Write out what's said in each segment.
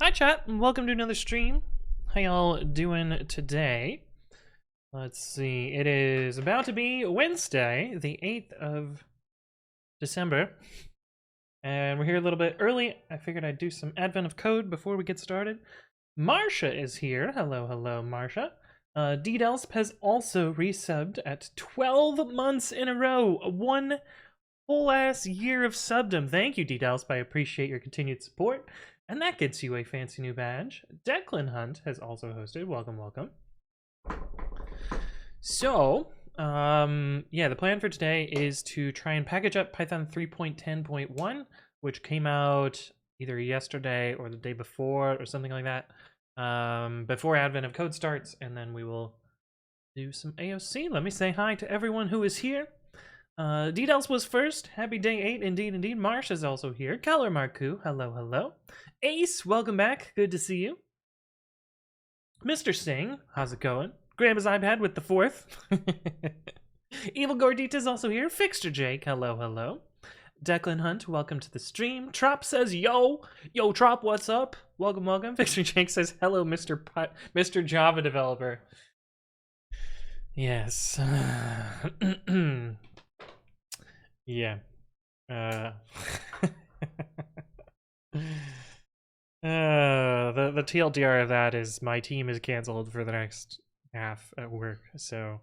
Hi chat, and welcome to another stream. How y'all doing today? Let's see, it is about to be Wednesday, the 8th of December. And we're here a little bit early. I figured I'd do some advent of code before we get started. Marsha is here. Hello, hello, Marsha. DDelsp has also resubbed at 12 months in a row. One whole ass year of subdom. Thank you, DDelsp. I appreciate your continued support. And that gets you a fancy new badge. Declan Hunt has also hosted. Welcome, welcome. So, yeah, the plan for today is to try and package up Python 3.10.1, which came out either yesterday or the day before or something like that, before Advent of Code starts, and then we will do some AOC. Let me say hi to everyone who is here. Ddels was first. Happy day 8, indeed, indeed. Marsh is also here. Keller Marku, hello, hello. Ace, welcome back. Good to see you. Mr. Singh, how's it going? Grab his iPad with the 4th. Evil Gordita is also here. Fixter Jake, hello, hello. Declan Hunt, welcome to the stream. Trop says, yo. Yo, Trop, what's up? Welcome, welcome. Fixter Jake says, hello, Mr. Java developer. Yes. Yeah. The TLDR of that is my team is canceled for the next half at work, so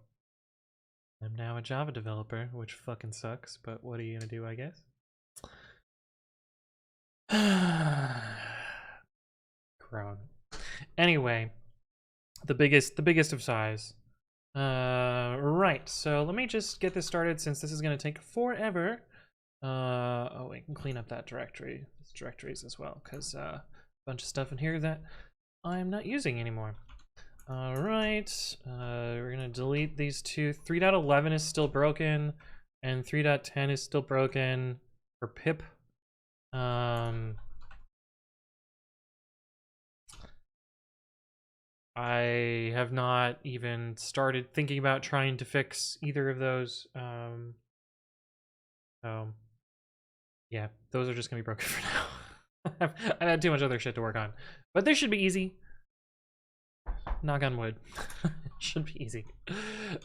I'm now a Java developer, which fucking sucks, but what are you gonna do, I guess? Crone. Anyway, the biggest of size. Right, so let me just get this started since this is gonna take forever. Oh, we can clean up that directory, directories as well, because a bunch of stuff in here that I'm not using anymore. All right, we're gonna delete these two. 3.11 is still broken, and 3.10 is still broken for pip. I have not even started thinking about trying to fix either of those. Yeah, those are just gonna be broken for now. I've had too much other shit to work on, but this should be easy. Knock on wood. Should be easy.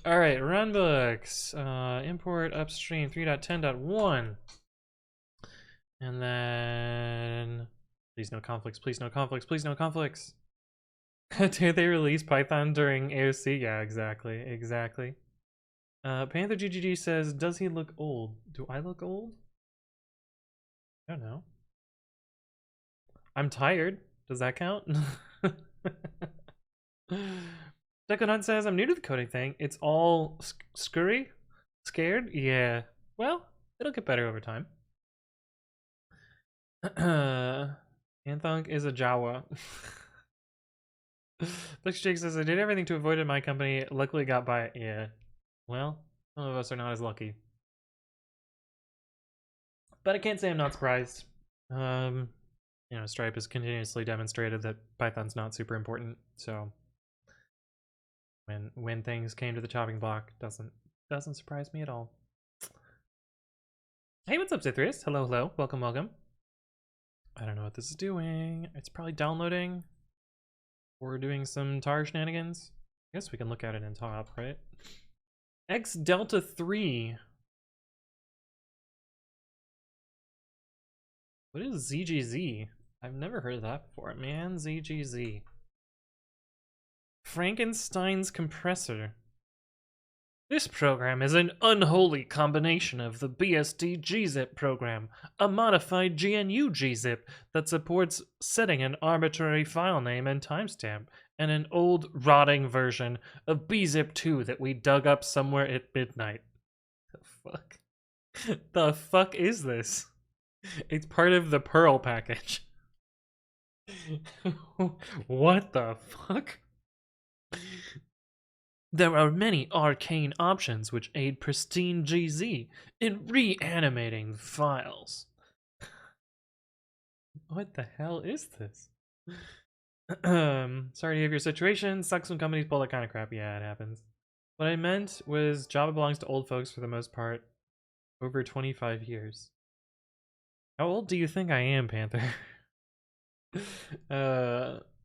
All right, runbooks. Import upstream 3.10.1. And then, please no conflicts, please no conflicts, please no conflicts. Did they release Python during AOC? Yeah, exactly, exactly. Panther GGG says, does he look old? Do I look old? I don't know. I'm tired. Does that count? Declan Hunt says, I'm new to the coding thing. It's all scurry? Scared? Yeah. Well, it'll get better over time. Anthong is a Jawa. Flex Jake says, I did everything to avoid it in my company. Luckily got by it. Yeah. Well, some of us are not as lucky. But I can't say I'm not surprised. You know, Stripe has continuously demonstrated that Python's not super important, so when things came to the chopping block, doesn't surprise me at all. Hey, what's up, Zithrius? Hello, hello. Welcome, welcome. I don't know what this is doing. It's probably downloading. Or doing some tar shenanigans. I guess we can look at it in top, right? X Delta 3. What is ZGZ? I've never heard of that before. Man, ZGZ. Frankenstein's compressor. This program is an unholy combination of the BSD gzip program, a modified GNU gzip that supports setting an arbitrary file name and timestamp, and an old, rotting version of bzip2 that we dug up somewhere at midnight. The fuck? The fuck is this? It's part of the Perl package. What the fuck? There are many arcane options which aid pristine GZ in reanimating files. What the hell is this? Sorry to hear your situation. Sucks when companies pull that kind of crap. Yeah, it happens. What I meant was Java belongs to old folks for the most part. Over 25 years. How old do you think I am, Panther?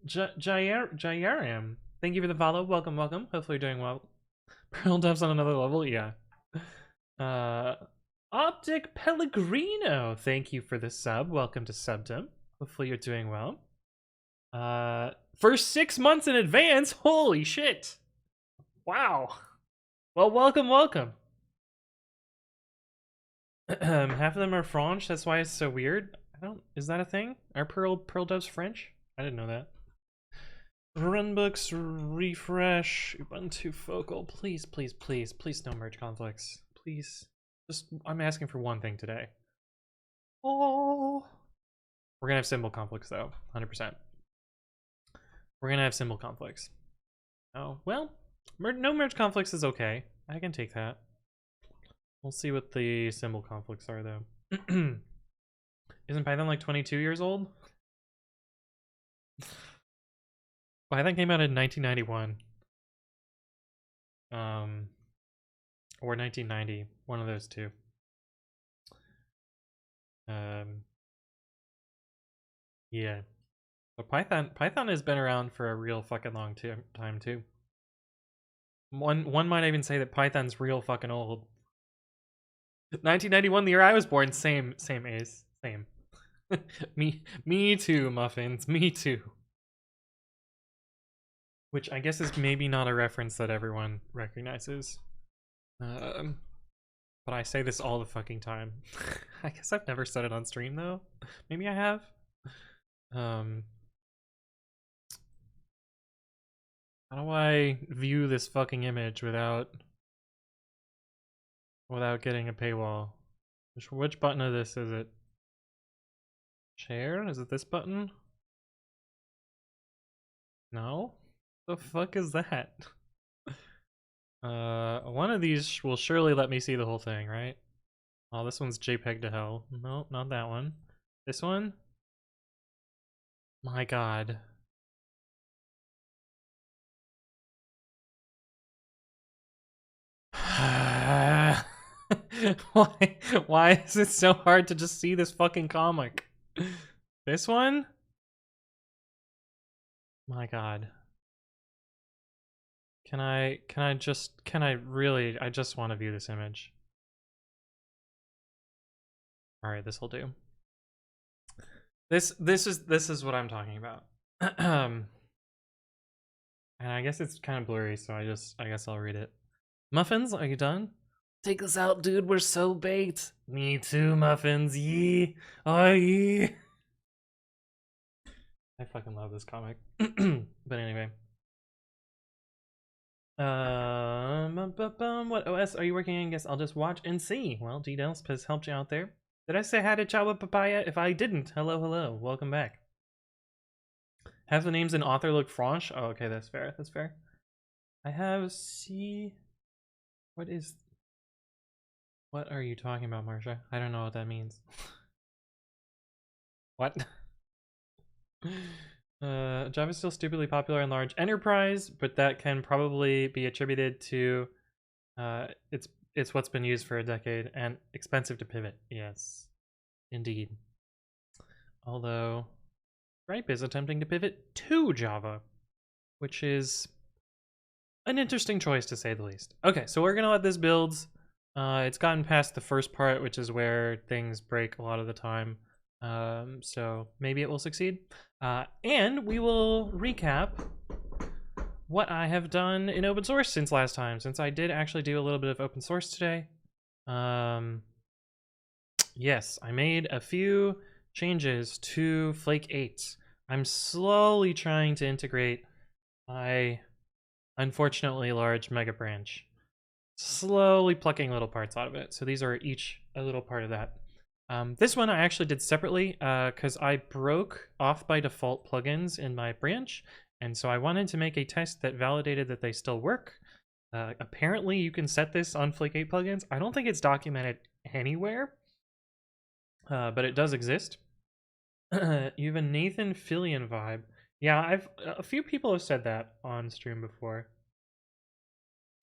Jayaram, thank you for the follow. Welcome, welcome. Hopefully you're doing well. Pearl Dev's on another level, yeah. Optic Pellegrino, thank you for the sub. Welcome to Subdom. Hopefully you're doing well. For 6 months in advance, holy shit. Wow. Well, welcome, welcome. Half of them are French, that's why it's so weird. Is that a thing? Are Pearl Doves French? I didn't know that. Runbooks, refresh, Ubuntu focal. Please, please, please, please no merge conflicts. Please. I'm asking for one thing today. Oh. We're gonna have symbol conflicts though, 100%. We're gonna have symbol conflicts. Oh, well, no merge conflicts is okay. I can take that. We'll see what the symbol conflicts are though. Isn't Python like 22 years old? Python came out in 1991. Or 1990, one of those two. Yeah. But Python has been around for a real fucking long time too. One might even say that Python's real fucking old. 1991, the year I was born, same Ace, same. me too, Muffins, me too. Which I guess is maybe not a reference that everyone recognizes. But I say this all the fucking time. I guess I've never said it on stream though. Maybe I have. How do I view this fucking image without getting a paywall? Which button of this is it? Share? Is it this button? No? The fuck is that? One of these will surely let me see the whole thing, right? Oh, this one's JPEG to hell. No, not that one. This one? My god. Why is it so hard to just see this fucking comic? This one? My god. I just want to view this image. Alright, this'll do. This is what I'm talking about. And I guess it's kind of blurry, so I guess I'll read it. Muffins, are you done? Take us out, dude. We're so baked. Me too, Muffins. Yee. Oh, yee. I fucking love this comic. But anyway. What OS are you working on? Guess I'll just watch and see. Well, G-Dels has helped you out there. Did I say hi to Chawa Papaya? If I didn't, hello, hello. Welcome back. Have the names and author look French? Oh, okay, that's fair. That's fair. I have C. What are you talking about, Marsha? I don't know what that means. What? Java is still stupidly popular in large enterprise, but that can probably be attributed to it's what's been used for a decade and expensive to pivot. Yes, indeed. Although Stripe is attempting to pivot to Java, which is an interesting choice to say the least. Okay, so we're gonna let this build. It's gotten past the first part, which is where things break a lot of the time. So maybe it will succeed. And we will recap what I have done in open source since last time, since I did actually do a little bit of open source today. Yes, I made a few changes to Flake 8. I'm slowly trying to integrate my unfortunately large mega branch. Slowly plucking little parts out of it. So these are each a little part of that. This one I actually did separately because I broke off by default plugins in my branch, and so I wanted to make a test that validated that they still work. Apparently you can set this on Flake 8 plugins. I don't think it's documented anywhere, but it does exist. You have a Nathan Fillion vibe. Yeah, a few people have said that on stream before.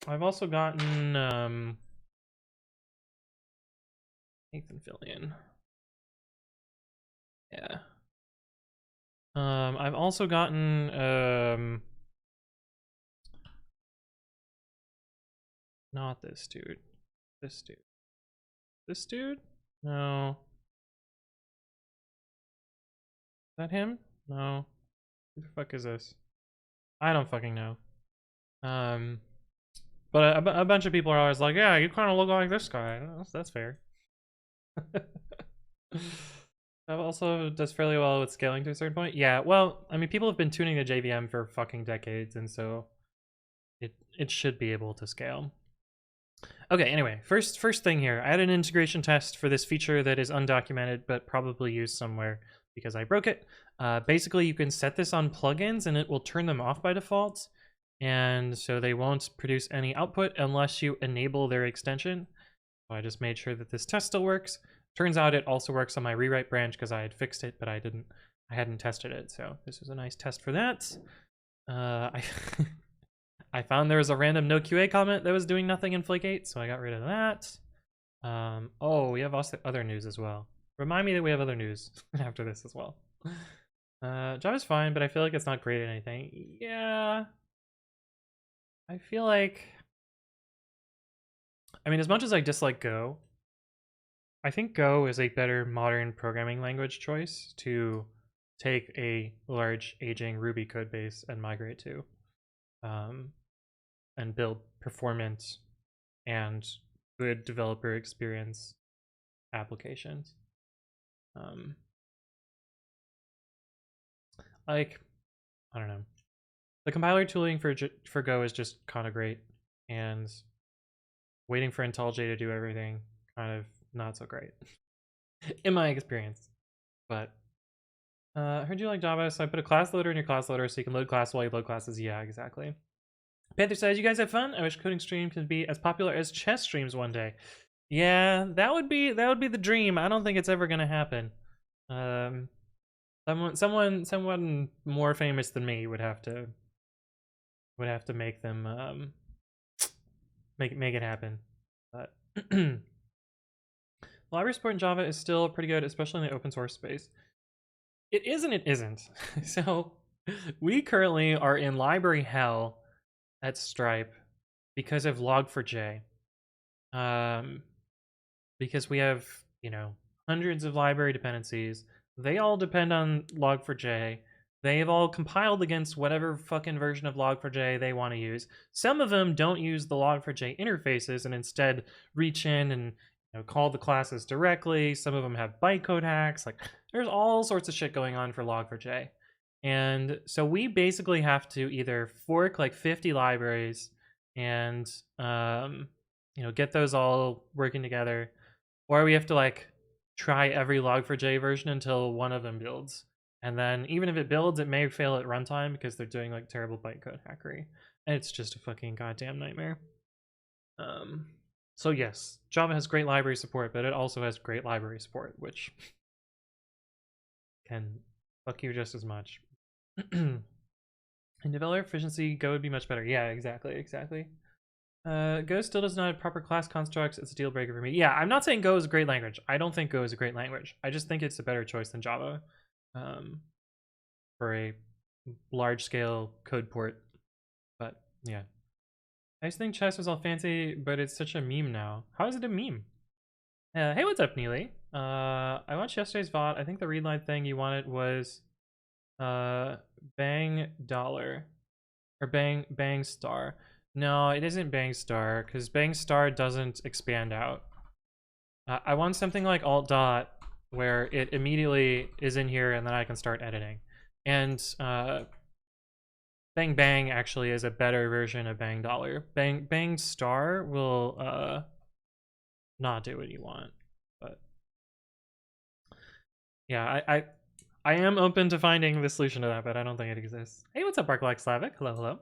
I've also gotten Nathan Fillion. Yeah. I've also gotten not this dude. This dude. This dude? No. Is that him? No. Who the fuck is this? I don't fucking know. But a bunch of people are always like, yeah, you kind of look like this guy. That's fair. That also does fairly well with scaling to a certain point. Yeah, well, I mean, people have been tuning the JVM for fucking decades, and so it should be able to scale. Okay, anyway, first thing here. I had an integration test for this feature that is undocumented, but probably used somewhere because I broke it. Basically, you can set this on plugins, and it will turn them off by default, and so they won't produce any output unless you enable their extension. So I just made sure that this test still works. Turns out it also works on my rewrite branch because I had fixed it, but I hadn't tested it. So this was a nice test for that. I found there was a random no QA comment that was doing nothing in Flake8, so I got rid of that. Oh, we have also other news as well. Remind me that we have other news after this as well. Java's fine, but I feel like it's not great at anything. Yeah. I feel like... I mean, as much as I dislike Go, I think Go is a better modern programming language choice to take a large aging Ruby code base and migrate to. And build performance and good developer experience applications. Like, I don't know. The compiler tooling for Go is just kind of great, and waiting for IntelliJ to do everything kind of not so great, in my experience. But I heard you like Java, so I put a class loader in your class loader so you can load class while you load classes. Yeah, exactly. Panther says, you guys have fun? I wish coding stream could be as popular as chess streams one day. Yeah, that would be the dream. I don't think it's ever gonna happen. Someone more famous than me would have to make them make it happen. But library support in Java is still pretty good, especially in the open source space. It is and it isn't. So we currently are in library hell at Stripe because of log4j. Because we have, you know, hundreds of library dependencies. They all depend on log4j. They've all compiled against whatever fucking version of log4j they want to use. Some of them don't use the log4j interfaces and instead reach in and, you know, call the classes directly. Some of them have bytecode hacks. Like, there's all sorts of shit going on for log4j. And so we basically have to either fork like 50 libraries and you know, get those all working together, or we have to like try every log4j version until one of them builds. And then even if it builds, it may fail at runtime because they're doing like terrible bytecode hackery. And it's just a fucking goddamn nightmare. So yes, Java has great library support, but it also has great library support, which can fuck you just as much. In developer efficiency, Go would be much better. Yeah, exactly. Go still does not have proper class constructs. It's a deal breaker for me. Yeah, I'm not saying Go is a great language. I don't think Go is a great language. I just think it's a better choice than Java for a large-scale code port. But yeah, I just think chess was all fancy, but it's such a meme now. How is it a meme? Hey, what's up, Neely? I watched yesterday's VOD. I think the read line thing you wanted was bang dollar or bang star. No, it isn't bang star because bang star doesn't expand out. I want something like alt dot where it immediately is in here and then I can start editing. And bang bang actually is a better version of bang dollar. Bang star will not do what you want. But yeah, I am open to finding the solution to that, but I don't think it exists. Hey, what's up, Barklak Slavic? Hello.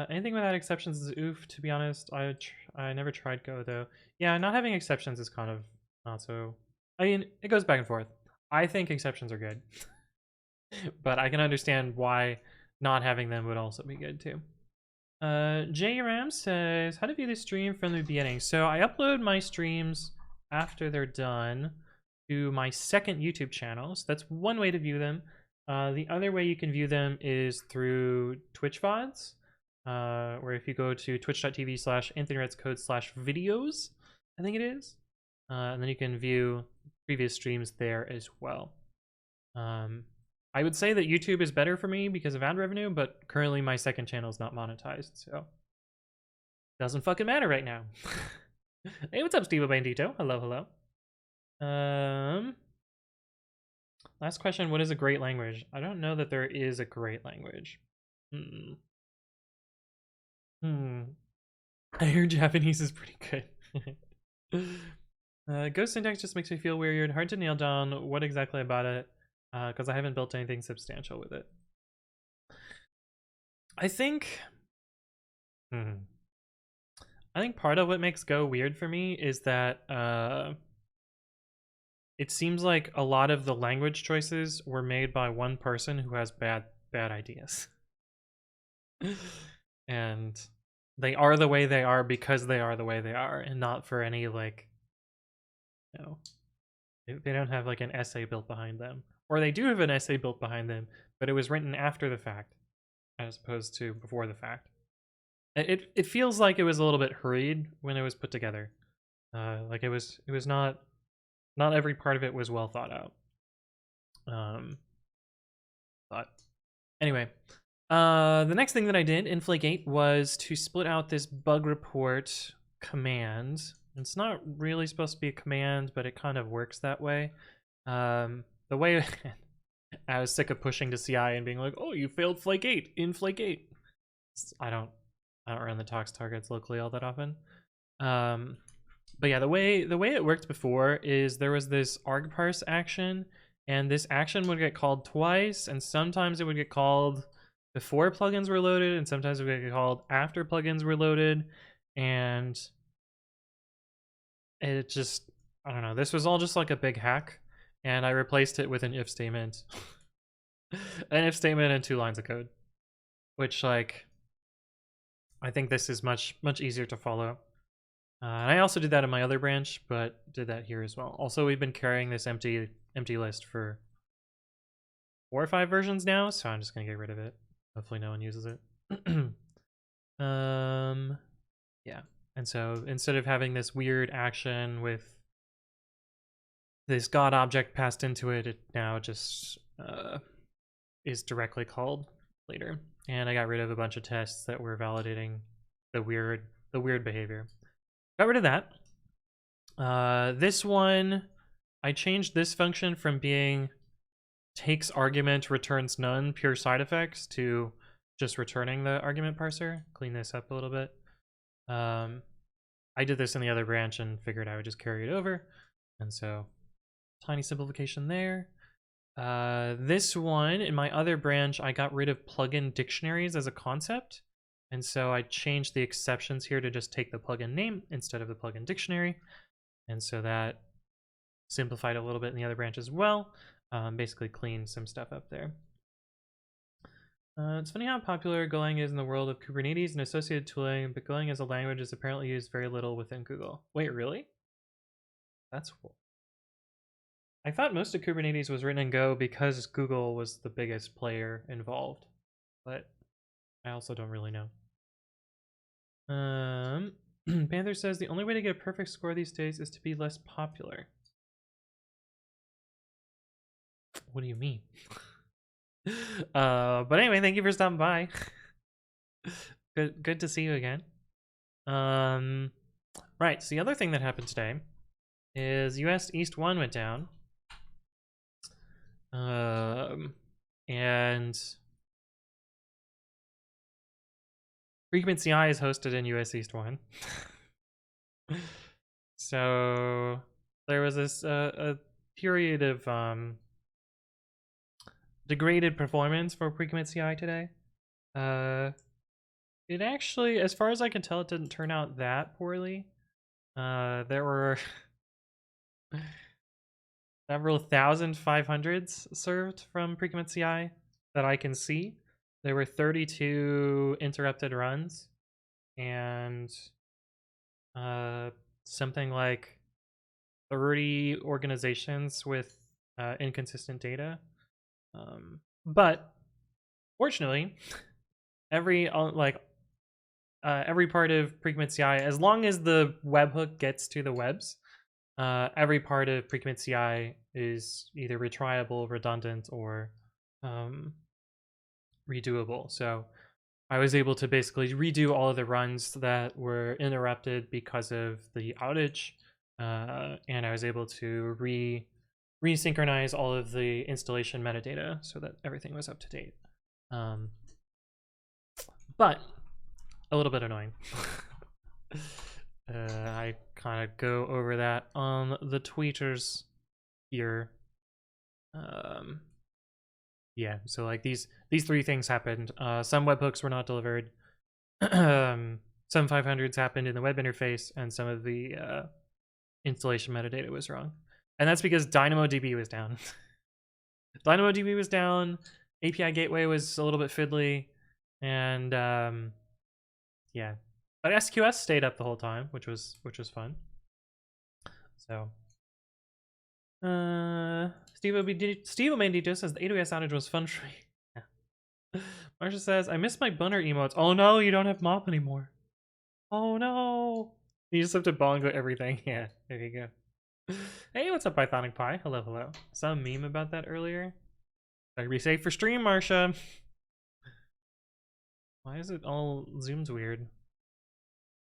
Anything without exceptions is oof, to be honest. I never tried Go, though. Yeah, not having exceptions is kind of not so... I mean, it goes back and forth. I think exceptions are good. But I can understand why not having them would also be good, too. JRam says, how to view the stream from the beginning? So I upload my streams after they're done to my second YouTube channel. So that's one way to view them. The other way you can view them is through Twitch VODs, where if you go to twitch.tv/anthonywritescode/videos, I think it is, and then you can view previous streams there as well. I would say that YouTube is better for me because of ad revenue, but currently my second channel is not monetized, so doesn't fucking matter right now. Hey, what's up, Steve Bandito? Hello, hello. Last question, what is a great language? I don't know that there is a great language. I hear Japanese is pretty good. Ghost syntax just makes me feel weird. Hard to nail down what exactly about it, because I haven't built anything substantial with it. I think part of what makes Go weird for me is that it seems like a lot of the language choices were made by one person who has bad ideas. And they are the way they are because they are the way they are, and not for any, like, you know, they don't have like an essay built behind them. Or they do have an essay built behind them, but it was written after the fact as opposed to before the fact. It feels like it was a little bit hurried when it was put together. Like it was not every part of it was well thought out. But anyway, the next thing that I did in Flake8 was to split out this bug report command. It's not really supposed to be a command, but it kind of works that way. The way I was sick of pushing to CI and being like, "Oh, you failed Flake8 in Flake8." I don't run the tox targets locally all that often. But yeah, the way it worked before is there was this arg parse action, and this action would get called twice, and sometimes it would get called before plugins were loaded, and sometimes it would get called after plugins were loaded, and it just, I don't know, this was all just like a big hack, and I replaced it with an if statement. An if statement and 2 lines of code, which, like, I think this is much easier to follow. And I also did that in my other branch, but did that here as well. Also, we've been carrying this empty list for 4 or 5 versions now, so I'm just gonna get rid of it. Hopefully no one uses it. Yeah. And so instead of having this weird action with this god object passed into it, it now just is directly called later. And I got rid of a bunch of tests that were validating the weird behavior. Got rid of that. This one, I changed this function from being takes argument, returns none, pure side effects, to just returning the argument parser. Clean this up a little bit. I did this in the other branch and figured I would just carry it over. And so, tiny simplification there. This one, in my other branch, I got rid of plugin dictionaries as a concept. And so I changed the exceptions here to just take the plugin name instead of the plugin dictionary. And so that simplified a little bit in the other branch as well. Basically cleaned some stuff up there. It's funny how popular Golang is in the world of Kubernetes and associated tooling, but Golang as a language is apparently used very little within Google. Wait, really? That's cool. I thought most of Kubernetes was written in Go because Google was the biggest player involved, but I also don't really know. Panther says the only way to get a perfect score these days is to be less popular. What do you mean? But anyway, thank you for stopping by. Good to see you again. Right, so the other thing that happened today is US East 1 went down. And Frequent CI is hosted in US East 1. So there was this a period of degraded performance for Frequent CI today. It actually, as far as I can tell, it didn't turn out that poorly. There were several 1,500s served from Frequent CI that I can see. There were 32 interrupted runs and something like 30 organizations with inconsistent data. But fortunately, every every part of pre-commit CI, as long as the webhook gets to the webs, every part of pre-commit CI is either retriable, redundant, or redoable. So I was able to basically redo all of the runs that were interrupted because of the outage, and I was able to resynchronize all of the installation metadata so that everything was up to date. But a little bit annoying. I kind of go over that on the tweeters here. Yeah, so like these three things happened. Some webhooks were not delivered. Some 500s happened in the web interface, and some of the installation metadata was wrong. And that's because DynamoDB was down. DynamoDB was down. API gateway was a little bit fiddly, and yeah, but SQS stayed up the whole time, which was fun. So, Steve Omandito says the AWS outage was fun for me. Yeah. Marsha says I miss my bunner emotes. Oh no, you don't have mop anymore. Oh no, you just have to bongo everything. Yeah, there you go. Hey, what's up, Pythonic Pie? Hello, hello. Saw a meme about that earlier. Better be safe for stream, Marsha. Why is it all zoomed weird?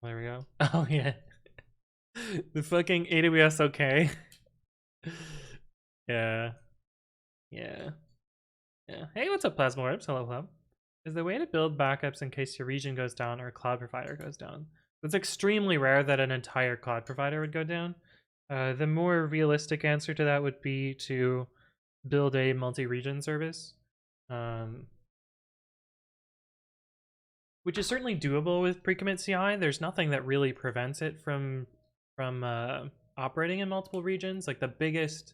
There we go. Oh yeah. The fucking AWS okay. Yeah. Yeah. Yeah. Hey, what's up, Plasma Orbs? Hello, hello. Is the way to build backups in case your region goes down or a cloud provider goes down? It's extremely rare that an entire cloud provider would go down. The more realistic answer to that would be to build a multi-region service, which is certainly doable with pre-commit CI. There's nothing that really prevents it from operating in multiple regions. Like the biggest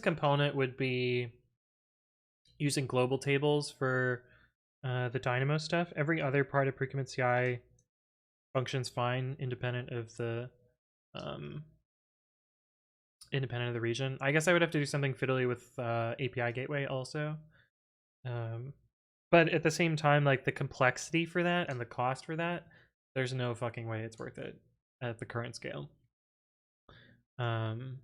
component would be using global tables for the Dynamo stuff. Every other part of pre-commit CI functions fine, independent of the region. I guess I would have to do something fiddly with API gateway also. But at the same time, like the complexity for that and the cost for that, there's no fucking way it's worth it at the current scale. And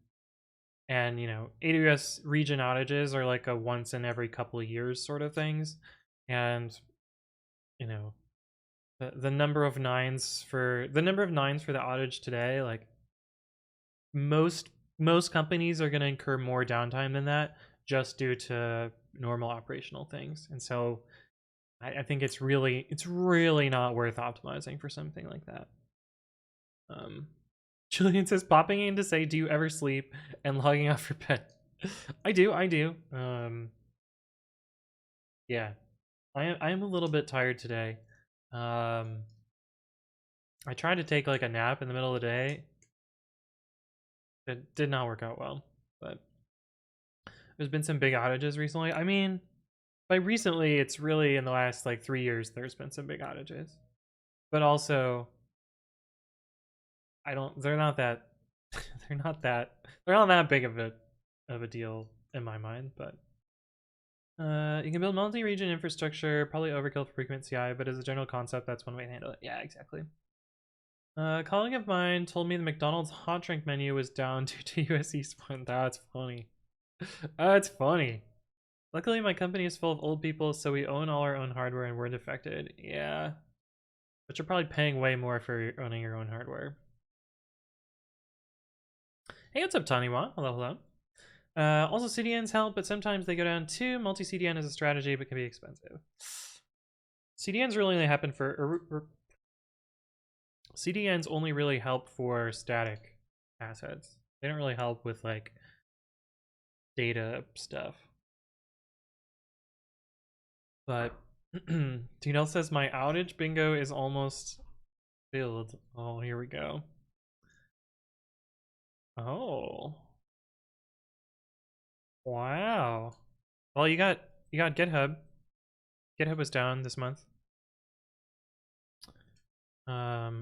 you know, AWS region outages are like a once in every couple of years sort of things, and you know, the number of nines for the outage today, like most companies are going to incur more downtime than that just due to normal operational things, and so I think it's really not worth optimizing for something like that. Julian says popping in to say, "Do you ever sleep?" and logging off for bed. I do. Yeah, I am a little bit tired today. I tried to take like a nap in the middle of the day. It did not work out well, but there's been some big outages recently. I mean, by recently, it's really in the last like 3 years there's been some big outages, but also they're not that they're not that big of a deal in my mind. But you can build multi-region infrastructure, probably overkill for pre-commit CI, but as a general concept, that's one way to handle it. Yeah, exactly. A colleague of mine told me the McDonald's hot drink menu was down due to USC spawn. That's funny. That's funny. Luckily, my company is full of old people, so we own all our own hardware and weren't affected. Yeah. But you're probably paying way more for owning your own hardware. Hey, what's up, Taniwa? Hello, hello. Also, CDNs help, but sometimes they go down too. Multi-CDN is a strategy, but can be expensive. CDNs really only happen for... CDNs only really help for static assets. They don't really help with, like, data stuff. But Tino says my outage bingo is almost filled. Oh, here we go. Oh. Wow. Well, you got GitHub. GitHub was down this month.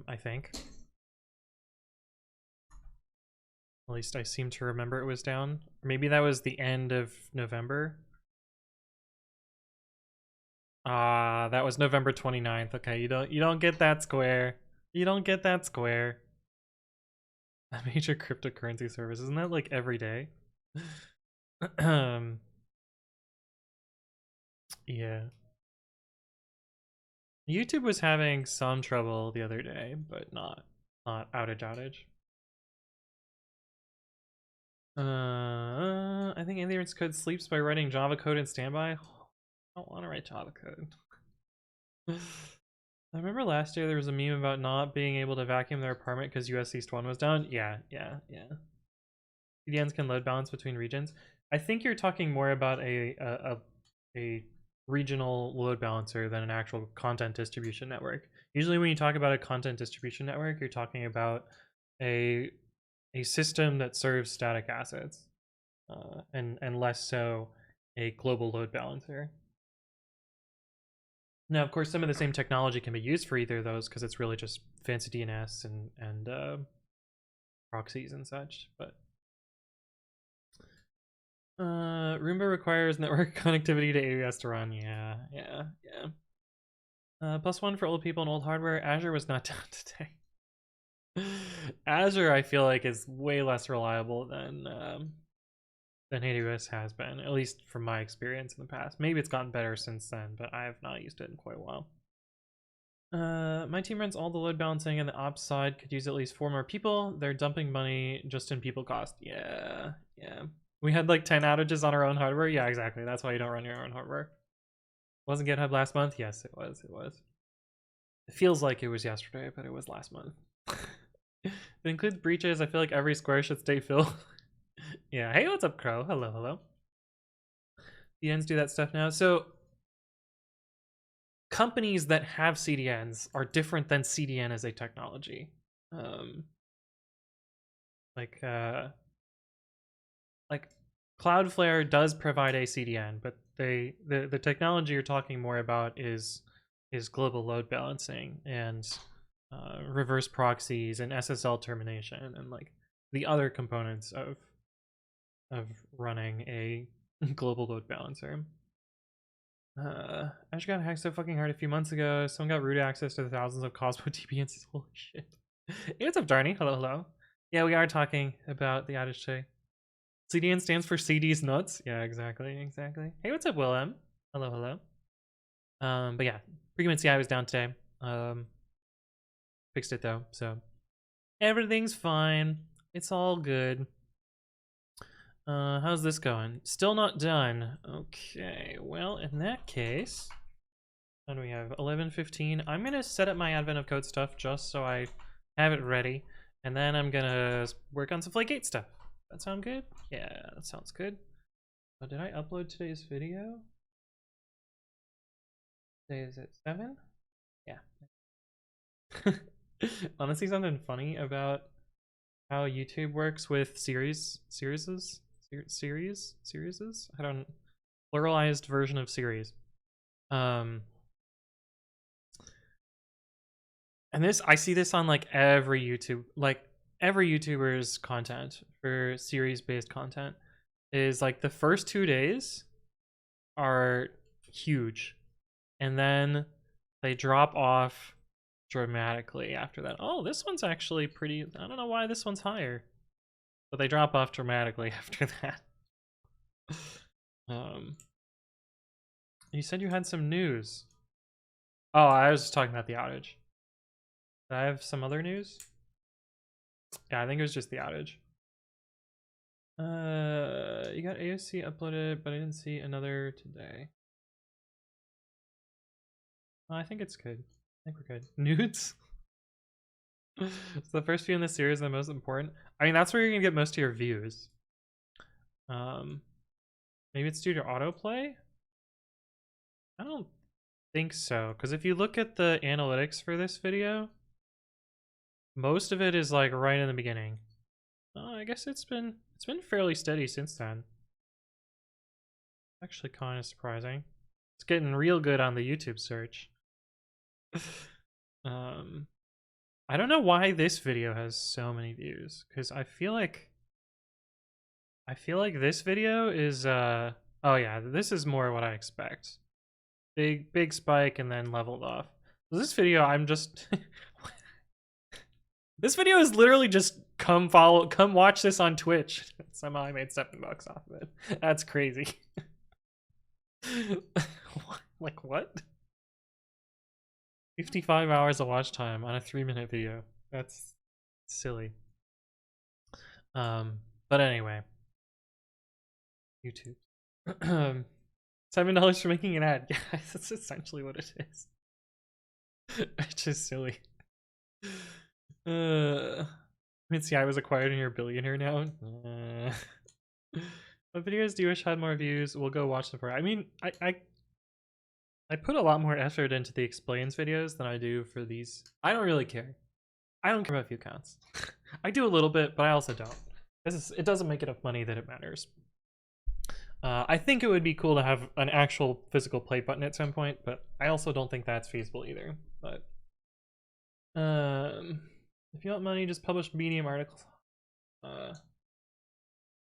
I think. At least I seem to remember it was down. Maybe that was the end of November. That was November 29th. Okay, you don't get that square. You don't get that square. A major cryptocurrency service. Isn't that like every day? Yeah. YouTube was having some trouble the other day, but not outage. I think anthonywritescode code sleeps by writing Java code in standby. I don't want to write Java code. I remember last year there was a meme about not being able to vacuum their apartment because US East 1 was down. Yeah. CDNs can load balance between regions. I think you're talking more about a regional load balancer than an actual content distribution network. Usually when you talk about a content distribution network, you're talking about a system that serves static assets, and less so a global load balancer. Now, of course, some of the same technology can be used for either of those because it's really just fancy DNS and proxies and such. But Roomba requires network connectivity to AWS to run. Yeah. +1 for old people and old hardware. Azure was not down today. Azure, I feel like, is way less reliable than AWS has been, at least from my experience in the past. Maybe it's gotten better since then, but I have not used it in quite a while. My team runs all the load balancing, and the ops side could use at least 4 more people. They're dumping money just in people cost. Yeah. We had like 10 outages on our own hardware. Yeah, exactly. That's why you don't run your own hardware. Wasn't GitHub last month? Yes, it was. It feels like it was yesterday, but it was last month. It includes breaches. I feel like every square should stay filled. Yeah. Hey, what's up, Crow? Hello. The ends do that stuff now. So companies that have CDNs are different than CDN as a technology. Like Cloudflare does provide a CDN, but the technology you're talking more about is global load balancing and reverse proxies and SSL termination and like the other components of running a global load balancer. Azure got hacked so fucking hard a few months ago. Someone got root access to the thousands of Cosmo DBs. Holy shit. Hey, what's up, Darnie? Hello. Yeah, we are talking about the outage today. CDN stands for CD's nuts. Yeah, exactly. Hey, what's up, Willem? Hello. But yeah, Frequency CI was down today. Fixed it though, so everything's fine. It's all good. How's this going? Still not done. Okay, well, in that case, what do we have? 11:15. I'm gonna set up my Advent of Code stuff just so I have it ready, and then I'm gonna work on some Flake8 stuff. That sound good? Yeah, that sounds good. Did I upload today's video? Today is at 7? Yeah. Honestly, something funny about how YouTube works with series. I don't pluralized version of series. And this, I see this on like every YouTuber's content for series-based content is like the first 2 days are huge, and then they drop off dramatically after that. Oh, this one's actually pretty. I don't know why this one's higher, but they drop off dramatically after that. You said you had some news. Oh, I was just talking about the outage. Did I have some other news? Yeah, I think it was just the outage. You got AOC uploaded, but I didn't see another today. Oh, I think it's good. I think we're good. Nudes? So the first few in the series are the most important. I mean, that's where you're gonna get most of your views. Maybe it's due to autoplay? I don't think so, because if you look at the analytics for this video, most of it is like right in the beginning. I guess it's been fairly steady since then. Actually kind of surprising. It's getting real good on the YouTube search. I don't know why this video has so many views, because I feel like this video is oh yeah, this is more what I expect. big spike and then leveled off. So this video, I'm just this video is literally just come watch this on Twitch. Somehow I made $7 off of it. That's crazy. Like what? 55 hours of watch time on a 3-minute video. That's silly. But anyway, YouTube. $7 for making an ad. Yeah, that's essentially what it is. It's just silly. See, I was acquired and you're a billionaire now. What videos do you wish had more views? We'll go watch them for. I mean, I put a lot more effort into the explains videos than I do for these. I don't really care. I don't care about view counts. I do a little bit, but I also don't. It doesn't make enough money that it matters. I think it would be cool to have an actual physical play button at some point, but I also don't think that's feasible either. But if you want money, just publish Medium articles. I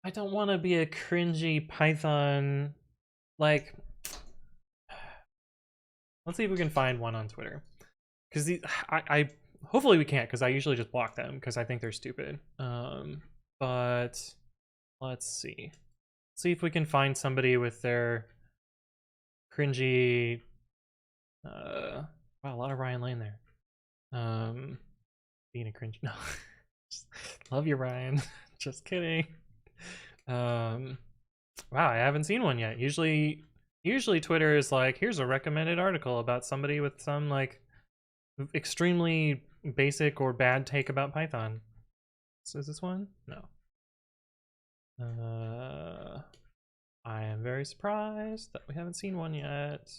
don't want to be a cringy Python, like, let's see if we can find one on Twitter. Because I hopefully we can't, because I usually just block them because I think they're stupid. But let's see. See if we can find somebody with their cringy wow, a lot of Ryan Lane there. Being a cringe. No. Love you, Ryan. Just kidding. Wow, I haven't seen one yet. Usually Twitter is like, here's a recommended article about somebody with some like extremely basic or bad take about Python. So is this one? No. I am very surprised that we haven't seen one yet.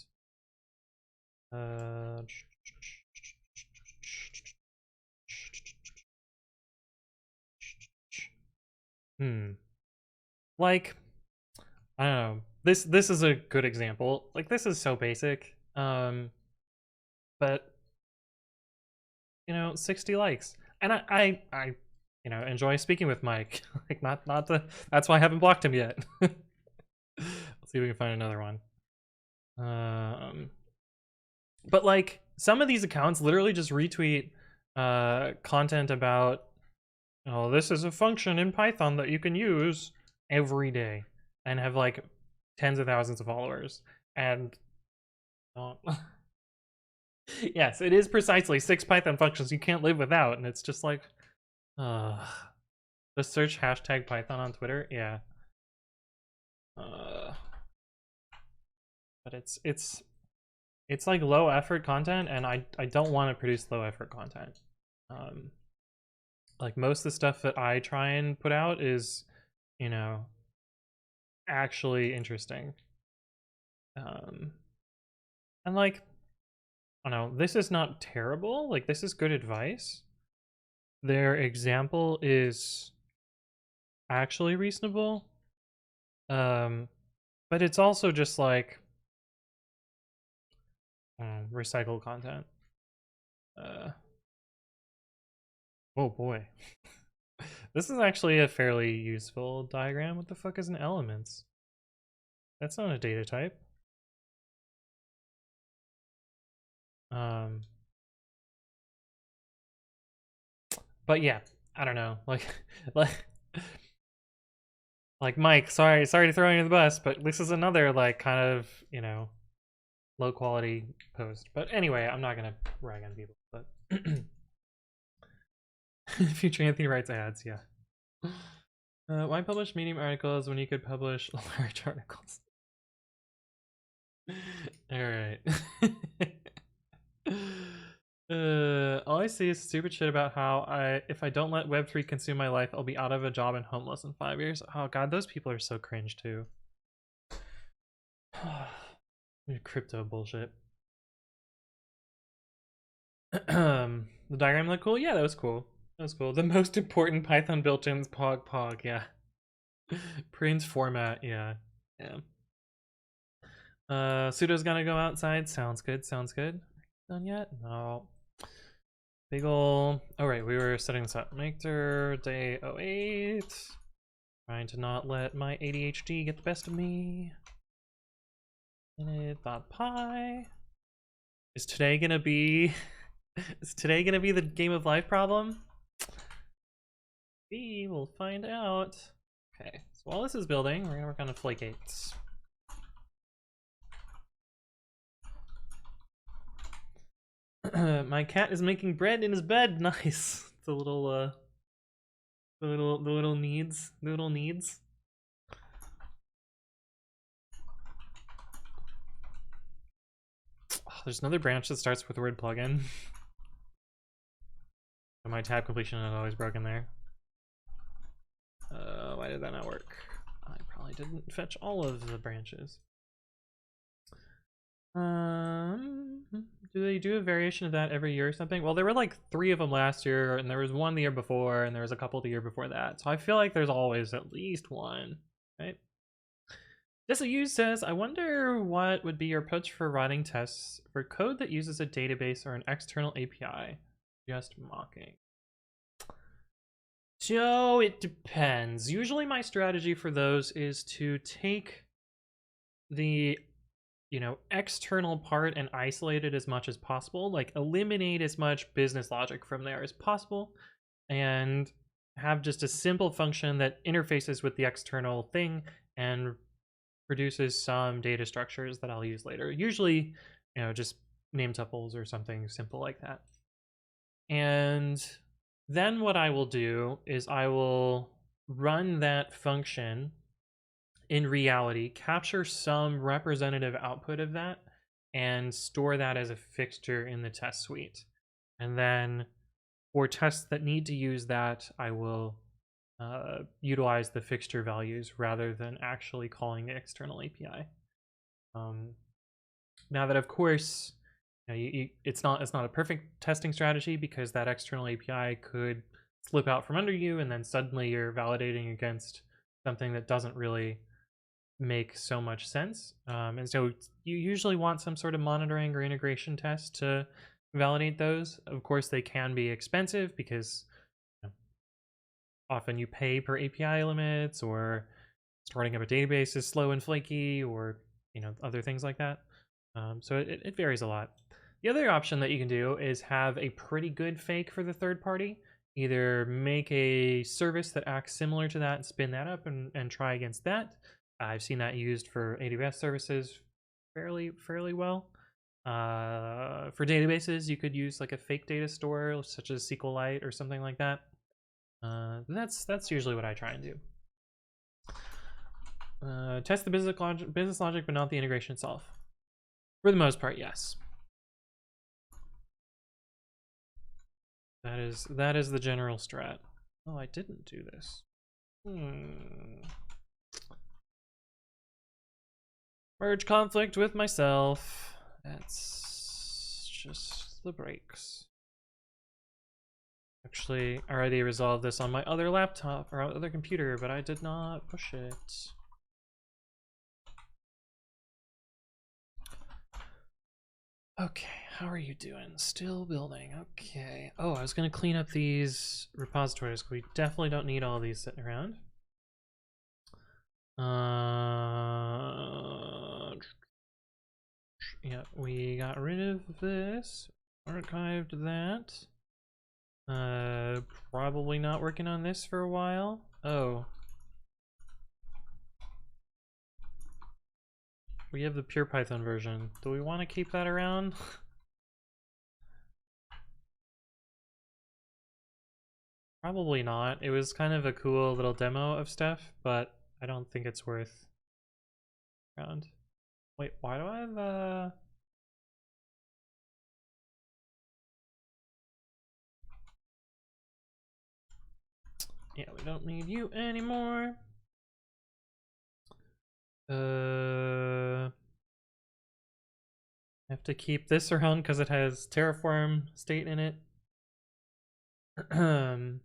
Like, I don't know. This is a good example. Like, this is so basic. But you know, 60 likes. And I you know, enjoy speaking with Mike. Like, not the, that's why I haven't blocked him yet. Let's see if we can find another one. But like, some of these accounts literally just retweet content about, oh, this is a function in Python that you can use every day, and have like tens of thousands of followers. And yes, it is precisely 6 Python functions you can't live without, and it's just like, just search hashtag Python on Twitter. Yeah. But it's like low effort content, and I don't want to produce low effort content. Like, most of the stuff that I try and put out is, you know, actually interesting. And like, I don't know, this is not terrible. Like, this is good advice. Their example is actually reasonable. But it's also just like recycled content. Oh boy. This is actually a fairly useful diagram. What the fuck is an elements? That's not a data type. But yeah, I don't know. Like Mike, sorry to throw you in the bus, but this is another like kind of, you know, low quality post. But anyway, I'm not gonna rag on people, but future Anthony writes ads, yeah. Why publish Medium articles when you could publish large articles? Alright. All I see is stupid shit about how if I don't let Web3 consume my life, I'll be out of a job and homeless in 5 years. Oh god, those people are so cringe too. Crypto bullshit. The diagram looked cool? Yeah, that was cool. That was cool. The most important Python built-ins, pog, yeah. Print format, yeah. Yeah. Sudo's gonna go outside. Sounds good, sounds good. Done yet? No. Big ol'... Oh right, we were setting this up. Maker day 08. Trying to not let my ADHD get the best of me. init.py. Is today gonna be is today gonna be the game of life problem? We will find out. Okay, so while this is building, we're gonna work on the flakegates. My cat is making bread in his bed. Nice. It's a little the little needs. Oh, there's another branch that starts with the word plugin. My tab completion is always broken there. Why did that not work? I probably didn't fetch all of the branches. Do they do a variation of that every year or something? Well, there were like 3 of them last year, and there was 1 the year before, and there was a couple the year before that. So I feel like there's always at least 1, right? Disuse says, I wonder what would be your approach for writing tests for code that uses a database or an external API? Just mocking. So it depends. Usually my strategy for those is to take the external part and isolate it as much as possible, like eliminate as much business logic from there as possible, and have just a simple function that interfaces with the external thing and produces some data structures that I'll use later. Usually, just name tuples or something simple like that. And then what I will do is I will run that function in reality, capture some representative output of that, and store that as a fixture in the test suite. And then for tests that need to use that, I will utilize the fixture values rather than actually calling the external API. Now that, of course, it's not a perfect testing strategy, because that external API could slip out from under you, and then suddenly you're validating against something that doesn't really make so much sense. And so you usually want some sort of monitoring or integration test to validate those. Of course, they can be expensive because often you pay per API limits, or starting up a database is slow and flaky, or other things like that. So it varies a lot. The other option that you can do is have a pretty good fake for the third party. Either make a service that acts similar to that and spin that up and try against that. I've seen that used for AWS services fairly well. For databases, you could use like a fake data store such as SQLite or something like that. That's usually what I try and do. Test the business logic, but not the integration itself. For the most part, yes. That is the general strat. Oh, I didn't do this. Merge conflict with myself. That's just the breaks. Actually, I already resolved this on my other laptop or other computer, but I did not push it. Okay, how are you doing? Still building. Okay. Oh, I was gonna clean up these repositories. We definitely don't need all these sitting around. Yeah, we got rid of this, archived that. Probably not working on this for a while. Oh. We have the pure Python version. Do we want to keep that around? Probably not. It was kind of a cool little demo of stuff, but I don't think it's worth around. Wait, why do I have yeah, we don't need you anymore. I have to keep this around because it has Terraform state in it. The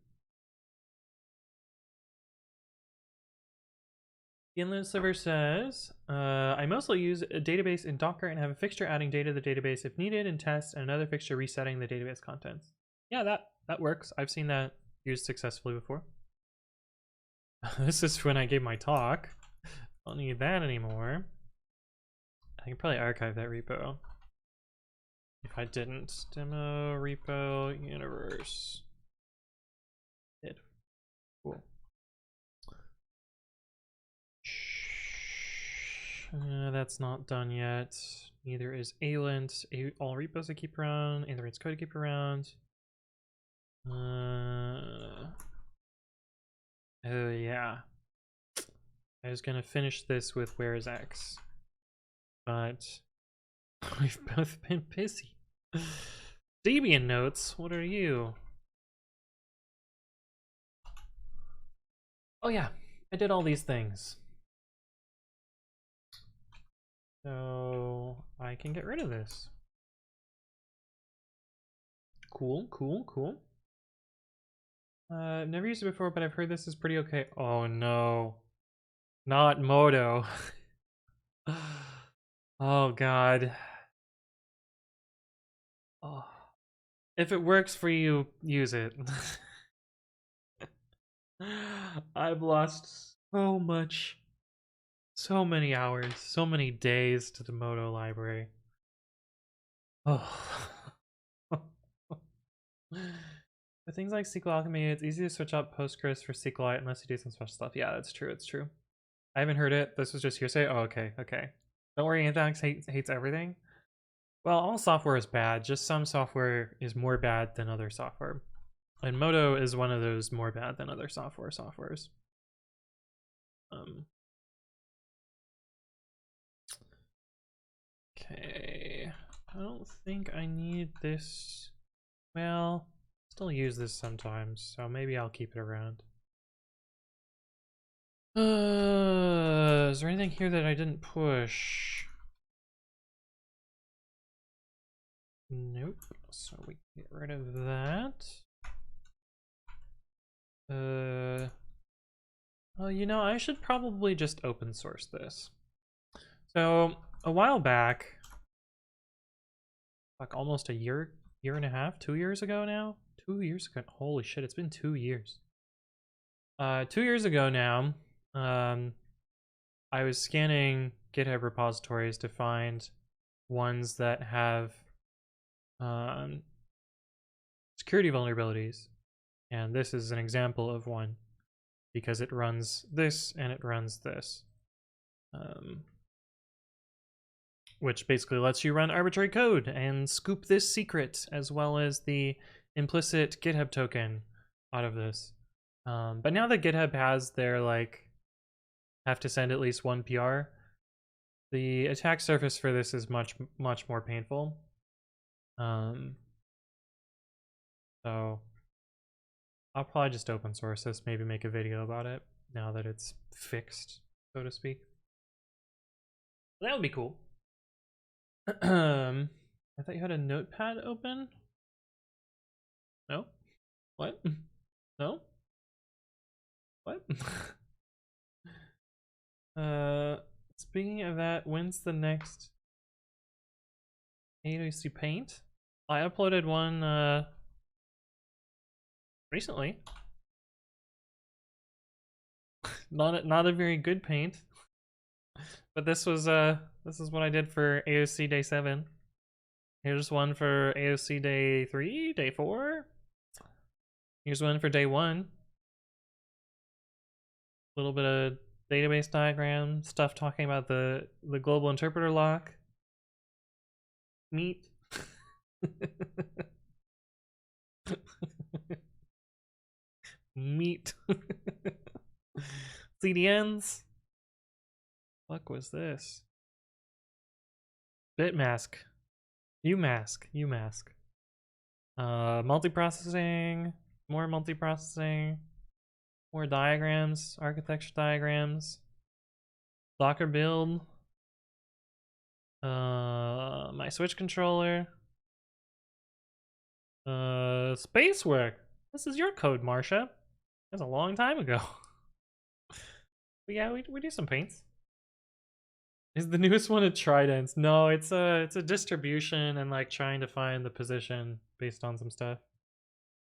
inlet server says, I mostly use a database in Docker and have a fixture adding data to the database if needed in tests, and another fixture resetting the database contents. Yeah, that works. I've seen that used successfully before. This is when I gave my talk. Don't need that anymore. I could probably archive that repo. If I didn't, demo repo universe. Did. Cool. That's not done yet. Neither is alint. All repos I keep around. Anthonywritescode code I keep around. Oh yeah. I was gonna finish this with where is X, but we've both been busy. Debian notes. What are you? Oh yeah, I did all these things. So I can get rid of this. Cool, cool, cool. I've never used it before, but I've heard this is pretty okay. Oh no. Not Modo. Oh god. Oh. If it works for you, use it. I've lost so much. So many hours, so many days to the Modo library. Oh. For things like SQL Alchemy, it's easy to switch out Postgres for SQLite unless you do some special stuff. Yeah, that's true. It's true. I haven't heard it. This was just hearsay. Oh, okay, okay. Don't worry, Anthonix hates everything. Well, all software is bad. Just some software is more bad than other software. And Modo is one of those more bad than other softwares. Okay. I don't think I need this. Well, still use this sometimes, so maybe I'll keep it around. Is there anything here that I didn't push? Nope. So we can get rid of that. Well, you know, I should probably just open source this. So a while back, like almost a year and a half, 2 years ago now. 2 years ago. Holy shit! It's been 2 years. 2 years ago now, I was scanning GitHub repositories to find ones that have security vulnerabilities, and this is an example of one because it runs this and it runs this, which basically lets you run arbitrary code and scoop this secret as well as the implicit GitHub token out of this. But now that GitHub has their have to send at least one PR, the attack surface for this is much more painful. So I'll probably just open source this, maybe make a video about it now that it's fixed, so to speak. That would be cool. I thought you had a notepad open. No? What? No? What? Speaking of that, when's the next AOC paint? I uploaded one recently. Not a very good paint, but this is what I did for AOC day 7. Here's one for AOC day 3, day 4. Here's one for day 1. A little bit of database diagram stuff talking about the global interpreter lock. Neat. Meat. CDNs. Fuck was this? Bitmask. UMask. Multiprocessing. More multiprocessing. More diagrams. Architecture diagrams. Docker build. My switch controller. Space work. This is your code, Marsha. That's a long time ago. But yeah, we do some paints. Is the newest one a Trident? No, it's a distribution and like trying to find the position based on some stuff.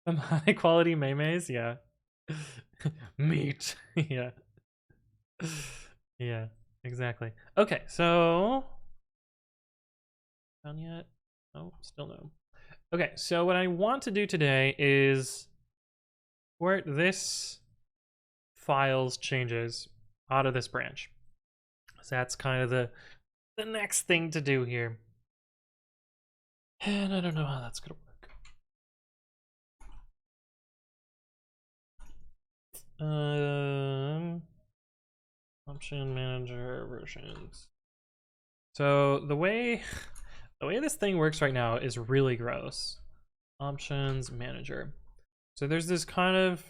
Some high quality memes, yeah. Meat. Yeah. Yeah, exactly. Okay, so Done yet? Oh, still no. Okay, so what I want to do today is port this file's changes out of this branch. So that's kind of the next thing to do here. And I don't know how that's gonna work. Option manager versions. So the way this thing works right now is really gross. Options manager. So there's this kind of,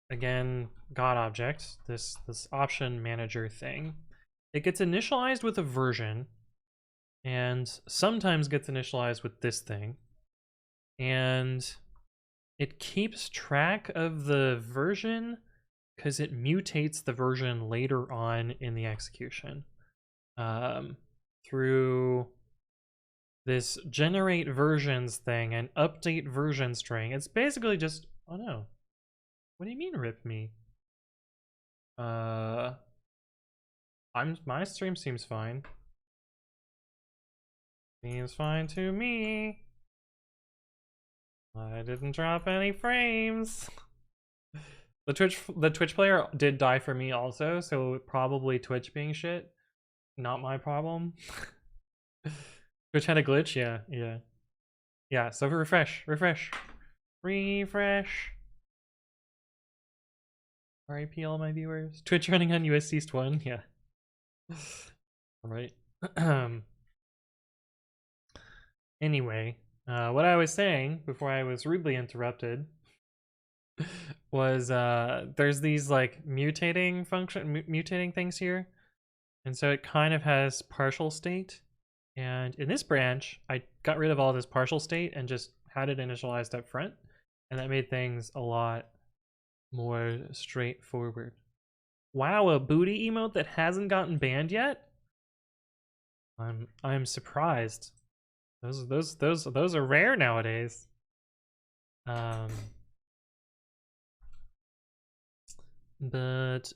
again, God object, this option manager thing. It gets initialized with a version and sometimes gets initialized with this thing. And it keeps track of the version because it mutates the version later on in the execution through this generate versions thing and update version string. It's basically just, oh no, what do you mean rip me? My stream seems fine. Seems fine to me. I didn't drop any frames. The Twitch player did die for me also, so probably Twitch being shit. Not my problem. Twitch had a glitch? Yeah. Yeah, so refresh. Refresh. RIP all my viewers. Twitch running on US East 1, yeah. Right. Anyway, what I was saying before I was rudely interrupted was there's these like mutating things here, and so it kind of has partial state. And in this branch, I got rid of all this partial state and just had it initialized up front, and that made things a lot more straightforward. Wow, a booty emote that hasn't gotten banned yet? I'm surprised. Those are rare nowadays. But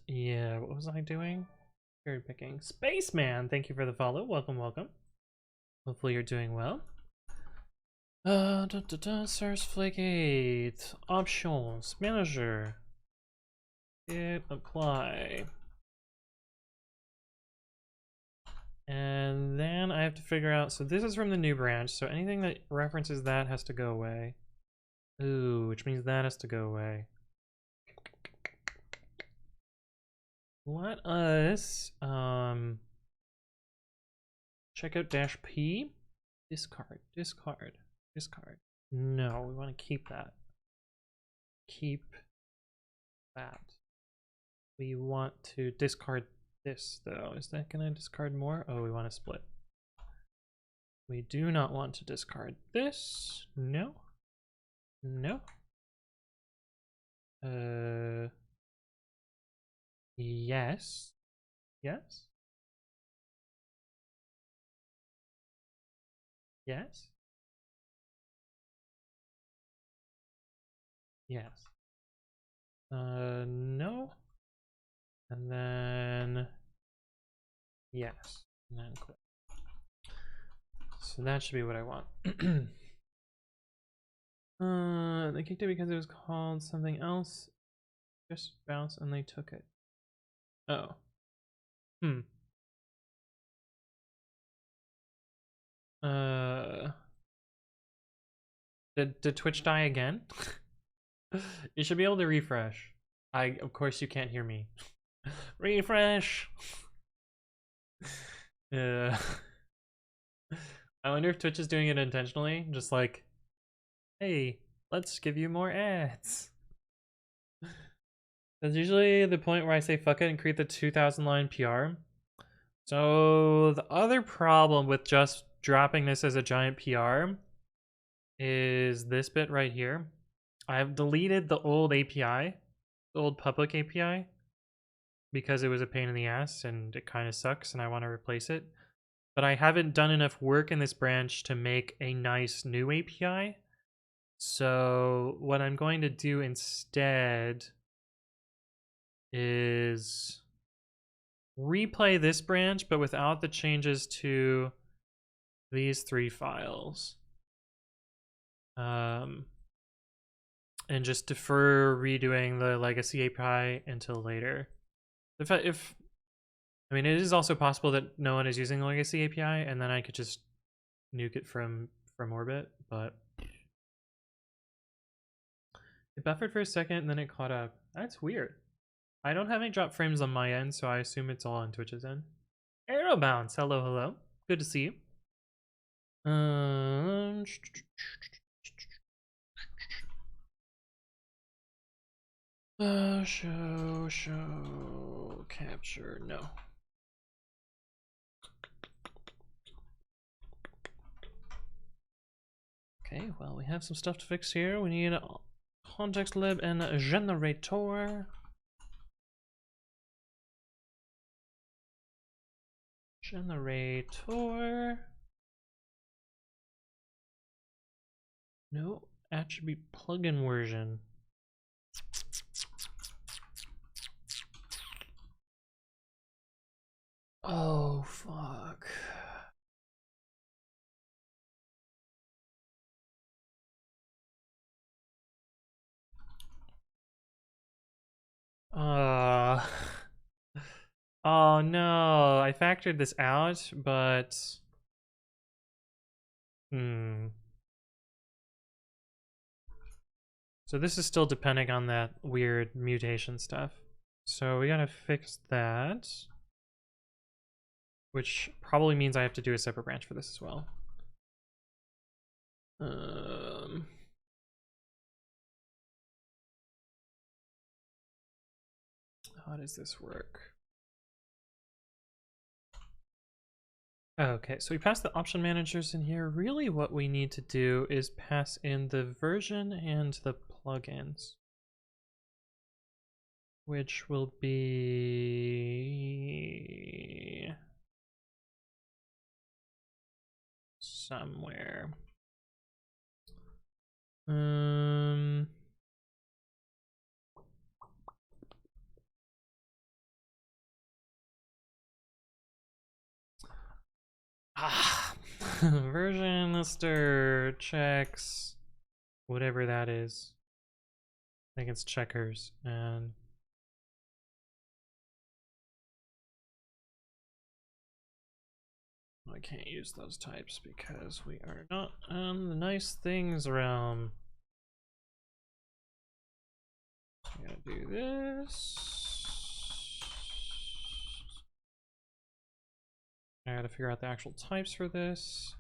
yeah, what was I doing? Cherry picking. Spaceman, thank you for the follow. Welcome. Hopefully you're doing well. Source Flake 8. Options. Manager. Hit apply. And then I have to figure out, so this is from the new branch, so anything that references that has to go away. Ooh, which means that has to go away. Let us check out -p. Discard. No, we want to keep that. Keep that. We want to discard this though. Is that gonna discard more? Oh, we want to split. We do not want to discard this. No. Yes. No. And then yes. And then quit. So that should be what I want. They kicked it because it was called something else. Just bounce and they took it. Oh. Did Twitch die again? You should be able to refresh. Of course you can't hear me. Refresh. I wonder if Twitch is doing it intentionally, just like, hey, let's give you more ads. That's usually the point where I say fuck it and create the 2,000 line PR. So the other problem with just dropping this as a giant PR is this bit right here. I've deleted the old API, the old public API, because it was a pain in the ass and it kind of sucks and I want to replace it. But I haven't done enough work in this branch to make a nice new API. So what I'm going to do instead is replay this branch, but without the changes to these 3 files. And just defer redoing the legacy API until later. I mean, it is also possible that no one is using the legacy API, and then I could just nuke it from orbit, but it buffered for a second and then it caught up. That's weird. I don't have any drop frames on my end, so I assume it's all on Twitch's end. Arrowbounce, hello, hello. Good to see you. Show, capture, no. Okay, well, we have some stuff to fix here. We need a context lib and a generator. No attribute plugin version. Oh, fuck. Oh no, I factored this out, but so this is still depending on that weird mutation stuff. So we gotta fix that, which probably means I have to do a separate branch for this as well. How does this work? Okay, so we passed the option managers in here. Really what we need to do is pass in the version and the plugins, which will be somewhere. Version stir checks, whatever that is. I think it's checkers, and I can't use those types because we are not on the nice things realm. I'm gonna do this. I gotta figure out the actual types for this.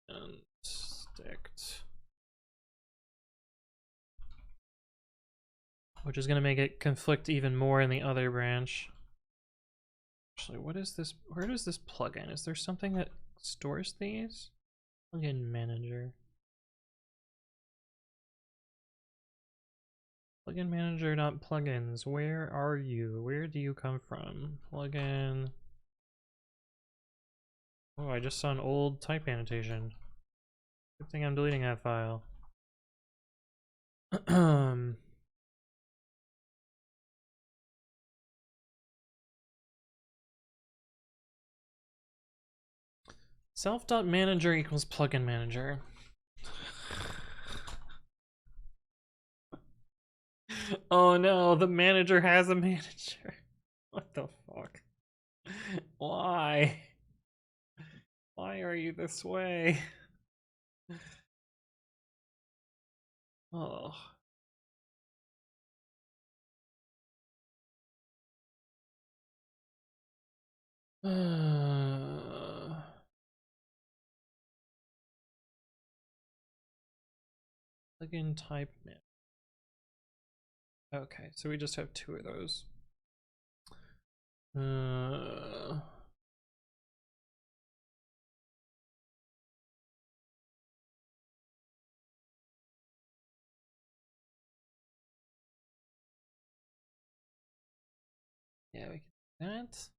Unsticked. Which is gonna make it conflict even more in the other branch. Actually, what is this? Where does this plugin? Is there something that stores these? Plugin manager. Plugin manager, not plugins. Where are you? Where do you come from? Plugin. Oh, I just saw an old type annotation. Good thing I'm deleting that file. Self.manager equals plugin manager. Oh no, the manager has a manager. What the fuck? Why? Why are you this way? Oh. Plugin type man. Okay, so we just have 2 of those. Yeah, we can do that.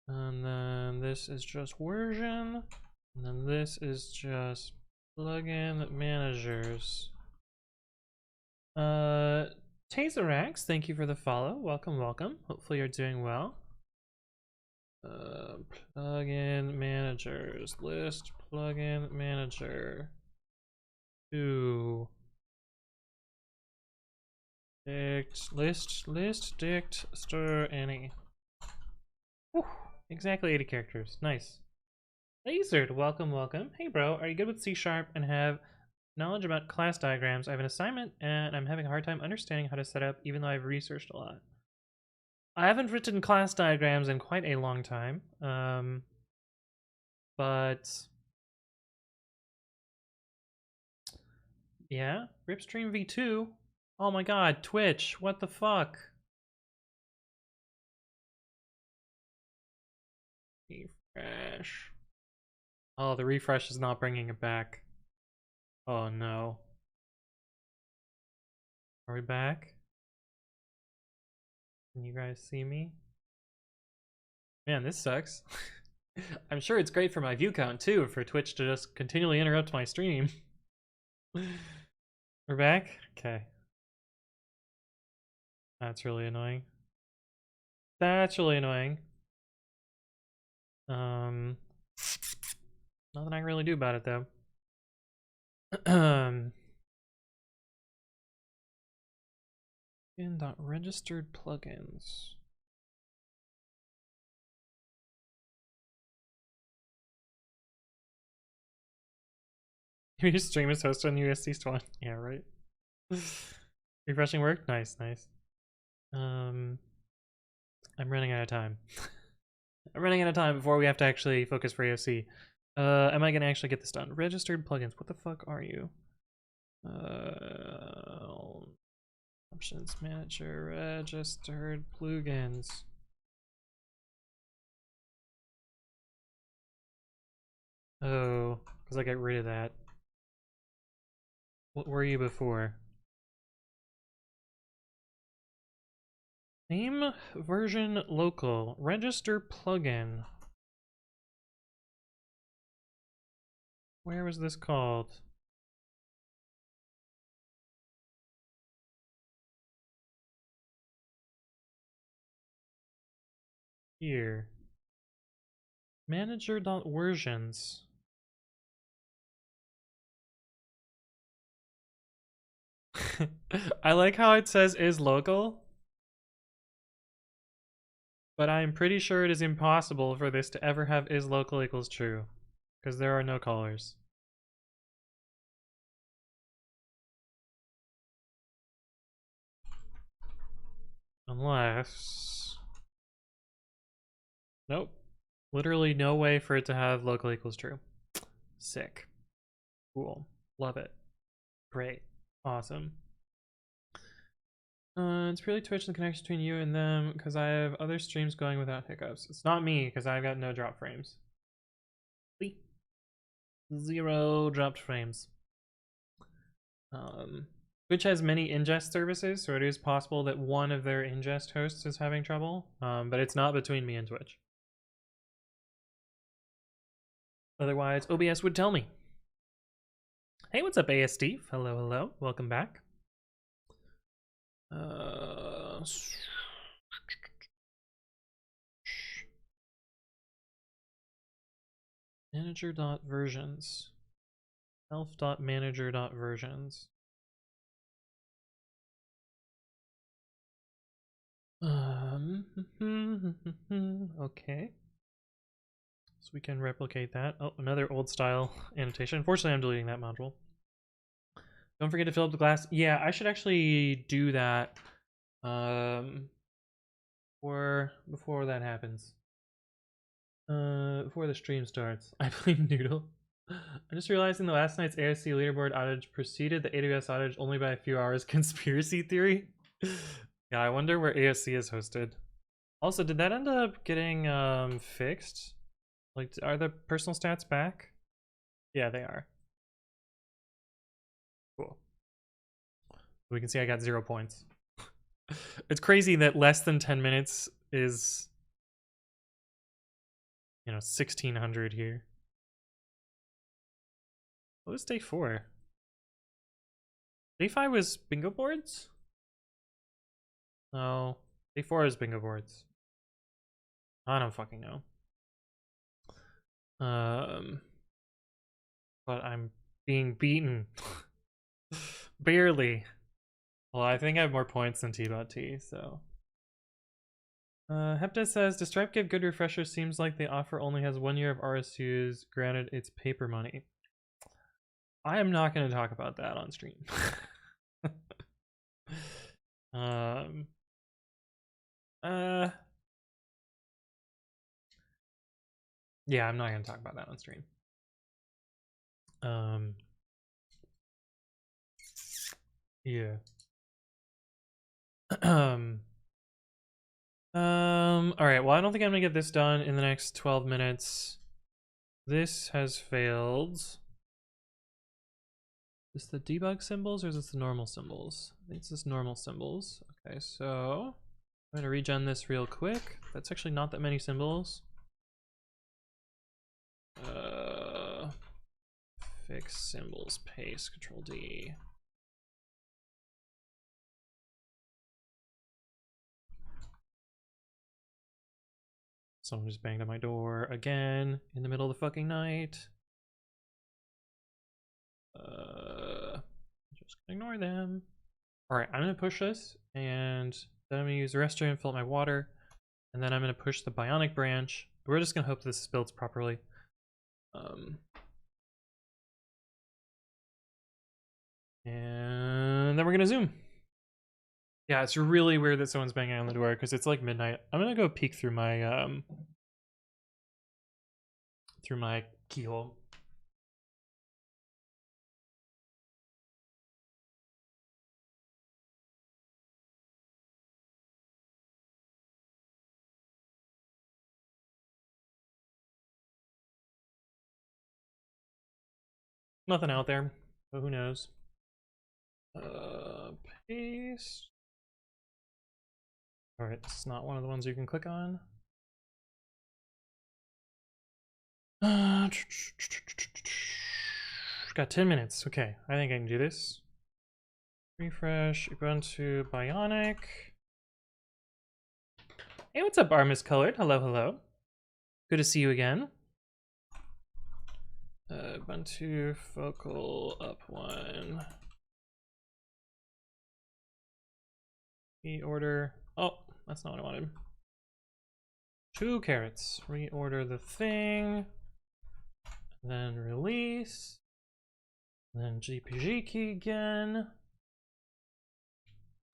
And then this is just version. And then this is just plugin managers. Tazerax, thank you for the follow. Welcome, welcome. Hopefully you're doing well. Plugin managers. List plugin manager. 2. List dict stir any. Whew, exactly 80 characters. Nice. Lasered, welcome, welcome. Hey bro, are you good with C# and have knowledge about class diagrams? I have an assignment and I'm having a hard time understanding how to set up even though I've researched a lot. I haven't written class diagrams in quite a long time. But yeah, Ripstream V2. Oh my god, Twitch, what the fuck? Refresh. Oh, the refresh is not bringing it back. Oh no. Are we back? Can you guys see me? Man, this sucks. I'm sure it's great for my view count too, for Twitch to just continually interrupt my stream. We're back? Okay. That's really annoying. That's really annoying. Nothing I can really do about it though. Registered plugins. Your stream is hosted on USC Swan. Yeah, right. Refreshing work? Nice, nice. I'm running out of time. I'm running out of time before we have to actually focus for AOC. Am I gonna actually get this done? Registered plugins. What the fuck are you? Options manager. Registered plugins. Oh, because I got rid of that. What were you before? Name version local. Register plugin. Where was this called? Here. Manager.versions. I like how it says is local, but I'm pretty sure it is impossible for this to ever have is local equals true, because there are no callers. Unless... Nope. Literally no way for it to have local equals true. Sick. Cool. Love it. Great. Awesome. It's really Twitch and the connection between you and them because I have other streams going without hiccups. It's not me because I've got no drop frames. 0 dropped frames. Twitch has many ingest services, so it is possible that one of their ingest hosts is having trouble, but it's not between me and Twitch. Otherwise, OBS would tell me. Hey, what's up, AS Steve? Hello, hello. Welcome back. Manager.versions. Self.manager.versions. Okay. So we can replicate that. Oh, another old style annotation. Unfortunately, I'm deleting that module. Don't forget to fill up the glass. Yeah, I should actually do that before that happens. Before the stream starts. I blame Noodle. I just realized in the last night's AOC leaderboard outage preceded the AWS outage only by a few hours. Conspiracy theory? Yeah, I wonder where AOC is hosted. Also, did that end up getting fixed? Like, are the personal stats back? Yeah, they are. Cool. We can see I got 0 points. It's crazy that less than 10 minutes is, you know, 1600 here. What was day 4? Day 5 was bingo boards? No. Day 4 is bingo boards. I don't fucking know. But I'm being beaten. Barely. Well, I think I have more points than T-Bot-T, so. Hepta says, does Stripe give good refreshers? Seems like the offer only has 1 year of RSUs, granted it's paper money. I am not going to talk about that on stream. um, yeah, I'm not going to talk about that on stream. Yeah. All right, well, I don't think I'm gonna get this done in the next 12 minutes. This has failed. Is this the debug symbols or is this the normal symbols? I think it's just normal symbols. Okay, so I'm gonna regen this real quick. That's actually not that many symbols. Fix symbols, paste, Control D. Someone just banged on my door again in the middle of the fucking night. Just gonna ignore them. All right, I'm gonna push this, and then I'm gonna use the restroom, fill up my water, and then I'm gonna push the bionic branch. We're just gonna hope this builds properly. And then we're gonna zoom. Yeah, it's really weird that someone's banging on the door because it's like midnight. I'm gonna go peek through my keyhole. Nothing out there, but who knows? Paste. All right, this is not one of the ones you can click on. Got 10 minutes. Okay, I think I can do this. Refresh, Ubuntu, Bionic. Hey, what's up, Armis Colored? Hello, hello. Good to see you again. Ubuntu, focal, up 1. Reorder. Oh, that's not what I wanted. 2 carrots. Reorder the thing. Then release. Then GPG key again.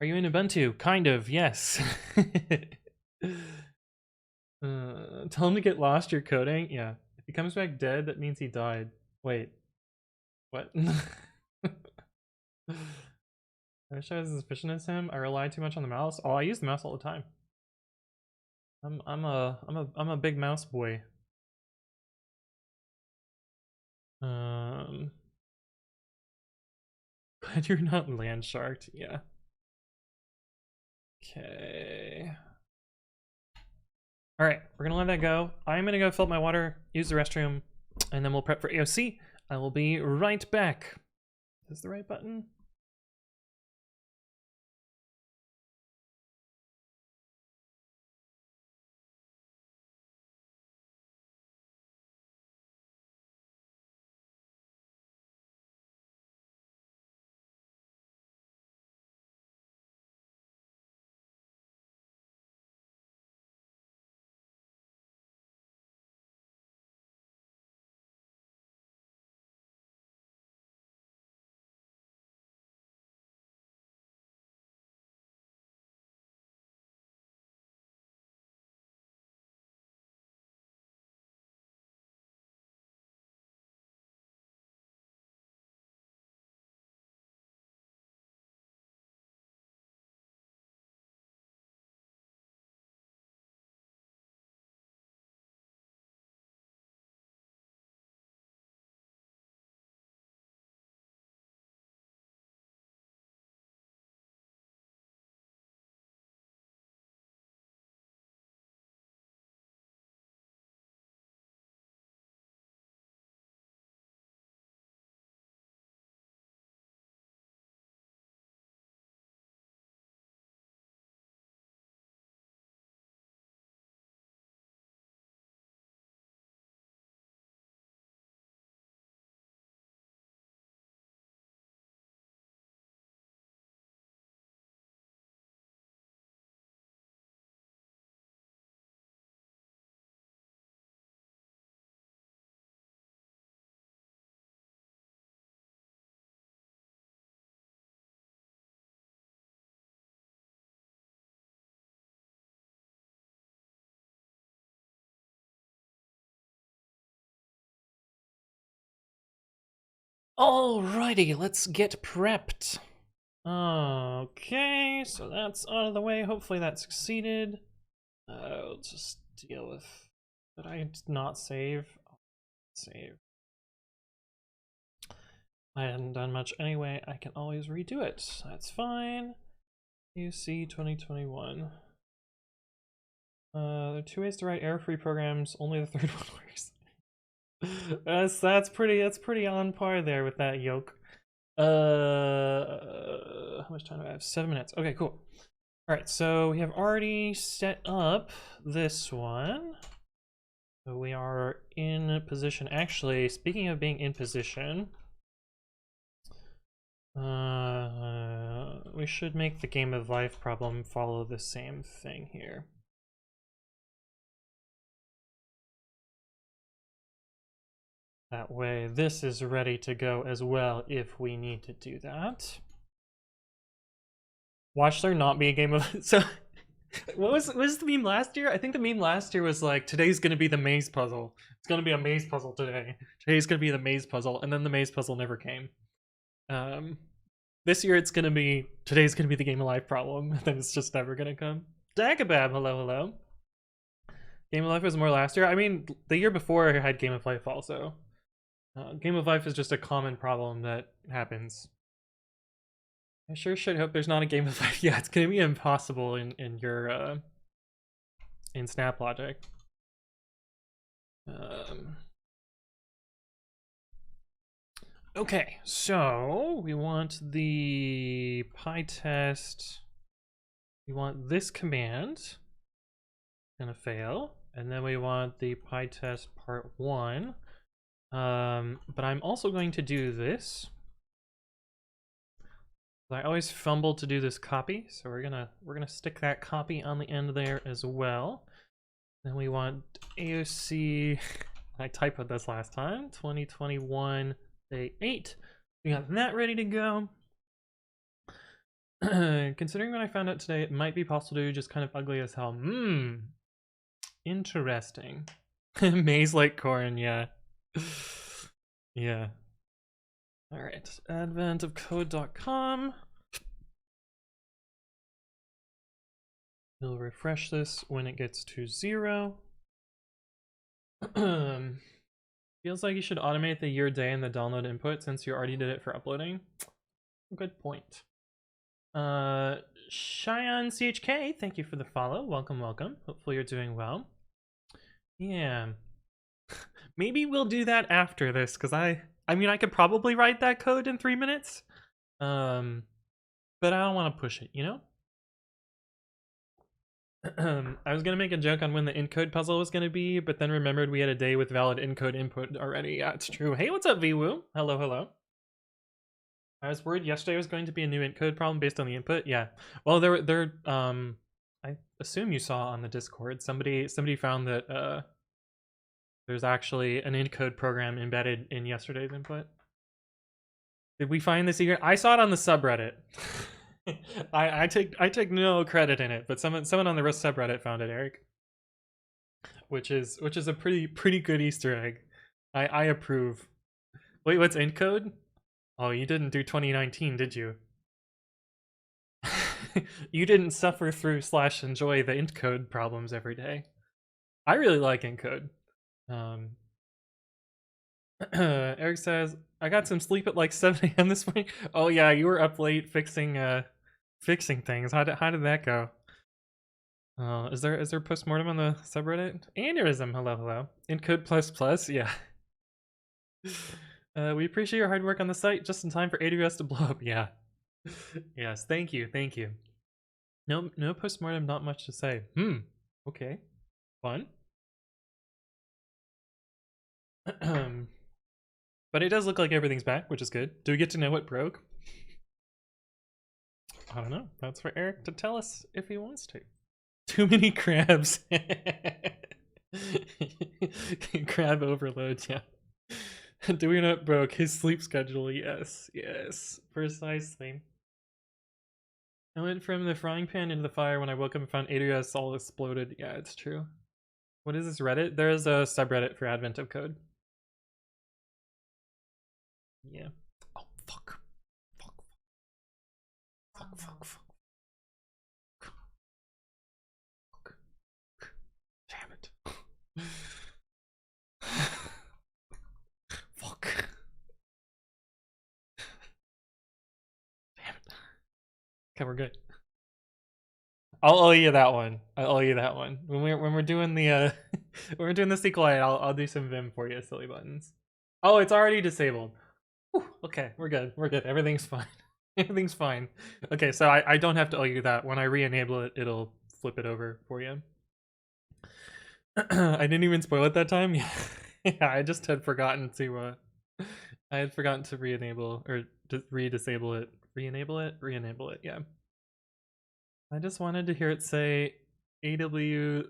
Are you in Ubuntu? Kind of, yes. Tell him to get lost, you're coding? Yeah. If he comes back dead, that means he died. Wait. What? I wish I was as efficient as him. I rely too much on the mouse. Oh, I use the mouse all the time. I'm a big mouse boy. But you're not land sharked, yeah. Okay. All right, we're gonna let that go. I'm gonna go fill up my water, use the restroom, and then we'll prep for AOC. I will be right back. Is this the right button? Alrighty, let's get prepped. Okay, so that's out of the way. Hopefully that succeeded. I'll just deal with... Did I not save? Save. I hadn't done much anyway. I can always redo it. That's fine. UC 2021. There are 2 ways to write error-free programs. Only the third one works. that's pretty on par there with that yoke. How much time do I have? 7 minutes. Okay, cool. All right, so we have already set up this one. So we are in position. Actually, speaking of being in position, we should make the game of life problem follow the same thing here. That way, this is ready to go as well if we need to do that. Watch there not be a game of... So, what was the meme last year? I think the meme last year was like, today's gonna be the maze puzzle. It's gonna be a maze puzzle today. Today's gonna be the maze puzzle, and then the maze puzzle never came. This year it's gonna be, today's gonna be the game of life problem, and then it's just never gonna come. Dagobab, hello, hello. Game of life was more last year. I mean, the year before I had Game of Life also. Game of life is just a common problem that happens. I sure should hope there's not a game of life. Yeah, it's gonna be impossible in your in Snap Logic. Okay, so we want the PyTest. We want this command. Gonna fail, and then we want the PyTest part 1. But I'm also going to do this. I always fumble to do this copy, so we're gonna stick that copy on the end there as well. Then we want AOC. I typoed this last time. 2021 day 8. We got that ready to go. Considering what I found out today, it might be possible to do just kind of ugly as hell. Interesting. Maze like corn, yeah. Yeah. All right, adventofcode.com. We'll refresh this when it gets to 0. Feels like you should automate the year, day, and the download input since you already did it for uploading. Good point. Cheyenne CHK, thank you for the follow. Welcome, welcome. Hopefully you're doing well. Yeah. Maybe we'll do that after this, because I mean, I could probably write that code in 3 minutes. But I don't want to push it, you know? I was gonna make a joke on when the encode puzzle was gonna be, but then remembered we had a day with valid encode input already. Yeah, it's true. Hey, what's up, VWoo? Hello, hello. I was worried yesterday was going to be a new encode problem based on the input. Yeah. Well, I assume you saw on the Discord, somebody found that there's actually an encode program embedded in yesterday's input. Did we find the secret? I saw it on the subreddit. I take no credit in it, but someone on the subreddit found it, Eric. Which is a pretty good Easter egg. I approve. Wait, what's encode? Oh, you didn't do 2019, did you? You didn't suffer through / enjoy the encode problems every day. I really like encode. Eric says, I got some sleep at like 7 a.m. this morning. Oh yeah, you were up late fixing things. How did that go? Is there postmortem on the subreddit? Aneurysm, hello. Encode++, yeah. We appreciate your hard work on the site, just in time for AWS to blow up, yeah. Yes, thank you. No postmortem, not much to say. Okay. Fun. But it does look like everything's back, which is good. Do we get to know what broke? I don't know. That's for Eric to tell us if he wants to. Too many crabs. Crab overload, yeah. Do we not broke? His sleep schedule, yes. Precisely. I went from the frying pan into the fire when I woke up and found AWS all exploded. Yeah, it's true. What is this Reddit? There is a subreddit for Advent of Code. Yeah. Fuck. Fuck. Fuck. Fuck. Fuck. Fuck. Damn it. Fuck. Damn it. Okay, we're good. I'll owe you that one. I'll owe you that one. When we're doing the when we're doing the sequel, I'll do some Vim for you, silly buttons. Oh, it's already disabled. Whew, okay, we're good. We're good. Everything's fine. Everything's fine. Okay, so I don't have to owe you that. When I re-enable it, it'll flip it over for you. I didn't even spoil it that time. Yeah, I just had forgotten to I had forgotten to re-enable or to re-disable it. Re-enable it? Re-enable it, yeah. I just wanted to hear it say AWS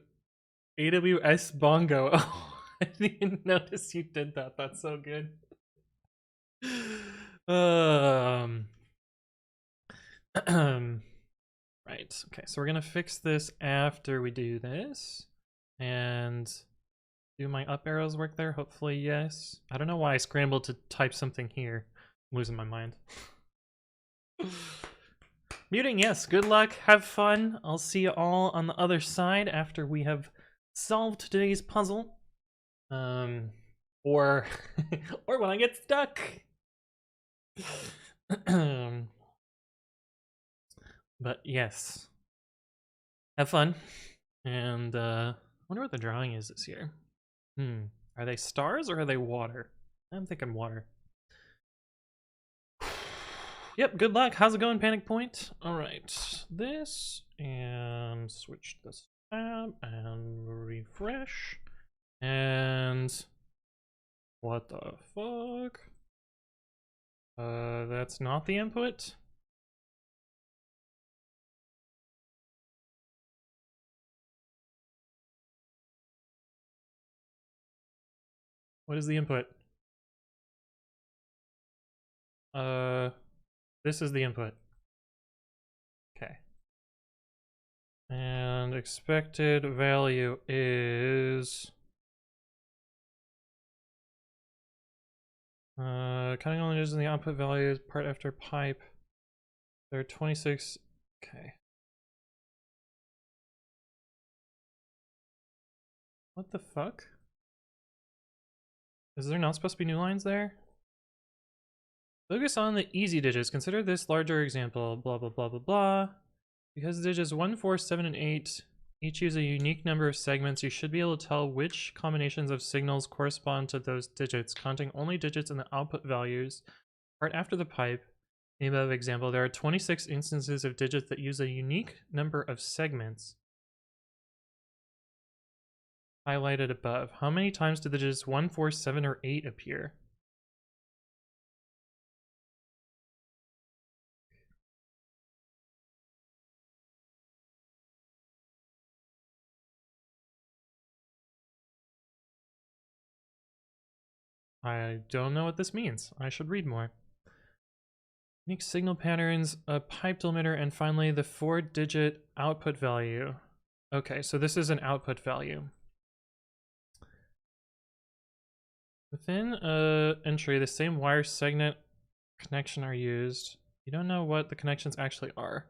Bongo. Oh, I didn't even notice you did that. That's so good. Right. Okay, so we're gonna fix this after we do this. And do my up arrows work there? Hopefully, yes. I don't know why I scrambled to type something here. I'm losing my mind. Muting, yes. Good luck. Have fun. I'll see you all on the other side after we have solved today's puzzle. Or or when I get stuck. But yes. Have fun. And I wonder what the drawing is this year. Are they stars or are they water? I'm thinking water. Yep, good luck. How's it going, Panic Point? Alright, this, and switch this tab, and refresh, and what the fuck? That's not the input? What is the input? This is the input. Okay. And expected value is... counting only using the output values, part after pipe. There are 26... Okay. What the fuck? Is there not supposed to be new lines there? Focus on the easy digits. Consider this larger example. Blah, blah, blah, blah, blah. Because the digits 1, 4, 7, and 8 each use a unique number of segments, you should be able to tell which combinations of signals correspond to those digits, counting only digits in the output values. Part after the pipe. In the above example, there are 26 instances of digits that use a unique number of segments. Highlighted above. How many times do the digits 1, 4, 7, or 8 appear? I don't know what this means. I should read more. Unique signal patterns, a pipe delimiter, and finally the 4-digit output value. Okay, so this is an output value. Within a entry, the same wire segment connection are used. You don't know what the connections actually are.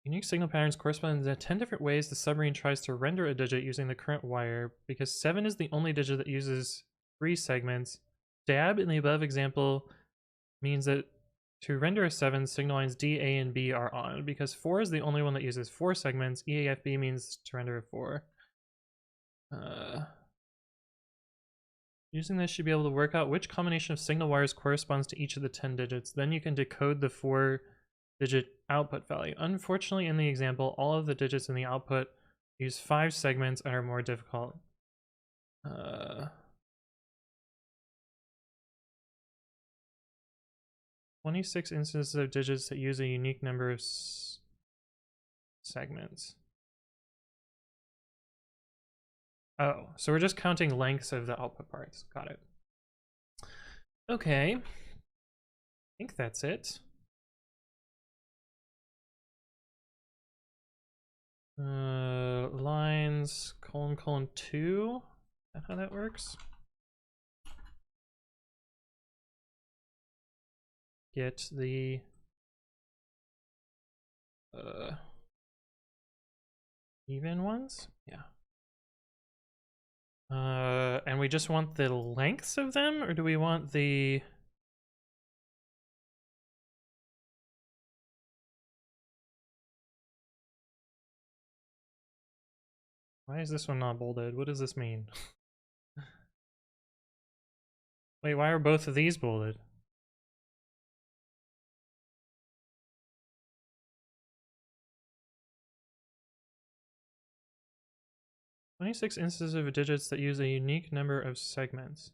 Unique signal patterns correspond to 10 different ways the submarine tries to render a digit using the current wire. Because 7 is the only digit that uses 3 segments, dab in the above example means that to render a 7, signal lines D, A, and B are on. Because 4 is the only one that uses 4 segments, EAFB means to render a 4. Using this, you should be able to work out which combination of signal wires corresponds to each of the 10 digits. Then you can decode the 4-digit output value. Unfortunately, in the example, all of the digits in the output use 5 segments and are more difficult. 26 instances of digits that use a unique number of segments. Oh, so we're just counting lengths of the output parts. Got it. Okay. I think that's it. Lines, : 2. Is that how that works? get the even ones? Yeah. And we just want the lengths of them, or do we want the... Why is this one not bolded? What does this mean? Wait, why are both of these bolded? "26 instances of digits that use a unique number of segments."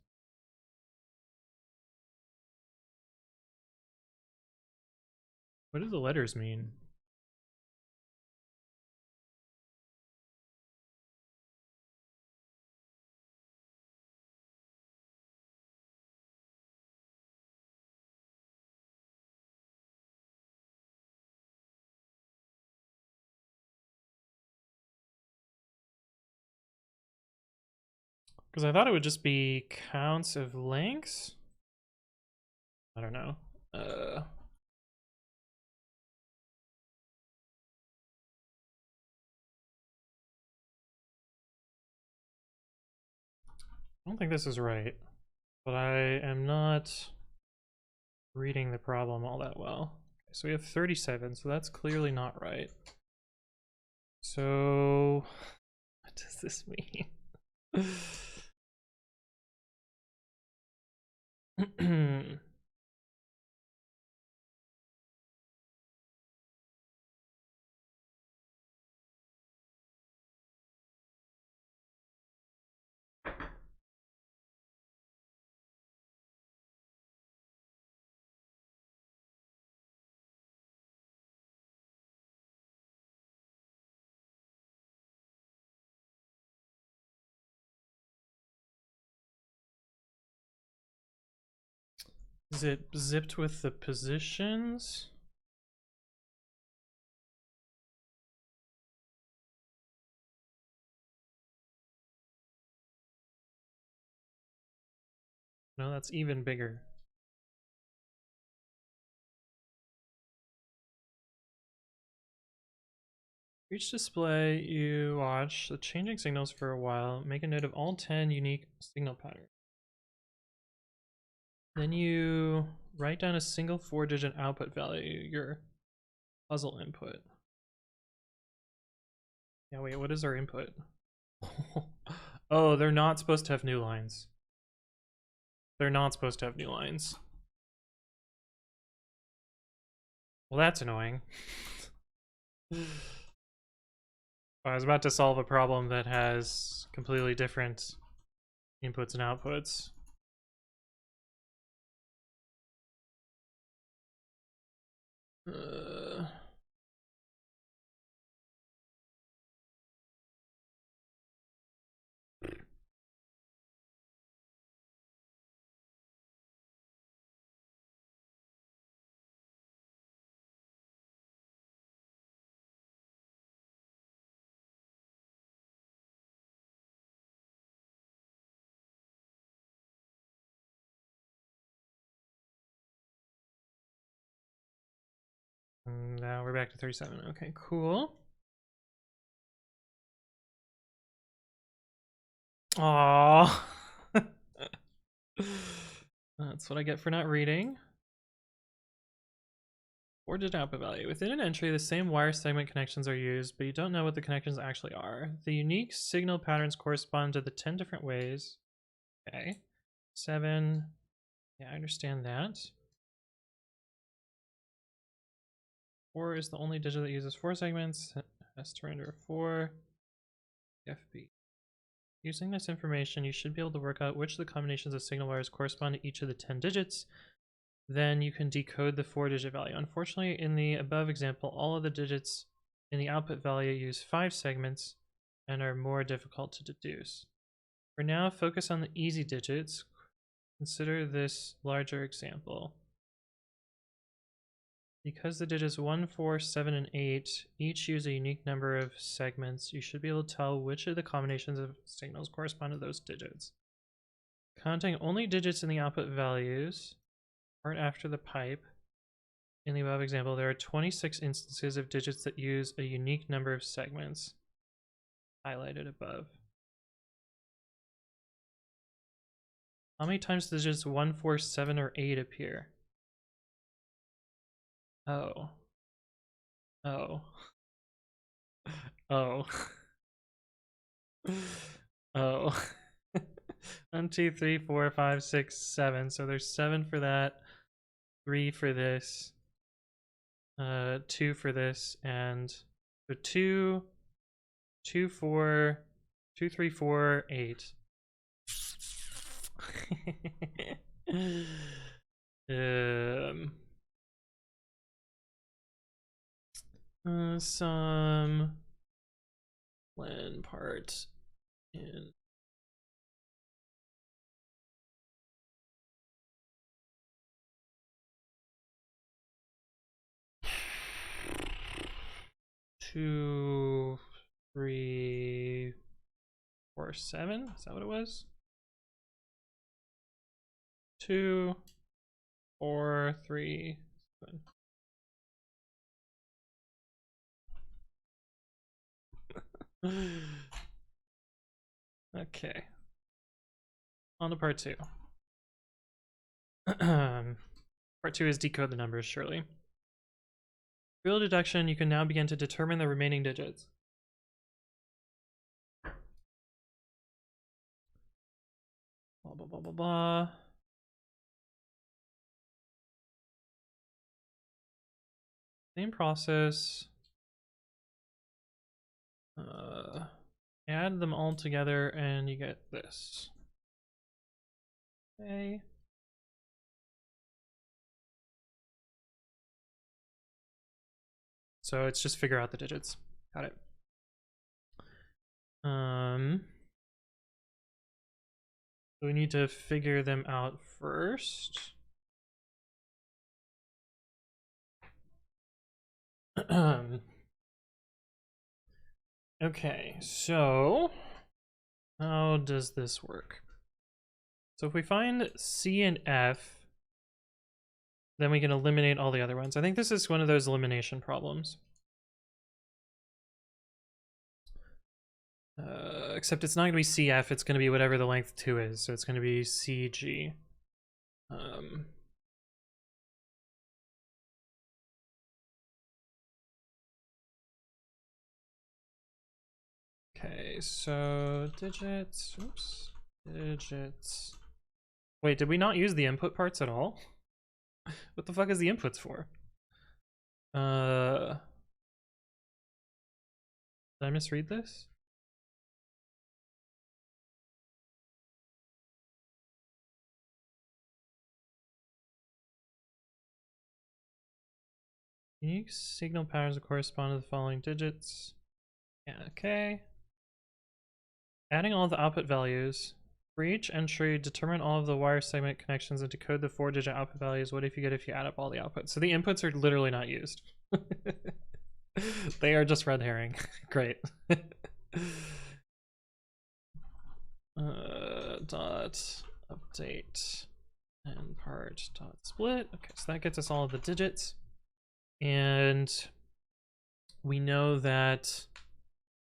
What do the letters mean? Because I thought it would just be counts of lengths. I don't know. I don't think this is right, but I am not reading the problem all that well. Okay, so we have 37, so that's clearly not right. So what does this mean? Is it zipped with the positions? No, that's even bigger. For each display you watch the changing signals for a while. Make a note of all 10 unique signal patterns. Then you write down a single 4-digit output value, your puzzle input. Yeah, wait, what is our input? Oh, they're not supposed to have new lines. They're not supposed to have new lines. Well, that's annoying. I was about to solve a problem that has completely different inputs and outputs. Now we're back to 37. Okay, cool. Aww. That's what I get for not reading. 4-digit output value. Within an entry, the same wire segment connections are used, but you don't know what the connections actually are. The unique signal patterns correspond to the 10 different ways. Okay. 7. Yeah, I understand that. 4 is the only digit that uses 4 segments. It has to render a 4. FB. Using this information, you should be able to work out which of the combinations of signal wires correspond to each of the 10 digits. Then you can decode the 4-digit value. Unfortunately, in the above example, all of the digits in the output value use 5 segments and are more difficult to deduce. For now, focus on the easy digits. Consider this larger example. Because the digits 1, 4, 7, and 8 each use a unique number of segments, you should be able to tell which of the combinations of signals correspond to those digits. Counting only digits in the output values, right after the pipe, In the above example, there are 26 instances of digits that use a unique number of segments highlighted above. How many times does digits 1, 4, 7, or 8 appear? Oh. Oh. Oh. Oh. 1, 2, 3, 4, 5, 6, 7. So there's 7 for that, 3 for this, 2 for this, and so 2, 2, 4, 2, 3, 4, 8. Some len part in two, 3, 4, 7. Is that what it was? 2, 4, 3, 7. Okay. On to part 2. Part 2 is decode the numbers, surely. Real deduction, you can now begin to determine the remaining digits. Blah, blah, blah, blah, blah. Same process. Add them all together and you get this. Okay. So it's just figure out the digits. Got it. So we need to figure them out first. Okay, so how does this work? So if we find C and F, then we can eliminate all the other ones. I think this is one of those elimination problems. Except it's not going to be CF, it's going to be whatever the length 2 is. So it's going to be CG. Okay, so digits. Oops. Digits. Wait, did we not use the input parts at all? What the fuck is the inputs for? Did I misread this? Unique signal patterns correspond to the following digits. Yeah, okay. Adding all the output values. For each entry, determine all of the wire segment connections and decode the 4-digit output values. What if you get if you add up all the outputs? So the inputs are literally not used. They are just red herring. Great. Dot update and part dot split. Okay, so that gets us all of the digits. And we know that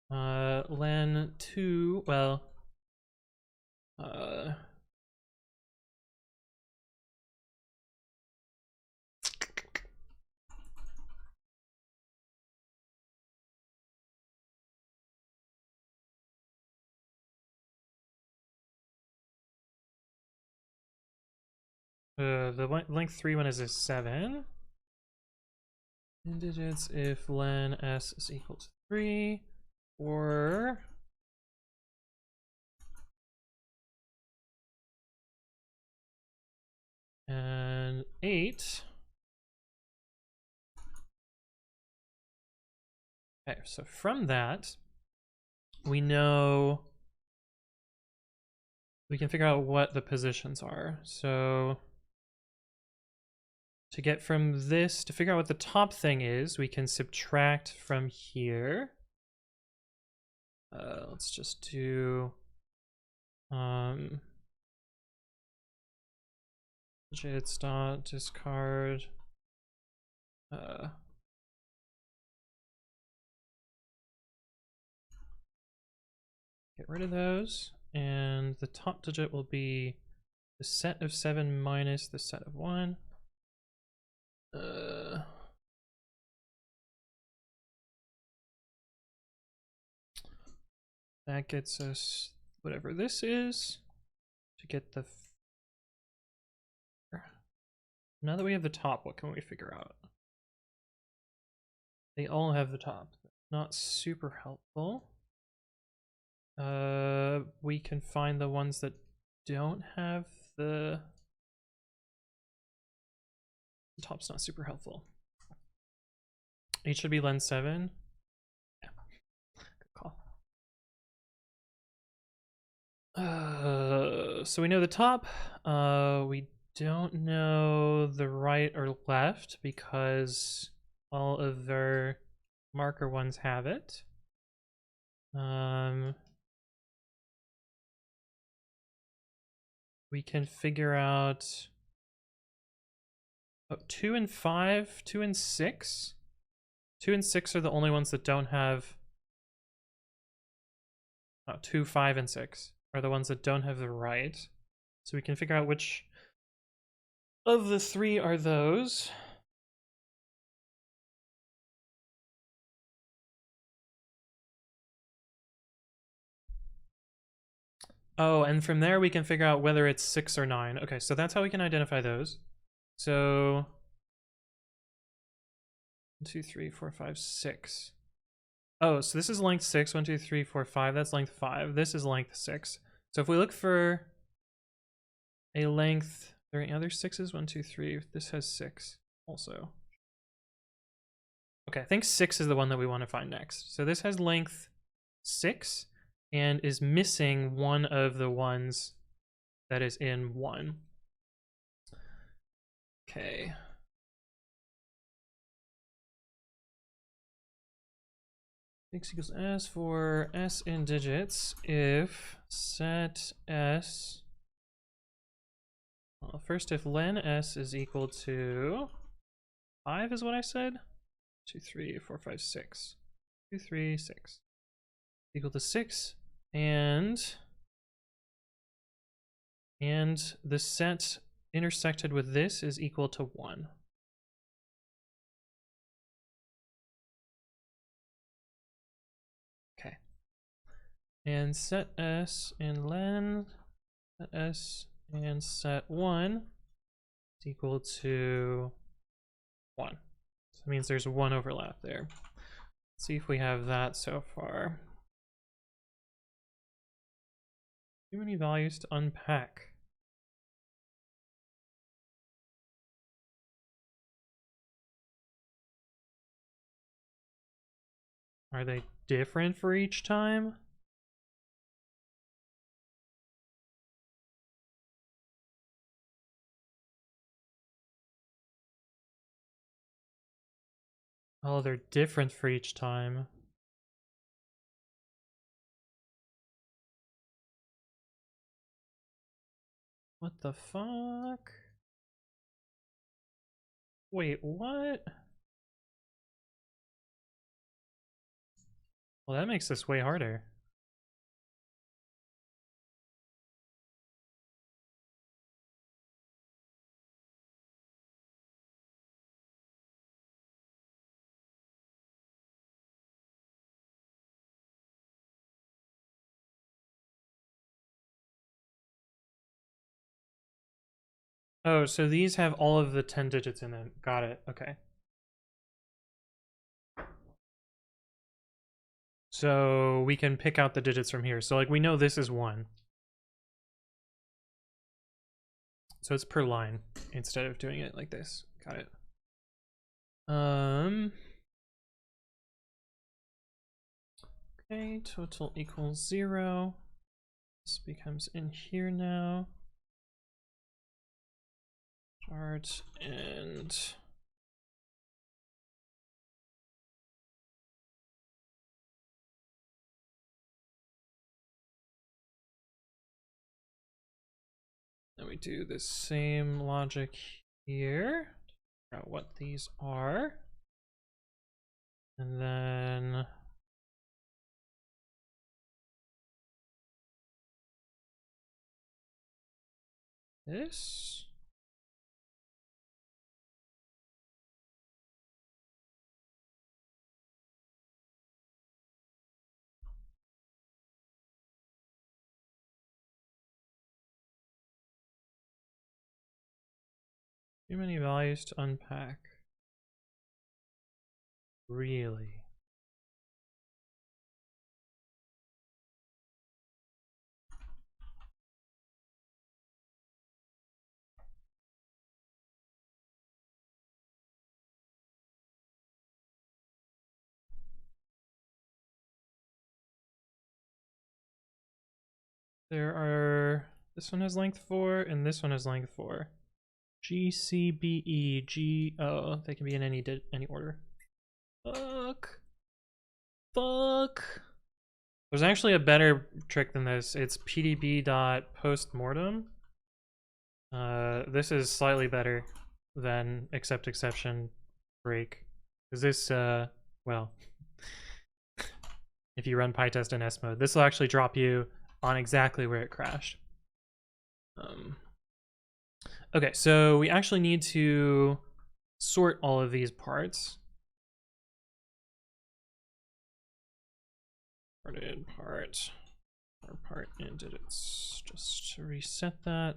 len 2, well, the length 3 one is a 7. In digits if len s is equal to 3 or and 8. Okay, so from that, we know we can figure out what the positions are. So to get from this, to figure out what the top thing is, we can subtract from here. Let's just do digits dot discard Get rid of those, and the top digit will be the set of 7 minus the set of 1. That gets us whatever this is to get the. Now that we have the top, what can we figure out? They all have the top. Not super helpful. We can find the ones that don't have the top's not super helpful. H should be lens 7. Yeah. Good call. So we know the top. We don't know the right or left because all of their marker ones have it. We can figure out 2 and 5, 2 and 6. 2 and 6 are the only ones that don't have 2, 5, and 6 are the ones that don't have the right. So we can figure out which of the 3 are those. Oh, and from there we can figure out whether it's 6 or 9. Okay, so that's how we can identify those. So 1, 2, 3, 4, 5, 6. Oh, so this is length 6. 1, 2, 3, 4, 5. That's length 5. This is length 6. So if we look for a length, are there any other 6s? 1, 2, 3. This has 6 also. Okay, I think 6 is the one that we want to find next. So this has length 6 and is missing one of the ones that is in 1. Okay. X equals S for S in digits if set S. Well, first, if len S is equal to 5 is what I said. 2, 3, 4, 5, 6. 2, 3, 6. Equal to 6. And the set intersected with this is equal to 1. Okay. And set S and len, set S and set 1 is equal to 1. So it means there's 1 overlap there. Let's see if we have that so far. Too many values to unpack. Are they different for each time? Oh, they're different for each time. What the fuck? Wait, what? Well, that makes this way harder. Oh, so these have all of the 10 digits in them. Got it. Okay. So we can pick out the digits from here. So like we know this is 1. So it's per line instead of doing it like this. Got it. Okay, total equals 0. This becomes in here now. Chart and then we do the same logic here. Figure out what these are. And then this. Too many values to unpack. Really? There are, this one has length 4 and this one has length 4. G, C, B, E, G, O. They can be in any order. Fuck. Fuck. There's actually a better trick than this. It's pdb.postmortem. This is slightly better than accept exception break. Is this, well, if you run pytest in S mode, this will actually drop you on exactly where it crashed. Okay, so we actually need to sort all of these parts. Sorted part, or part indents. Just to reset that.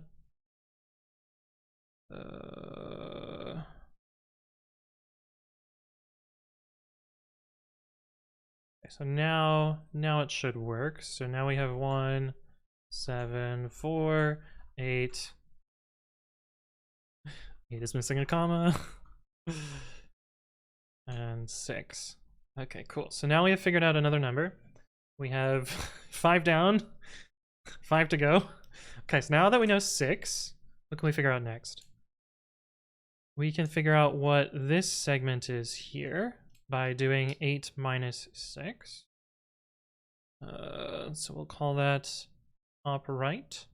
Okay, so now it should work. So now we have 1, 7, 4, 8. 8 is missing a comma. And 6. Okay, cool. So now we have figured out another number. We have 5 down, 5 to go. Okay, so now that we know 6, what can we figure out next? We can figure out what this segment is here by doing 8 minus 6. So we'll call that top right.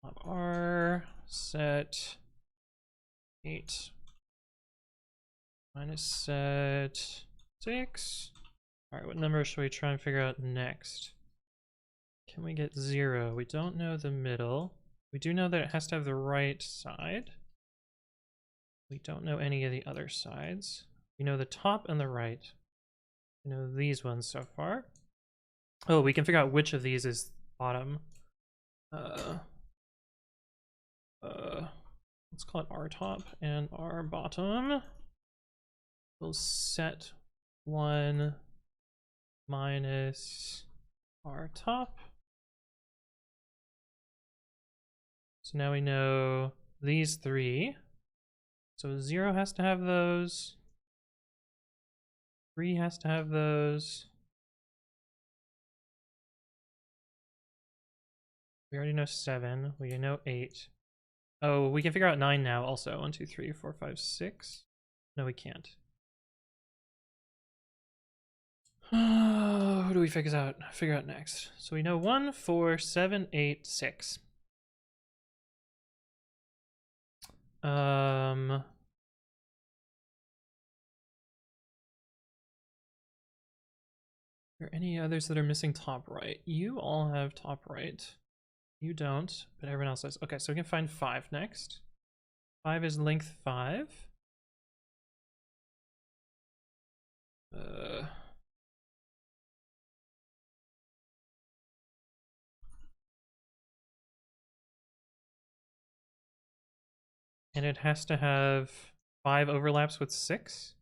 Top R, set 8 minus set 6. All right, what number should we try and figure out next? Can we get 0? We don't know the middle. We do know that it has to have the right side. We don't know any of the other sides. We know the top and the right. We know these ones so far. Oh, we can figure out which of these is bottom. Let's call it R top and R bottom. We'll set 1 minus R top. So now we know these 3. So 0 has to have those. 3 has to have those. We already know 7. We know 8. Oh, we can figure out 9 now also. 1, 2, 3, 4, 5, 6. No, we can't. Who do we figure out next? So we know 1, 4, 7, 8, 6. Are there any others that are missing top right? You all have top right. You don't, but everyone else does. Okay, so we can find 5 next. 5 is length 5. And it has to have 5 overlaps with 6.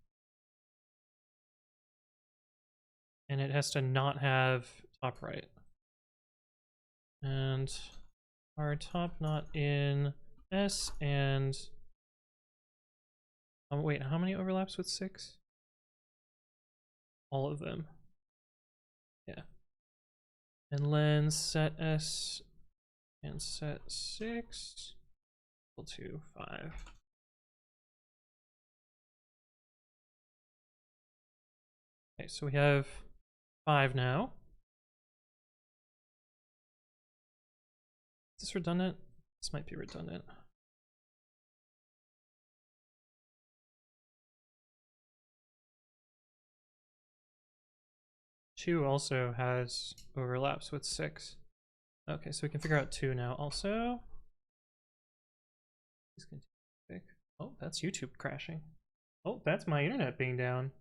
And it has to not have top right. And our top not in S and... wait, how many overlaps with 6? All of them. Yeah. And lens set S and set 6 equal to 5. Okay, so we have 5 now. Is this redundant? This might be redundant. 2 also has overlaps with 6. Okay, so we can figure out 2 now also. Oh, that's YouTube crashing. Oh, that's my internet being down.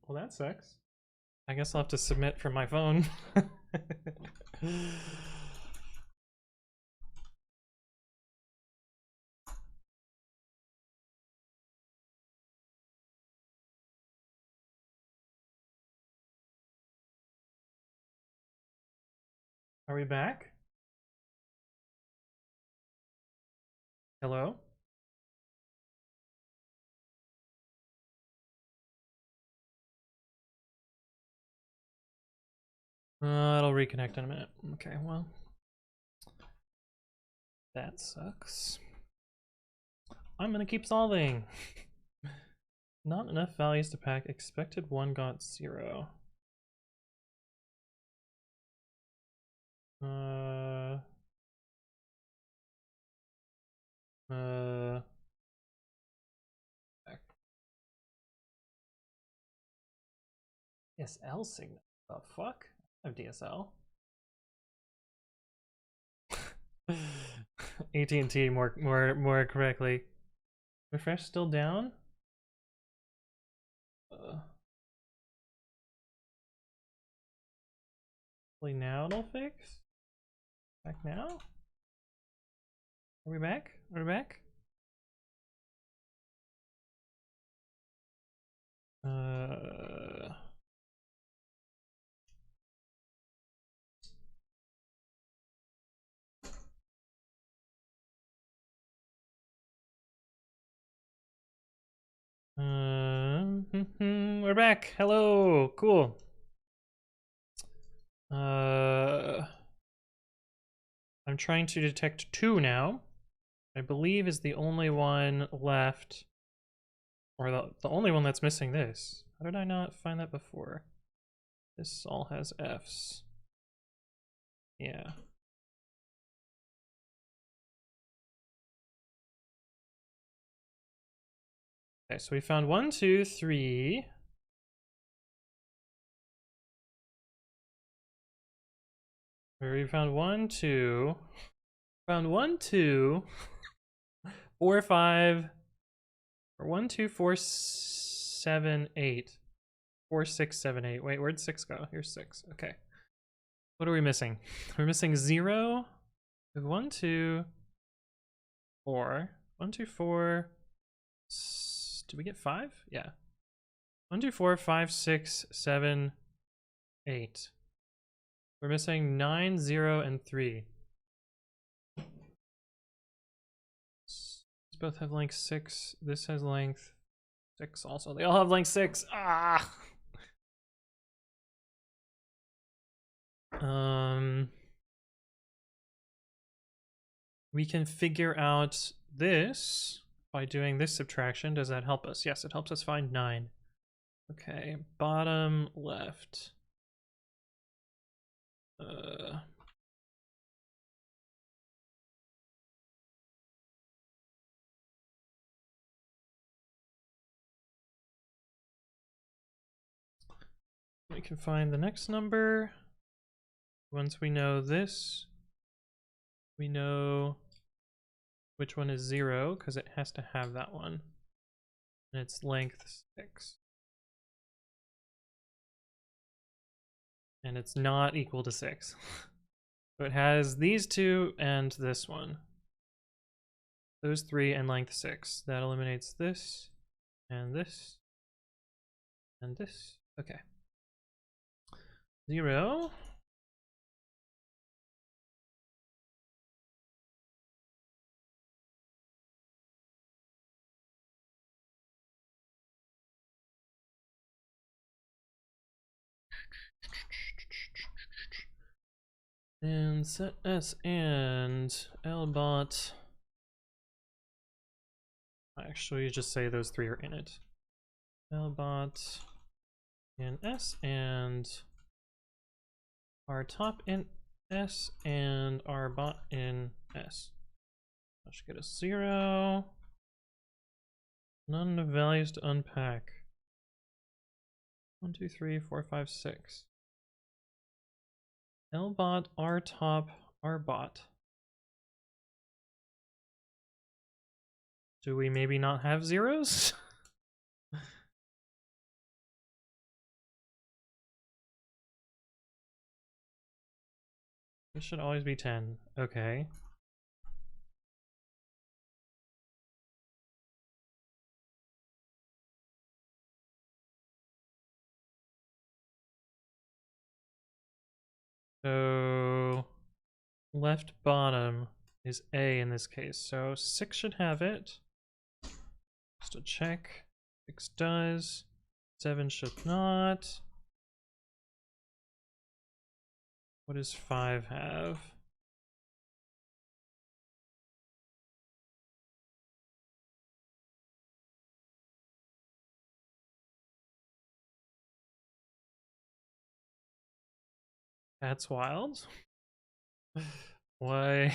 Well, that sucks. I guess I'll have to submit from my phone. Are we back? Hello? It'll reconnect in a minute. Okay, well. That sucks. I'm gonna keep solving. Not enough values to pack. Expected 1 got 0. Back. DSL signal. The fuck? I have DSL. AT&T more correctly. Refresh still down? Hopefully now it'll fix. Back now? Are we back? Are we back? We're back. Hello. Cool. I'm trying to detect 2 now. I believe is the only one left, or the only one that's missing this. How did I not find that before? This all has Fs. Yeah. Okay, so we found 1, 2, 3. We found 1, 2. Found 1, 2, 4, 5. Or 1, 2, 4, 7, 8. 4, 6, 7, 8. Wait, where'd 6 go? Here's 6. Okay. What are we missing? We're missing 0. 1, 2, 4. 1, 2, 4. Did we get 5? Yeah. 1, 2, 4, 5, 6, 7, 8. We're missing 9, 0, and 3. These both have length 6. This has length 6 also. They all have length 6. Ah! We can figure out this by doing this subtraction. Does that help us? Yes, it helps us find 9. Okay, bottom left. We can find the next number. Once we know this, we know which one is 0 because it has to have that one. And it's length 6. And it's not equal to 6. So it has these two and this one. Those three and length 6. That eliminates this and this and this. Okay. 0. And set S and lbot. Actually, just say those three are in it. Lbot in S and our top in S and our bot in S. That should get us 0. None of values to unpack. 1, 2, 3, 4, 5, 6. Lbot, R top, R bot. Do we maybe not have zeros? This should always be 10. Okay. So left bottom is A in this case. So 6 should have it. Just a check. 6 does. 7 should not. What does 5 have? That's wild. Why?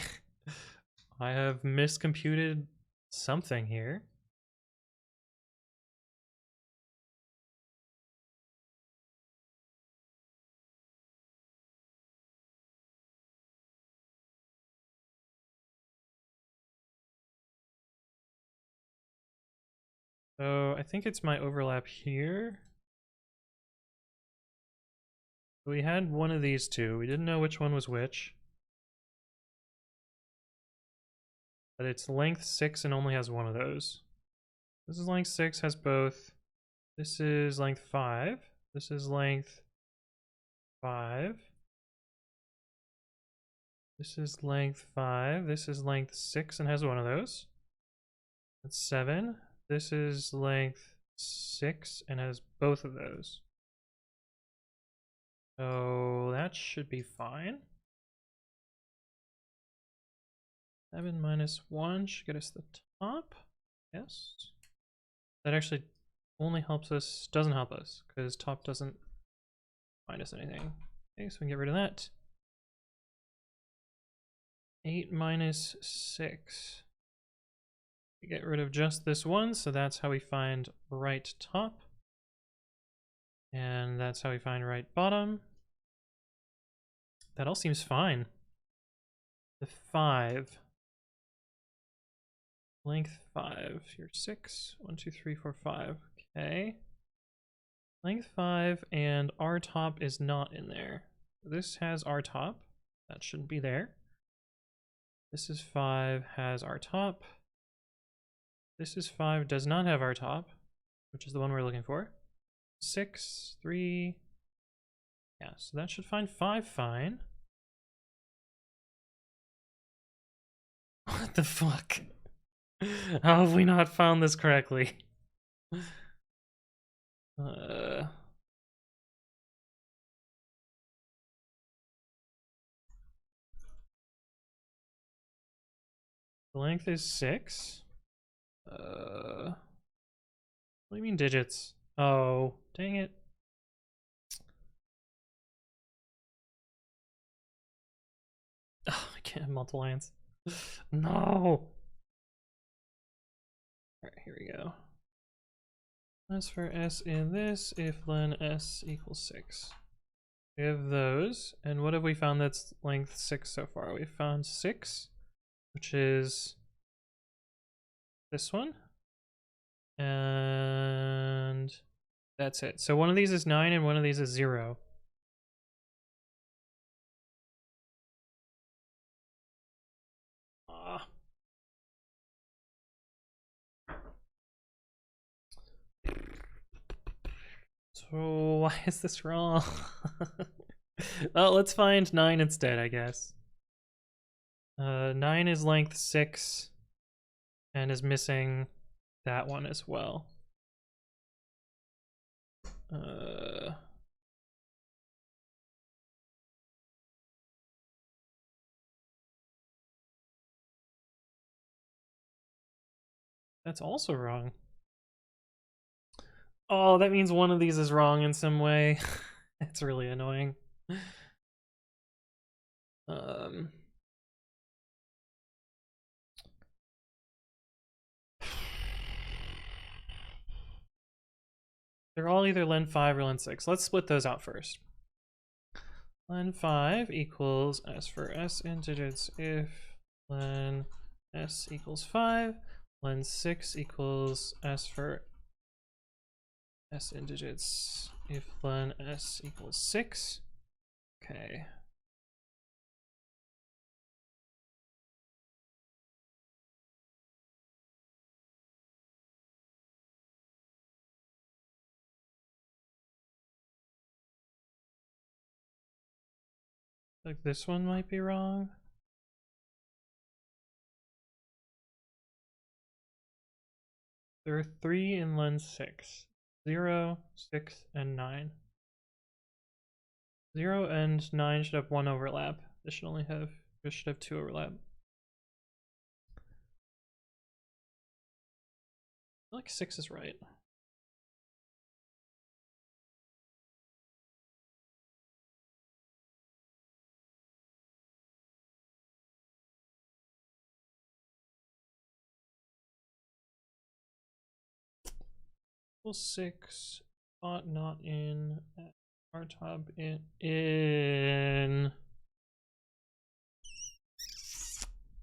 I have miscomputed something here. So I think it's my overlap here. We had one of these two. We didn't know which one was which. But it's length 6 and only has one of those. This is length 6, has both. This is length 5. This is length 5. This is length 5. This is length 6 and has one of those. That's 7. This is length 6 and has both of those. So that should be fine. 7 minus 1 should get us the top. Yes. That actually only helps us, doesn't help us, because top doesn't find us anything. Okay, so we can get rid of that. 8 minus 6. We get rid of just this one, so that's how we find right top. And that's how we find right bottom. That all seems fine. The 5. Length 5. Here 6. 1, 2, 3, 4, 5. Okay. Length 5 and R top is not in there. This has R top. That shouldn't be there. This is 5, has R top. This is 5, does not have R top, which is the one we're looking for. 6, 3. Yeah, so that should find 5 fine. What the fuck? How have we not found this correctly? The length is 6. What do you mean digits? Oh, dang it. Oh, I can't have multiple lines. No! Alright, here we go. That's for S in this if len S equals 6. We have those, and what have we found that's length 6 so far? We found 6, which is this one. And that's it. So one of these is 9 and one of these is 0. So why is this wrong? Well, let's find 9 instead, I guess. 9 is length 6 and is missing that one as well. That's also wrong. Oh, that means one of these is wrong in some way. It's really annoying. They're all either len 5 or len 6. Let's split those out first. Len 5 equals s for s in digits if len s equals 5. Len 6 equals s for s in digits if len s equals 6. Okay. Like this one might be wrong. There are 3 in len 6. 0, 6, and 9. 0 and 9 should have 1 overlap. This should have 2 overlap. I feel like 6 is right. Equals 6, ought not in, our top in.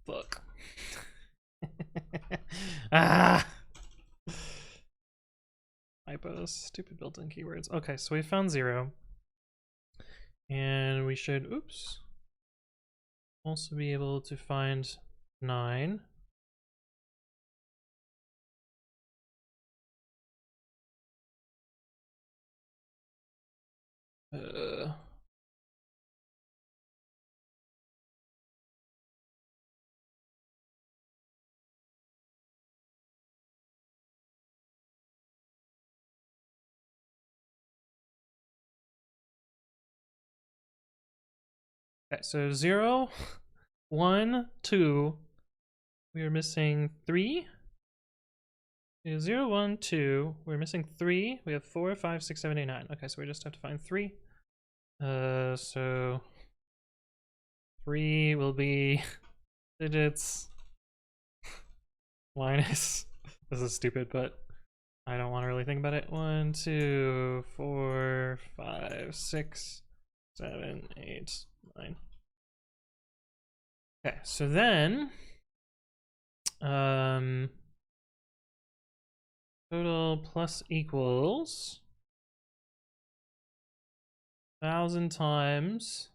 Fuck. Ah! Typos, stupid built-in keywords. Okay, so we found 0. And we should, oops, also be able to find 9. Okay, so 0, 1, 2. We are missing 3. 0, 1, 2. We're missing 3. We have 4, 5, 6, 7, 8, 9. Okay, so we just have to find 3. So 3 will be digits minus. This is stupid, but I don't want to really think about it. 1, 2, 4, 5, 6, 7, 8, 9. Okay, so then total plus equals 1,000 times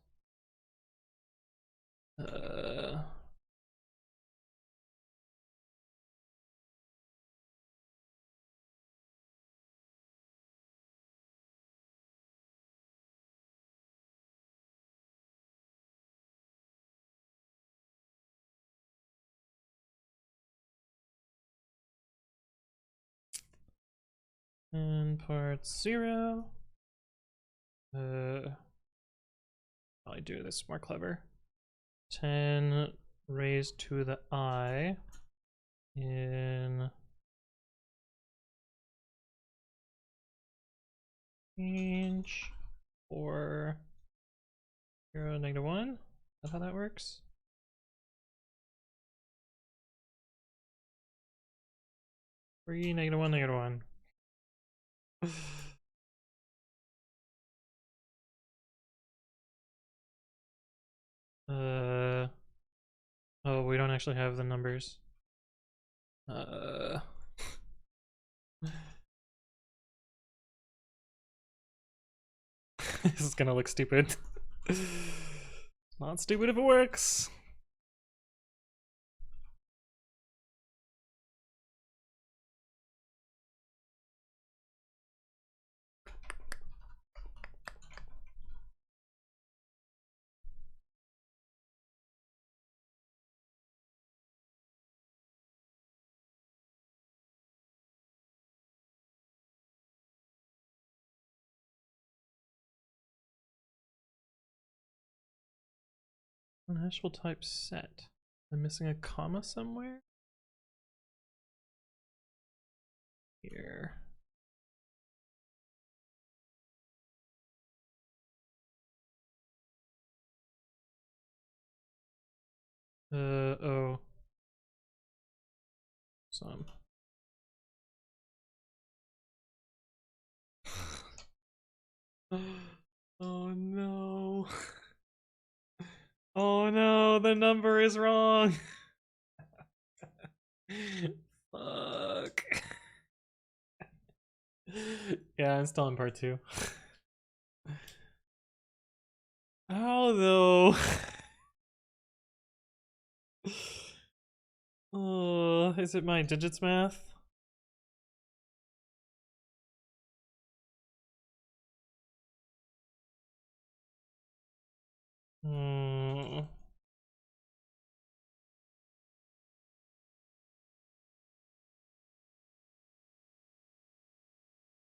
and part 0. I'll do this more clever. 10 raised to the I in range for 0, -1. Is that how that works? Three, -1, -1. Oh, we don't actually have the numbers. This is gonna look stupid. Not stupid if it works. Unhashable type set. I'm missing a comma somewhere? Here. Oh. Some. Oh no. Oh no, the number is wrong. Fuck. Yeah, I'm still in part 2. How though? Oh, is it my digits math?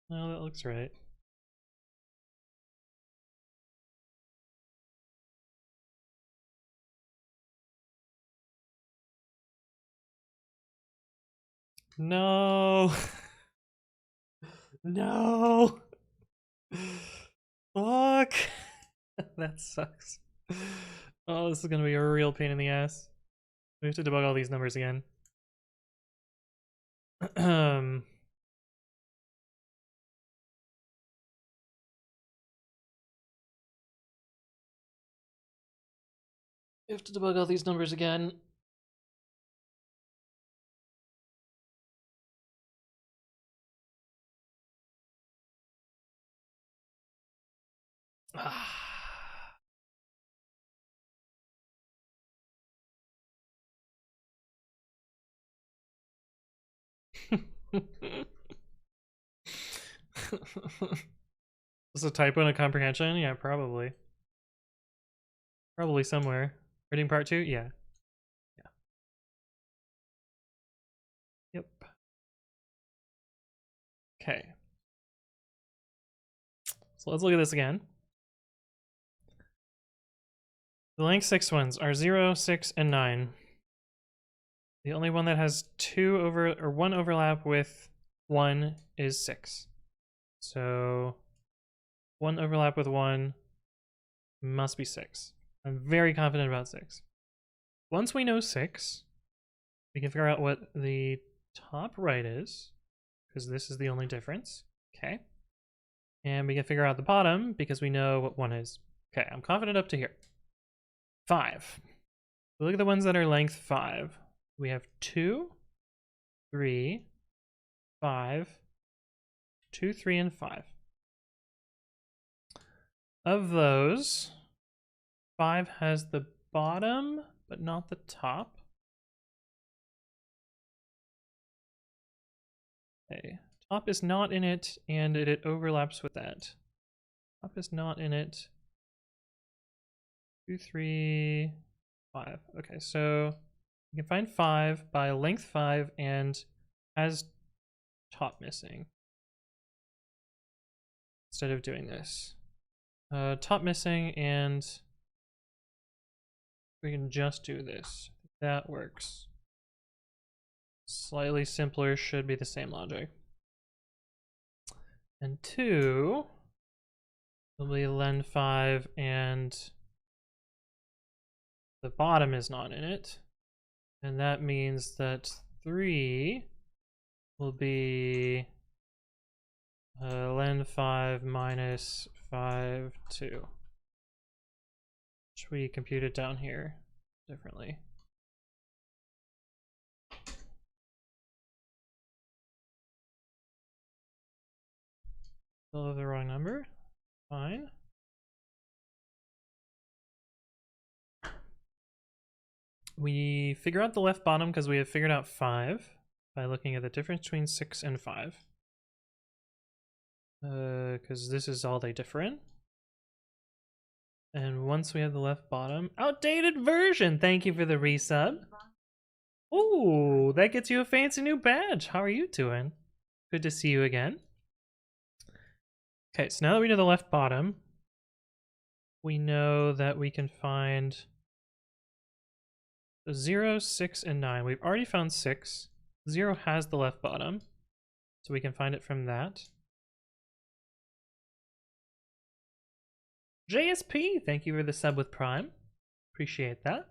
No, that looks right. No. No. Fuck. That sucks. Oh, this is gonna be a real pain in the ass. We have to debug all these numbers again. We have to debug all these numbers again. Is a typo in a comprehension? Yeah, probably. Probably somewhere. Reading part 2? Yeah. Yeah. Yep. Okay. So let's look at this again. The length 6 ones are 0, 6, and 9. The only one that has 1 overlap with 1 is 6. So 1 overlap with 1 must be 6. I'm very confident about 6. Once we know 6, we can figure out what the top right is, because this is the only difference. Okay. And we can figure out the bottom because we know what 1 is. Okay, I'm confident up to here. 5. We look at the ones that are length 5. We have 2, 3, 5, 2, 3, and 5. Of those, 5 has the bottom, but not the top. Okay. Top is not in it, and it overlaps with that. Top is not in it. 2, 3, 5. Okay, so you can find 5 by length 5 and has top missing. Instead of doing this. Top missing, and we can just do this. That works. Slightly simpler, should be the same logic. And 2 will be len 5, and the bottom is not in it. And that means that 3 will be len 5 minus 5, 2. Which we computed down here differently. Still have the wrong number. Fine. We figure out the left bottom because we have figured out 5 by looking at the difference between 6 and 5. Because this is all they differ in. And once we have the left bottom, outdated version. Thank you for the resub. Ooh, that gets you a fancy new badge. How are you doing? Good to see you again. Okay, so now that we know the left bottom, we know that we can find So 0, 6, and 9. We've already found 6. 0 has the left bottom, so we can find it from that. JSP, thank you for the sub with Prime. Appreciate that.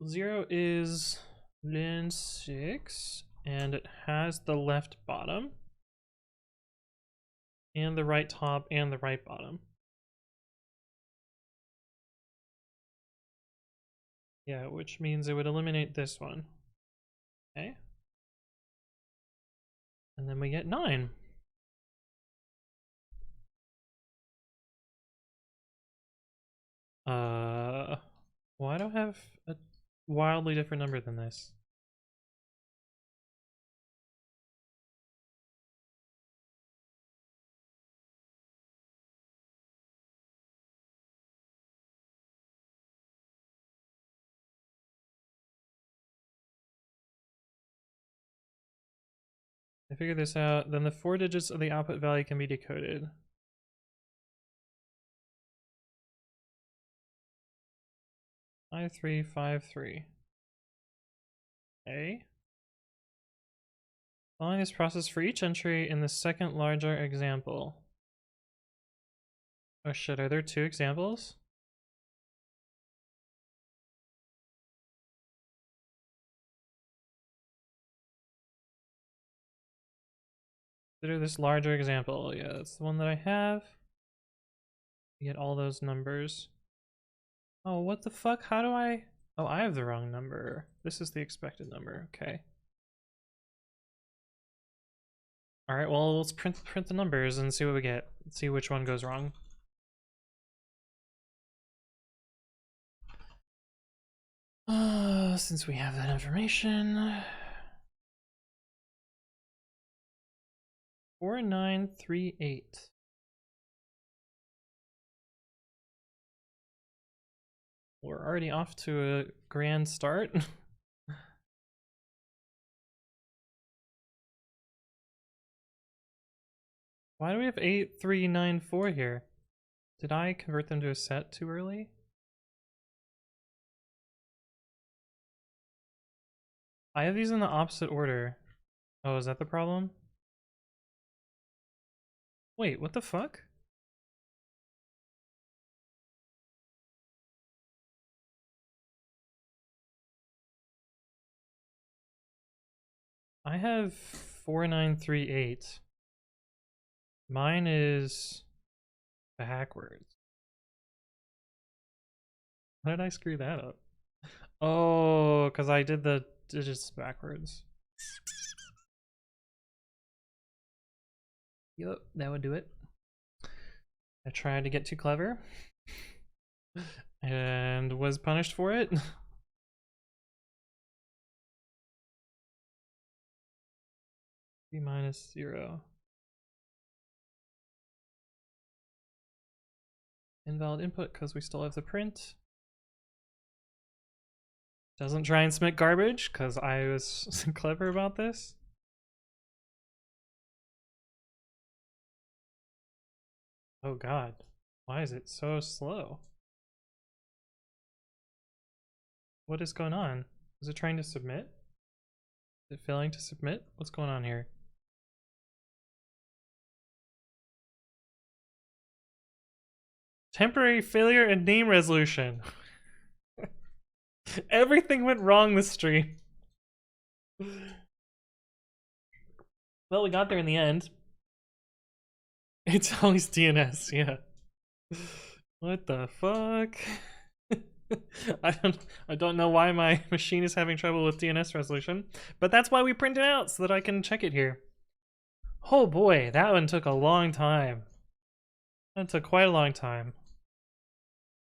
0 is lin 6, and it has the left bottom, and the right top, and the right bottom. Yeah, which means it would eliminate this one. Okay. And then we get 9. Why do I have a wildly different number than this? I figured this out. Then the 4 digits of the output value can be decoded. Five, 3, 5, 3. Okay. Following this process for each entry in the second larger example. Oh shit, are there 2 examples? Consider this larger example. Yeah, that's the one that I have. You get all those numbers. Oh, what the fuck? How do I... Oh, I have the wrong number. This is the expected number. Okay. Alright, well, let's print the numbers and see what we get. Let's see which one goes wrong. Since we have that information... 4938. We're already off to a grand start. Why do we have 8394 here? Did I convert them to a set too early? I have these in the opposite order. Oh, is that the problem? Wait, what the fuck? I have 4938. Mine is backwards. How did I screw that up? Oh, because I did the digits backwards. Yup, that would do it. I tried to get too clever and was punished for it. B minus 0. Invalid input because we still have the print. Doesn't try and submit garbage because I was clever about this. Oh god, why is it so slow? What is going on? Is it trying to submit? Is it failing to submit? What's going on here? Temporary failure in name resolution. Everything went wrong this stream. Well, we got there in the end. It's always DNS, yeah. What the fuck? I don't know why my machine is having trouble with DNS resolution, but that's why we print it out so that I can check it here. Oh boy, that one took a long time. That took quite a long time.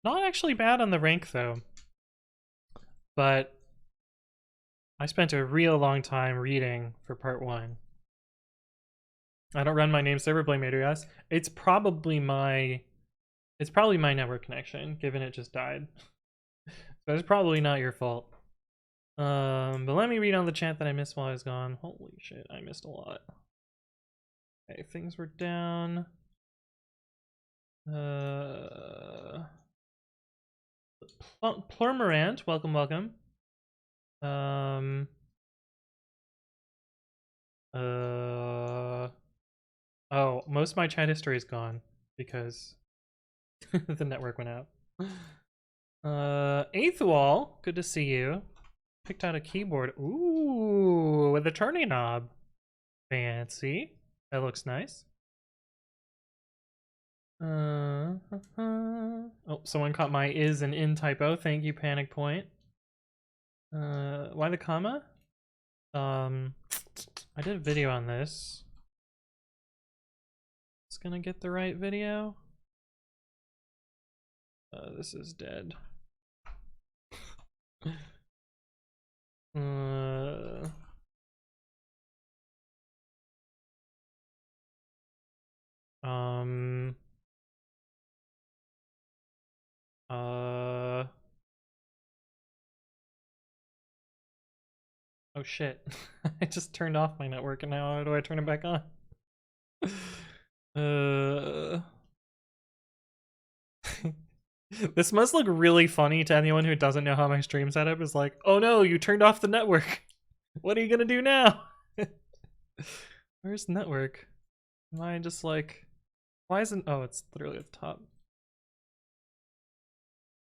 Not actually bad on the rank though, but I spent a real long time reading for part 1. I don't run my name server, blame AWS. It's probably my network connection, given it just died. So it's probably not your fault. But let me read on the chat that I missed while I was gone. Holy shit, I missed a lot. Okay, things were down. Plurmorant, welcome, welcome. Oh, most of my chat history is gone because the network went out. Eighth Wall, good to see you. Picked out a keyboard. Ooh, with a turning knob. Fancy. That looks nice. Oh, someone caught my is and in typo. Thank you, Panic Point. Why the comma? I did a video on this. It's gonna get the right video. This is dead. Oh shit. I just turned off my network and now how do I turn it back on? This must look really funny to anyone who doesn't know how my stream setup is. Like, oh no, you turned off the network. What are you gonna do now? Where's the network? Am I just like, why isn't, oh, it's literally at the top.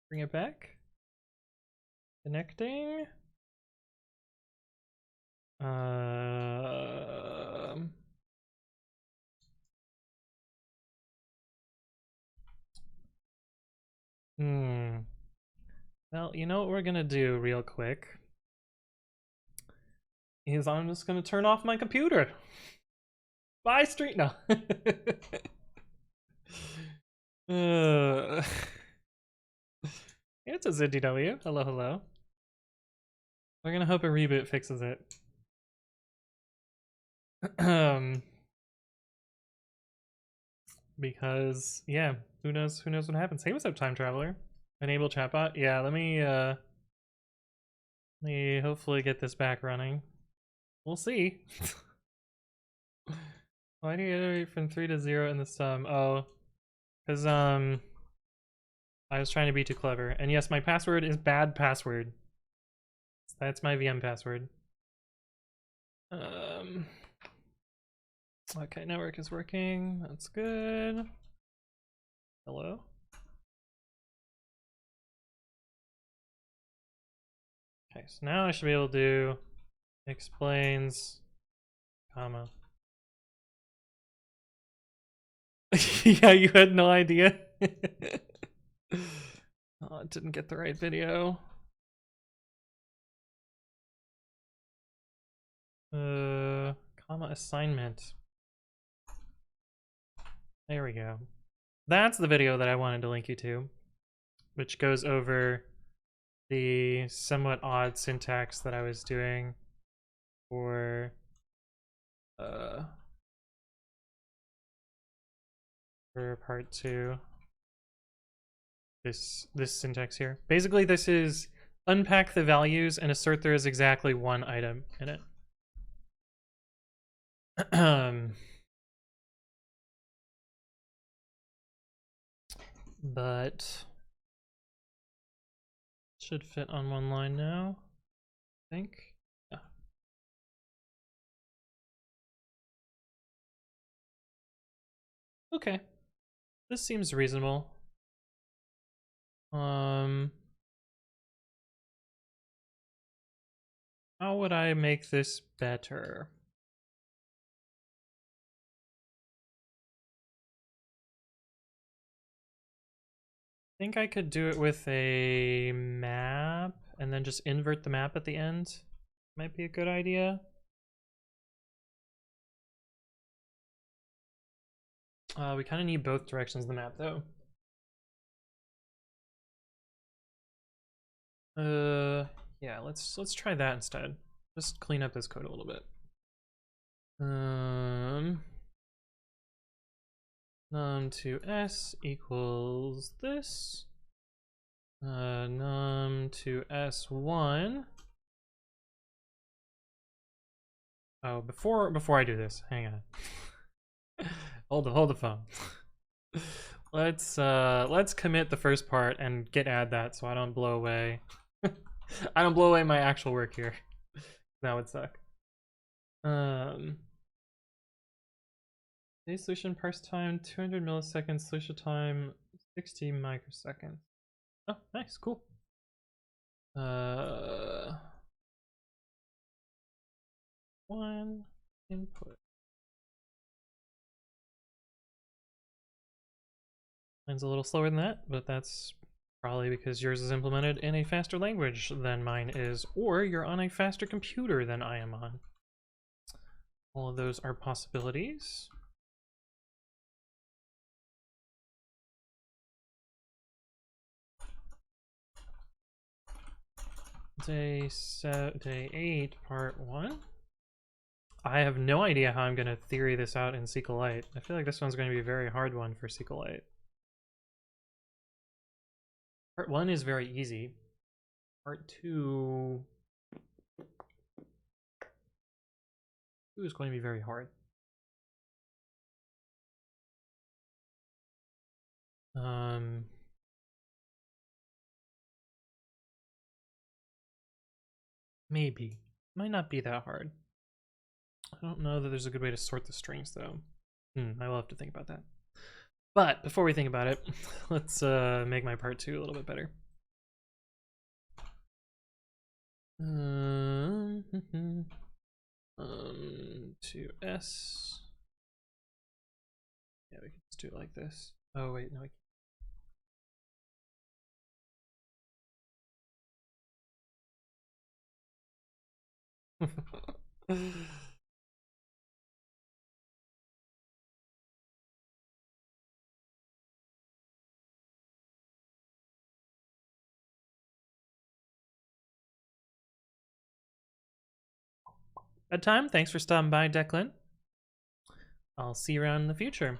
Bring it back. Connecting. Well, you know what we're gonna do real quick is I'm just gonna turn off my computer. Bye, street. No. It's a ZDW. Hello, hello. We're gonna hope a reboot fixes it. Because yeah, who knows what happens. Hey, what's up, time traveler? Enable chatbot. Yeah, let me hopefully get this back running. We'll see. Why do you iterate from 3 to 0 in the sum? Oh, because I was trying to be too clever. And yes, my password is bad password. That's my VM password. Okay, network is working. That's good. Hello? Okay, so now I should be able to do explains, comma. Yeah, you had no idea. Oh, it didn't get the right video. Comma assignment. There we go. That's the video that I wanted to link you to, which goes over the somewhat odd syntax that I was doing for part 2. This syntax here. Basically, this is unpack the values and assert there is exactly one item in it. But should fit on one line now, I think. Yeah. Okay. This seems reasonable. How would I make this better? I think I could do it with a map and then just invert the map at the end. Might be a good idea. We kind of need both directions of the map though. Yeah, let's try that instead. Just clean up this code a little bit. Num to s equals this. Num to s1. Oh, before I do this, hang on. Hold the phone. Let's commit the first part and git add that so I don't blow away. I don't blow away my actual work here. That would suck. Today's solution parse time 200 milliseconds, solution time 60 microseconds. Oh, nice, cool. One input. Mine's a little slower than that, but that's probably because yours is implemented in a faster language than mine is, or you're on a faster computer than I am on. All of those are possibilities. Day 8, part 1. I have no idea how I'm going to theory this out in SQLite. I feel like this one's going to be a very hard one for SQLite. Part 1 is very easy. Part 2 is going to be very hard. Maybe. Might not be that hard. I don't know that there's a good way to sort the strings, though. I will have to think about that. But before we think about it, let's make my part 2 a little bit better. To S. Yeah, we can just do it like this. Oh wait, no, I can't. Bedtime. Thanks for stopping by, Declan. I'll see you around in the future.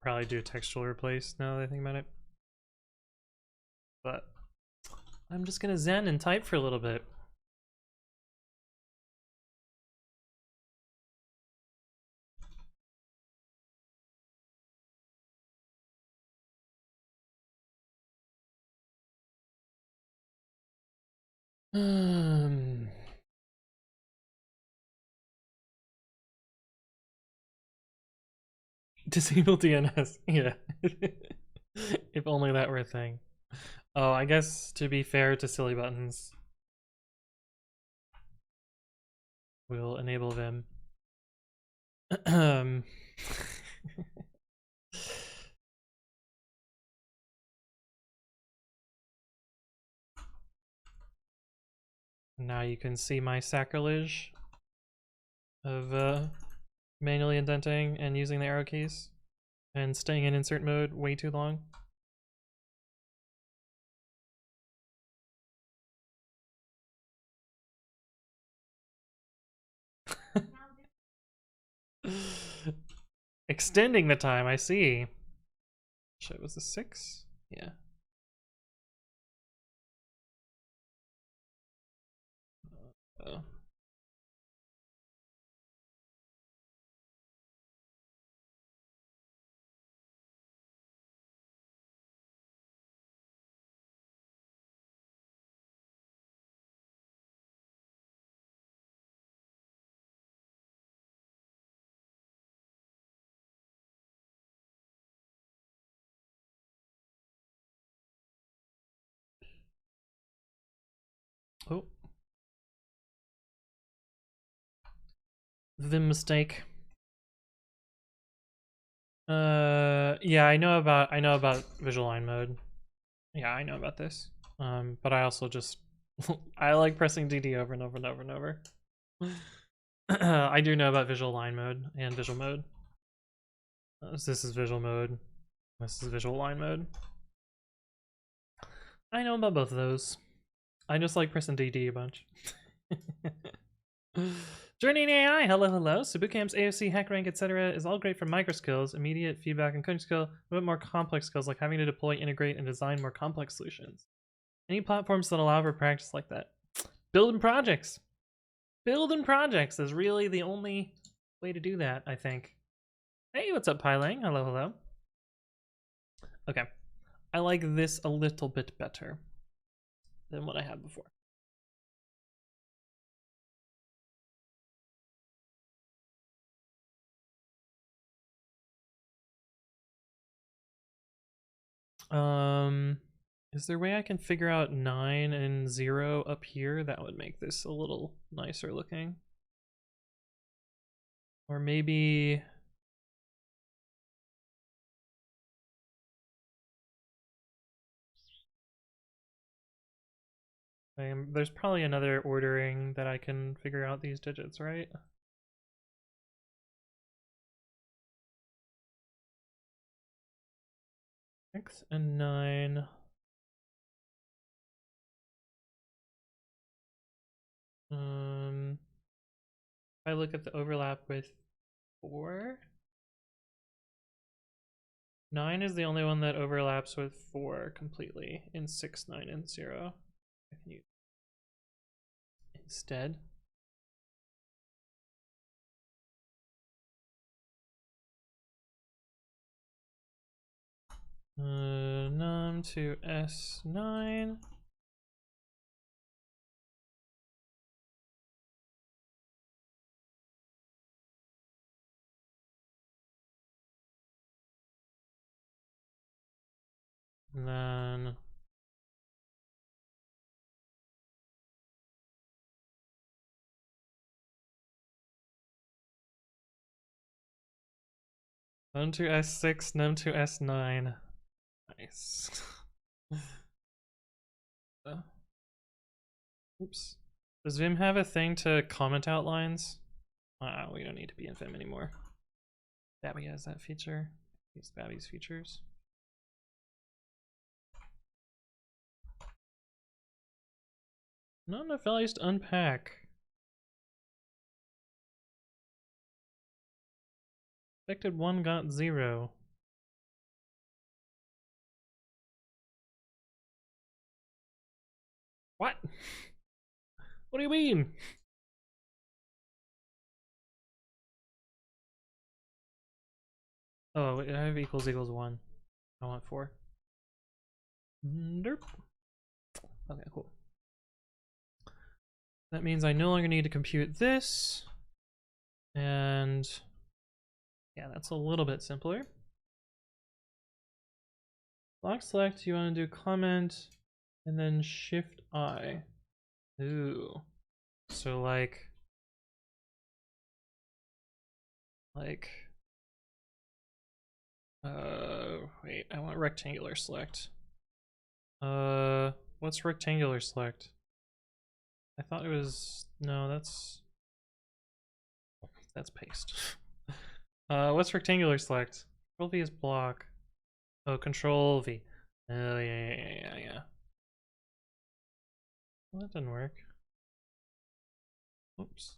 Probably do a textual replace now that I think about it. But I'm just gonna zen and type for a little bit. Disable DNS. Yeah. If only that were a thing. Oh, I guess to be fair to silly buttons, we'll enable them. Now you can see my sacrilege of manually indenting and using the arrow keys and staying in insert mode way too long. Extending the time, I see. Shit, was this 6? Yeah. Oh. The mistake. Yeah, I know about visual line mode. Yeah, I know about this. But I also just I like pressing DD over and over and over and over. I do know about visual line mode and visual mode. This is visual mode. This is visual line mode. I know about both of those. I just like pressing DD a bunch. Journeying AI, hello, hello. Subucamps, AOC, hack rank, etc. is all great for micro skills, immediate feedback and coding skill, but more complex skills like having to deploy, integrate, and design more complex solutions. Any platforms that allow for practice like that? Building projects. Building projects is really the only way to do that, I think. Hey, what's up, Pylang? Hello, hello. Okay. I like this a little bit better than what I had before. Is there a way I can figure out 9 and 0 up here? That would make this a little nicer looking. Or maybe... there's probably another ordering that I can figure out these digits, right? X and 9. If I look at the overlap with 4, 9 is the only one that overlaps with 4 completely in 6, 9, and 0. I can use instead. Num to S9. And then num to S6, num to S9. Nice. Oops. Does Vim have a thing to comment outlines? We don't need to be in Vim anymore. Babby has that feature. Use Babby's features. Not enough values to unpack. Expected 1 got 0. What? What do you mean? Oh, I have equals 1. I want 4. Derp. Okay, cool. That means I no longer need to compute this. And yeah, that's a little bit simpler. Block select, you want to do comment and then shift I. Ooh. So like wait, I want rectangular select. What's rectangular select? I thought it was, no, that's paste. What's rectangular select? Control V is block. Oh, Control V. Oh, yeah. Well, that didn't work. Oops.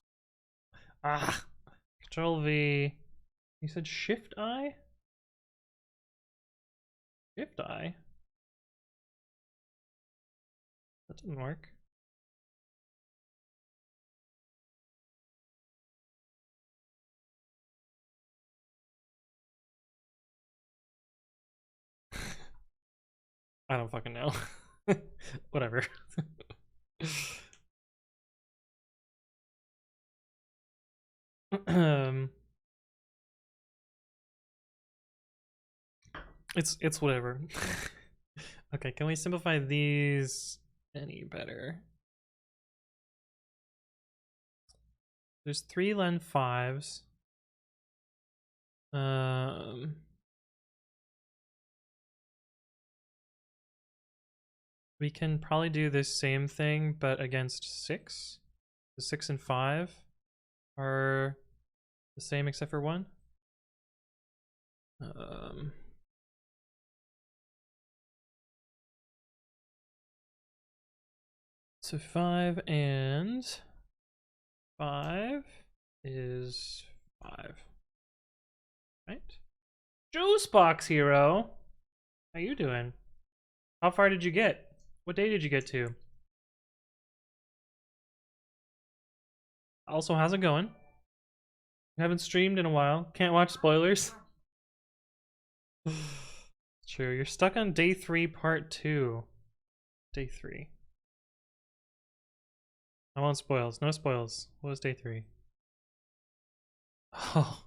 Ah! Control V. You said Shift I? Shift I? That didn't work. I don't fucking know. Whatever. It's whatever. Okay, can we simplify these any better? There's 3 len 5s. We can probably do this same thing, but against 6. The 6 and 5 are the same except for 1. So 5 and 5 is 5. Right? Juice Box Hero! How you doing? How far did you get? What day did you get to? Also, how's it going? You haven't streamed in a while. Can't watch spoilers. True, you're stuck on day 3, part 2. Day 3. I want spoils. No spoils. What was day 3? Oh.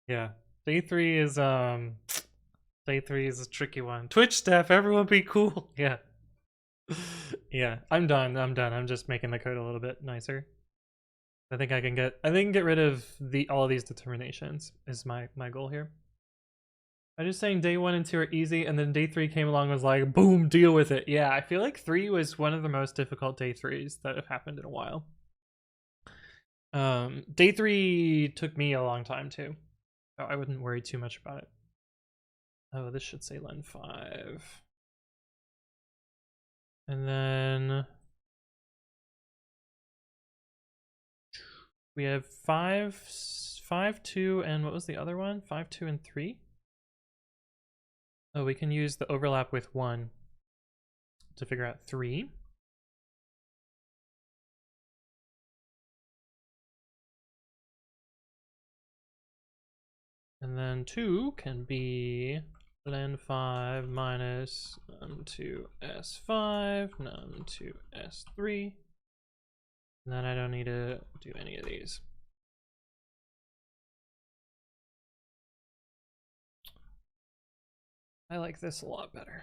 Yeah. Day 3 is Day 3 is a tricky one. Twitch staff, everyone be cool. Yeah. Yeah, I'm done. I'm just making the code a little bit nicer. I think I can get rid of all of these determinations is my goal here. I'm just saying day 1 and 2 are easy, and then day 3 came along and was like, boom, deal with it. Yeah, I feel like 3 was one of the most difficult day 3s that have happened in a while. Day 3 took me a long time too, so I wouldn't worry too much about it. Oh, this should say len 5. And then we have 5, 2, and what was the other one? 5, 2, and 3? Oh, we can use the overlap with 1 to figure out 3. And then 2 can be len 5 minus num2 s5, num2 s3. And then I don't need to do any of these. I like this a lot better,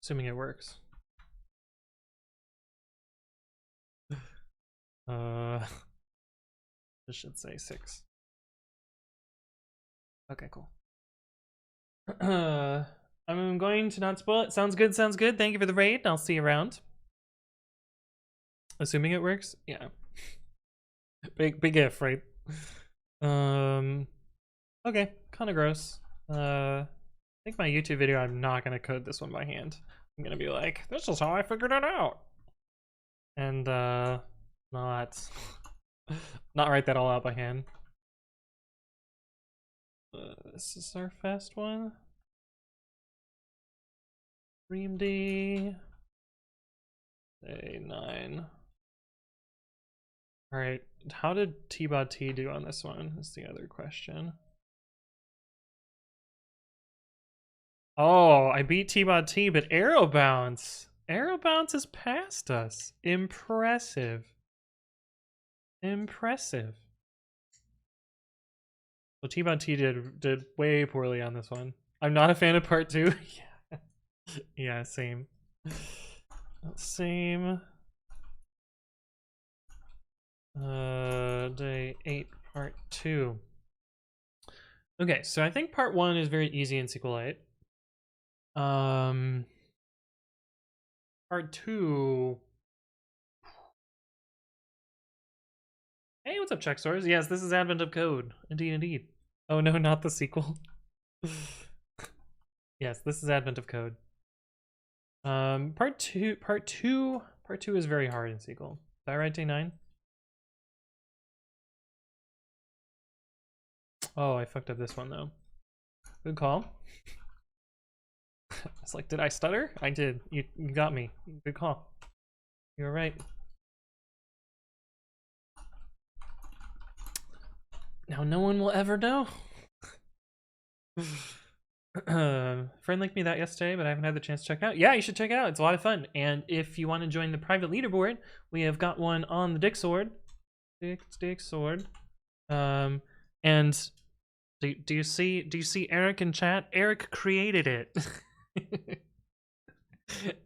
assuming it works. This should say 6. Okay, cool. I'm going to not spoil it. Sounds good, sounds good. Thank you for the raid. I'll see you around. Assuming it works? Yeah. Big if, right? Okay, kind of gross. I think my YouTube video, I'm not gonna code this one by hand. I'm gonna be like, this is how I figured it out. And not write that all out by hand. This is our fast one. Ream D. Day 9. Alright, how did T-Bod T do on this one? Is the other question. Oh, I beat T-Bod T, but Arrow Bounce. Arrow Bounce is past us. Impressive. Impressive. Well, T-Bod T did way poorly on this one. I'm not a fan of part 2. Yeah. Yeah, same. Same. Day 8, part 2. Okay, so I think part 1 is very easy in SQLite. Part 2. Hey, what's up, check stores? Yes, this is Advent of Code. Indeed, indeed. Oh no, not the sequel. Yes, this is Advent of Code. Part two is very hard in SQL. Did I write day 9? Oh, I fucked up this one though. Good call. It's like, did I stutter? I did. You got me. Good call. You were right. Now no one will ever know. Friend linked me that yesterday, but I haven't had the chance to check it out. Yeah, you should check it out. It's a lot of fun. And if you want to join the private leaderboard, we have got one on the Dicksword. Dicksword. And do you see Eric in chat? Eric created it.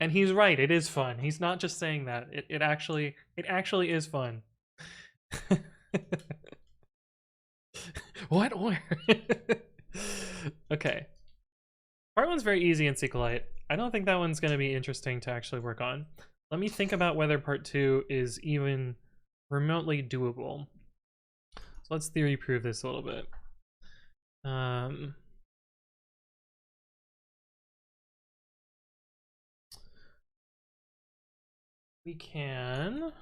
And he's right, it is fun. He's not just saying that. It actually is fun. What? Where? Okay. Part 1's very easy in SQLite. I don't think that one's going to be interesting to actually work on. Let me think about whether part 2 is even remotely doable. So let's theory prove this a little bit. we can.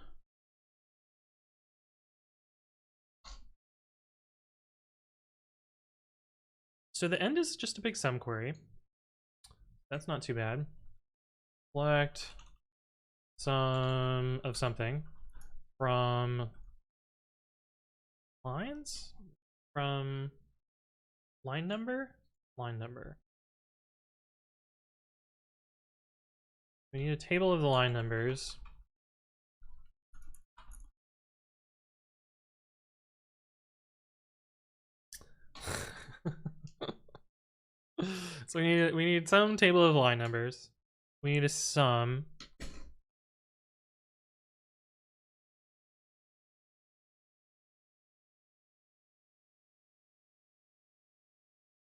So the end is just a big sum query. That's not too bad. Select sum of something from lines? From line number? Line number. We need a table of the line numbers. So we need some table of line numbers. We need a sum.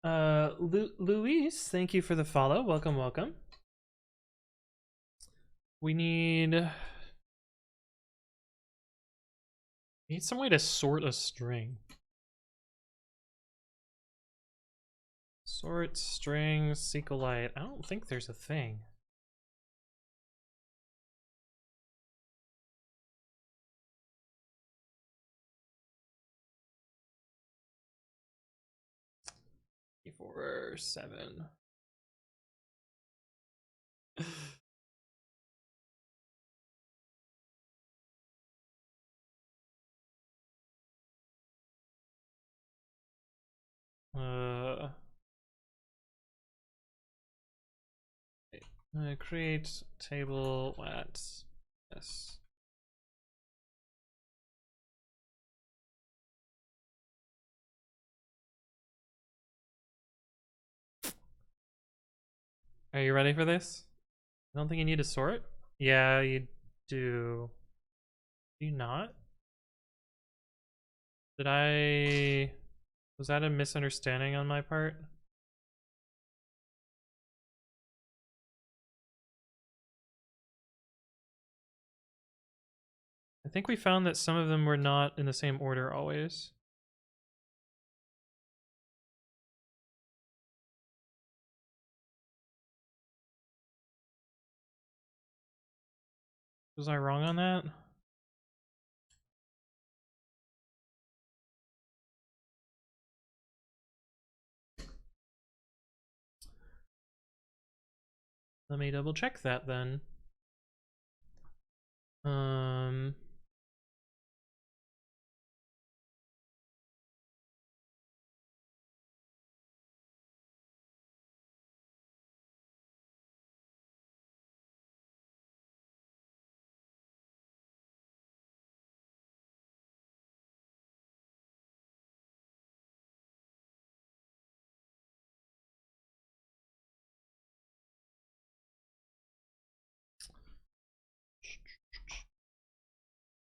Luis, thank you for the follow. Welcome, welcome. We need some way to sort a string. Sort string SQLite. I don't think there's a thing. Four, 7. Create table at yes. Are you ready for this? I don't think you need to sort. Yeah, you do. Do you not? Was that a misunderstanding on my part? I think we found that some of them were not in the same order always. Was I wrong on that? Let me double check that then.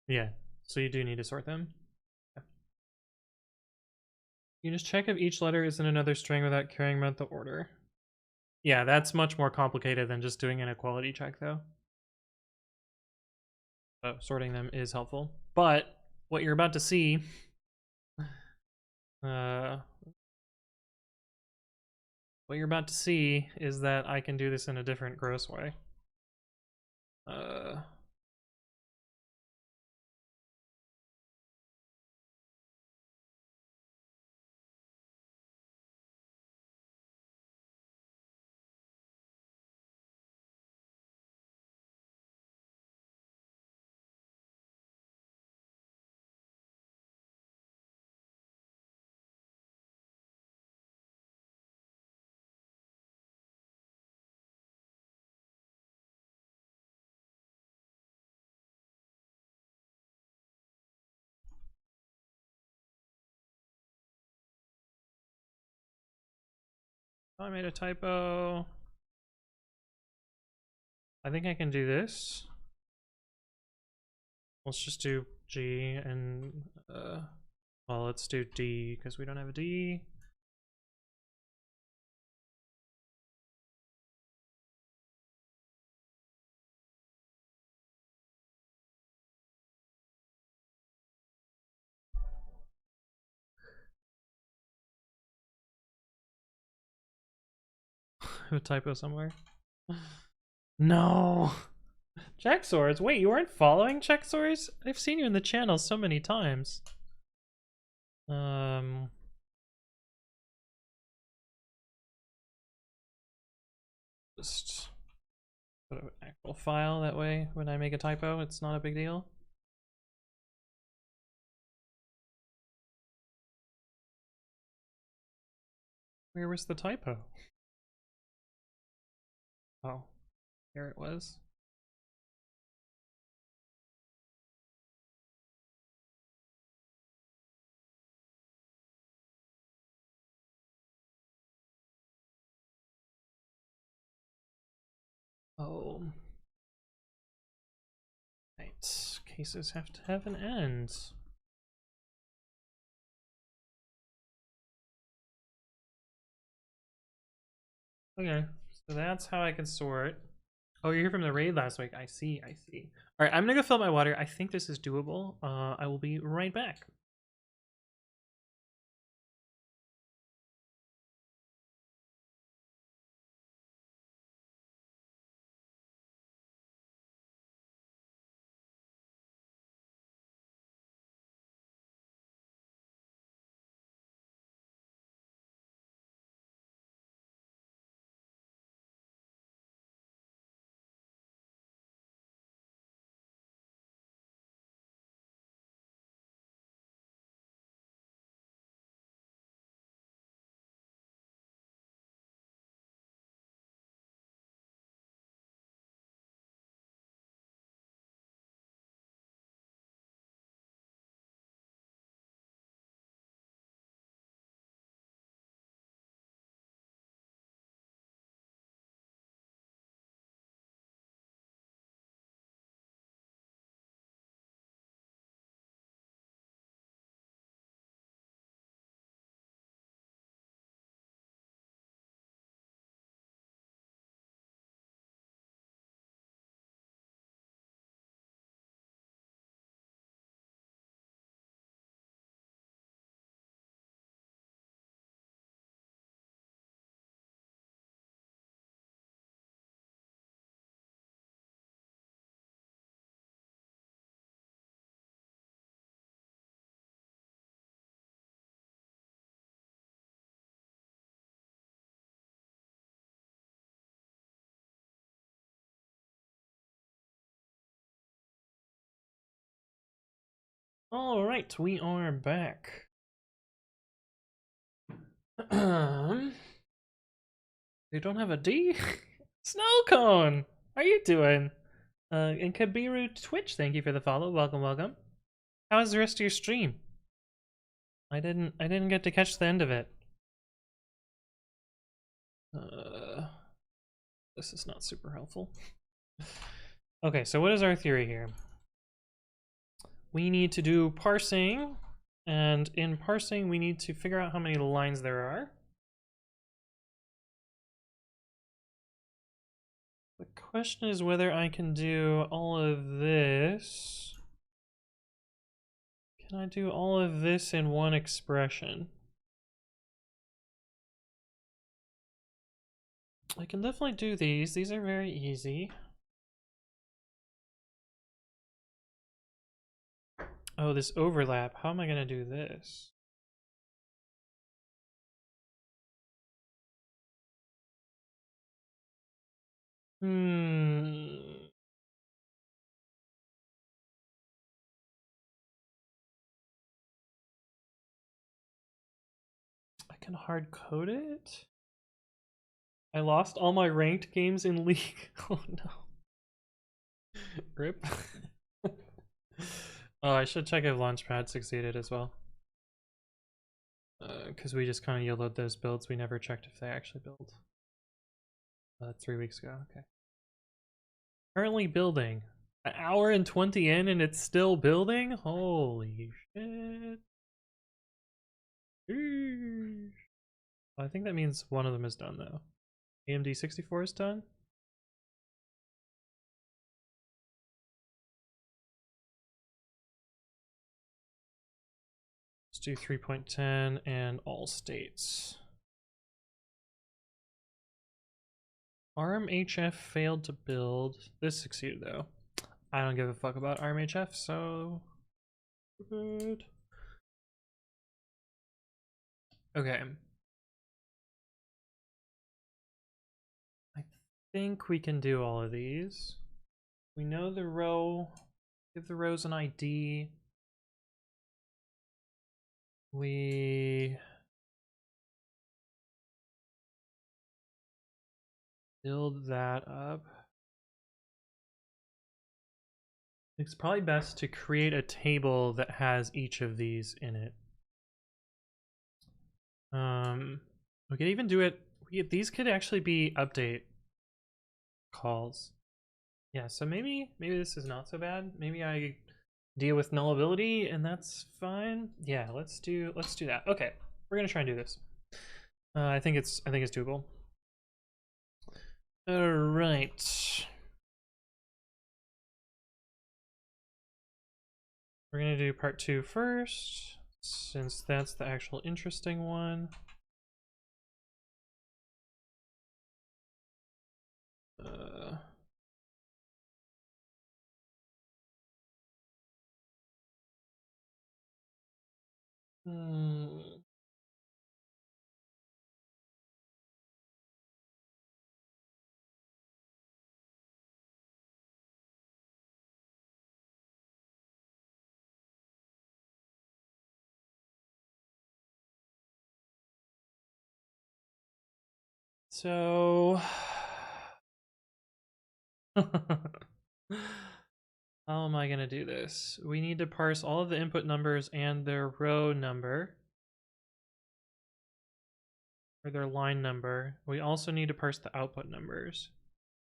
Yeah, so you do need to sort them. Yeah. You just check if each letter is in another string without caring about the order. Yeah, that's much more complicated than just doing an equality check, though. So sorting them is helpful. But what you're about to see, what you're about to see is that I can do this in a different gross way. I made a typo. I think I can do this. Let's just do G and well, let's do D because we don't have a D. I have a typo somewhere. No. Checksaurs? Wait, you weren't following Checksaurs? I've seen you in the channel so many times. Just put an actual file, that way when I make a typo, it's not a big deal. Where was the typo? Oh, here it was. Oh. Right. Cases have to have an end. Okay, so that's how I can sort. Oh, you're here from the raid last week. I see, I see. All right, I'm gonna go fill my water. I think this is doable. I will be right back. All right, we are back. They don't have a D? Snow Cone! How are you doing? And Kabiru Twitch, thank you for the follow. Welcome, welcome. How was the rest of your stream? I didn't get to catch the end of it. This is not super helpful. Okay, so what is our theory here? We need to do parsing, and in parsing we need to figure out how many lines there are. The question is whether I can do all of this. Can I do all of this in one expression? I can definitely do these. These are very easy. Oh, this overlap. How am I going to do this? I can hard code it? I lost all my ranked games in League. Oh no. Rip. Oh, I should check if Launchpad succeeded as well. Because we just kind of yielded those builds. We never checked if they actually build. 3 weeks ago, okay. Currently building. An hour and 20 in and it's still building? Holy shit. I think that means one of them is done though. AMD 64 is done? Let's do 3.10 and all states. ARMHF failed to build. This succeeded though. I don't give a fuck about ARMHF, so good. Okay. I think we can do all of these. We know the row. Give the rows an ID. We build that up. It's probably best to create a table that has each of these in it. We could even do it. These could actually be update calls. Yeah, so maybe this is not so bad. Maybe I deal with nullability and that's fine. Yeah, let's do that. Okay, we're gonna try and do this. I think it's doable. All right. We're gonna do part 2 first, since that's the actual interesting one. So how am I gonna do this? We need to parse all of the input numbers and their row number, or their line number. We also need to parse the output numbers.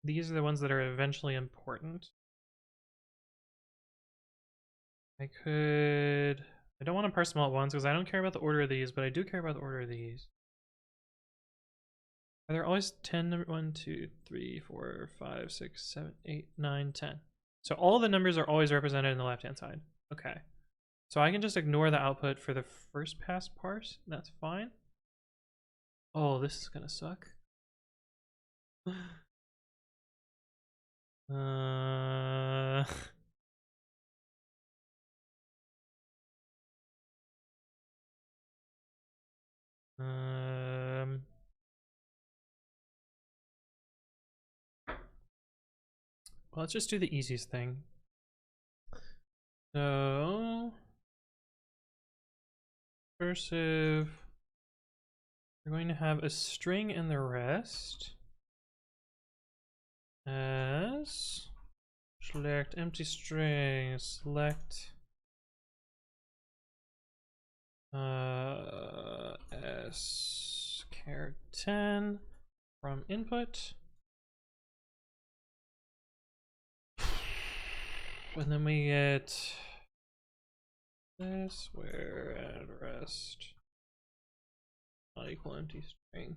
These are the ones that are eventually important. I don't want to parse them all at once because I don't care about the order of these, but I do care about the order of these. Are there always 10? 1, 2, 3, 4, 5, 6, 7, 8, 9, 10. So all the numbers are always represented in the left-hand side. Okay. So I can just ignore the output for the first pass parse. That's fine. Oh, this is gonna suck. Well, let's just do the easiest thing. So, cursive, we're going to have a string in the rest as select empty string, select s char 10 from input. And then we get this where at rest not equal empty string.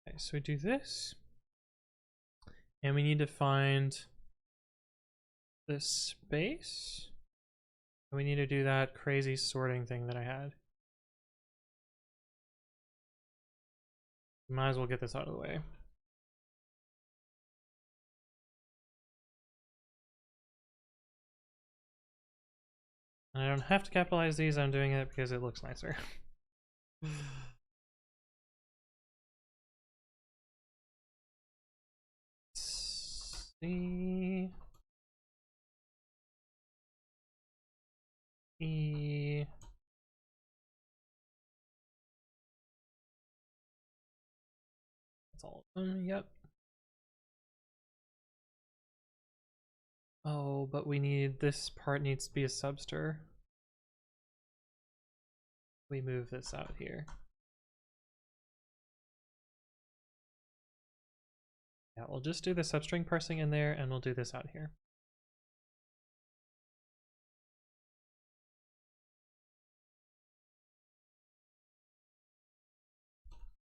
Okay, so we do this, and we need to find the space. We need to do that crazy sorting thing that I had. Might as well get this out of the way. And I don't have to capitalize these, I'm doing it because it looks nicer. C E. That's all of them, yep. Oh, but we need, this part needs to be a subster. We move this out here. Yeah, we'll just do the substring parsing in there and we'll do this out here.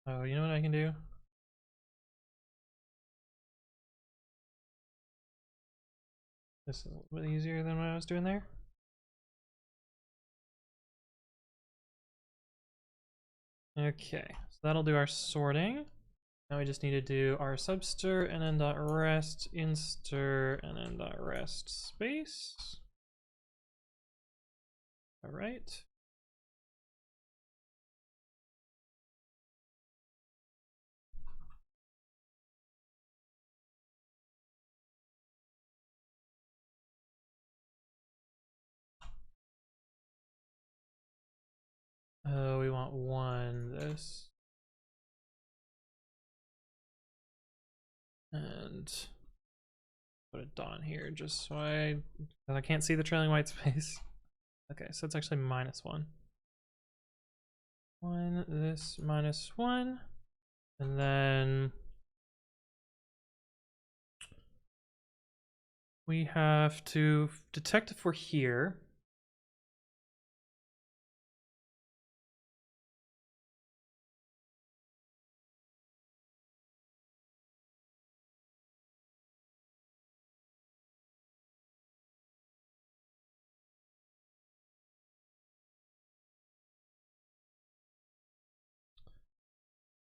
Oh, you know what I can do? This is a little bit easier than what I was doing there. Okay, so that'll do our sorting. Now we just need to do our subster and then dot rest inster and then dot rest space. All right. We want one this and put a dot here just so I can't see the trailing white space. Okay, so it's actually -1. One this -1, and then we have to detect if we're here.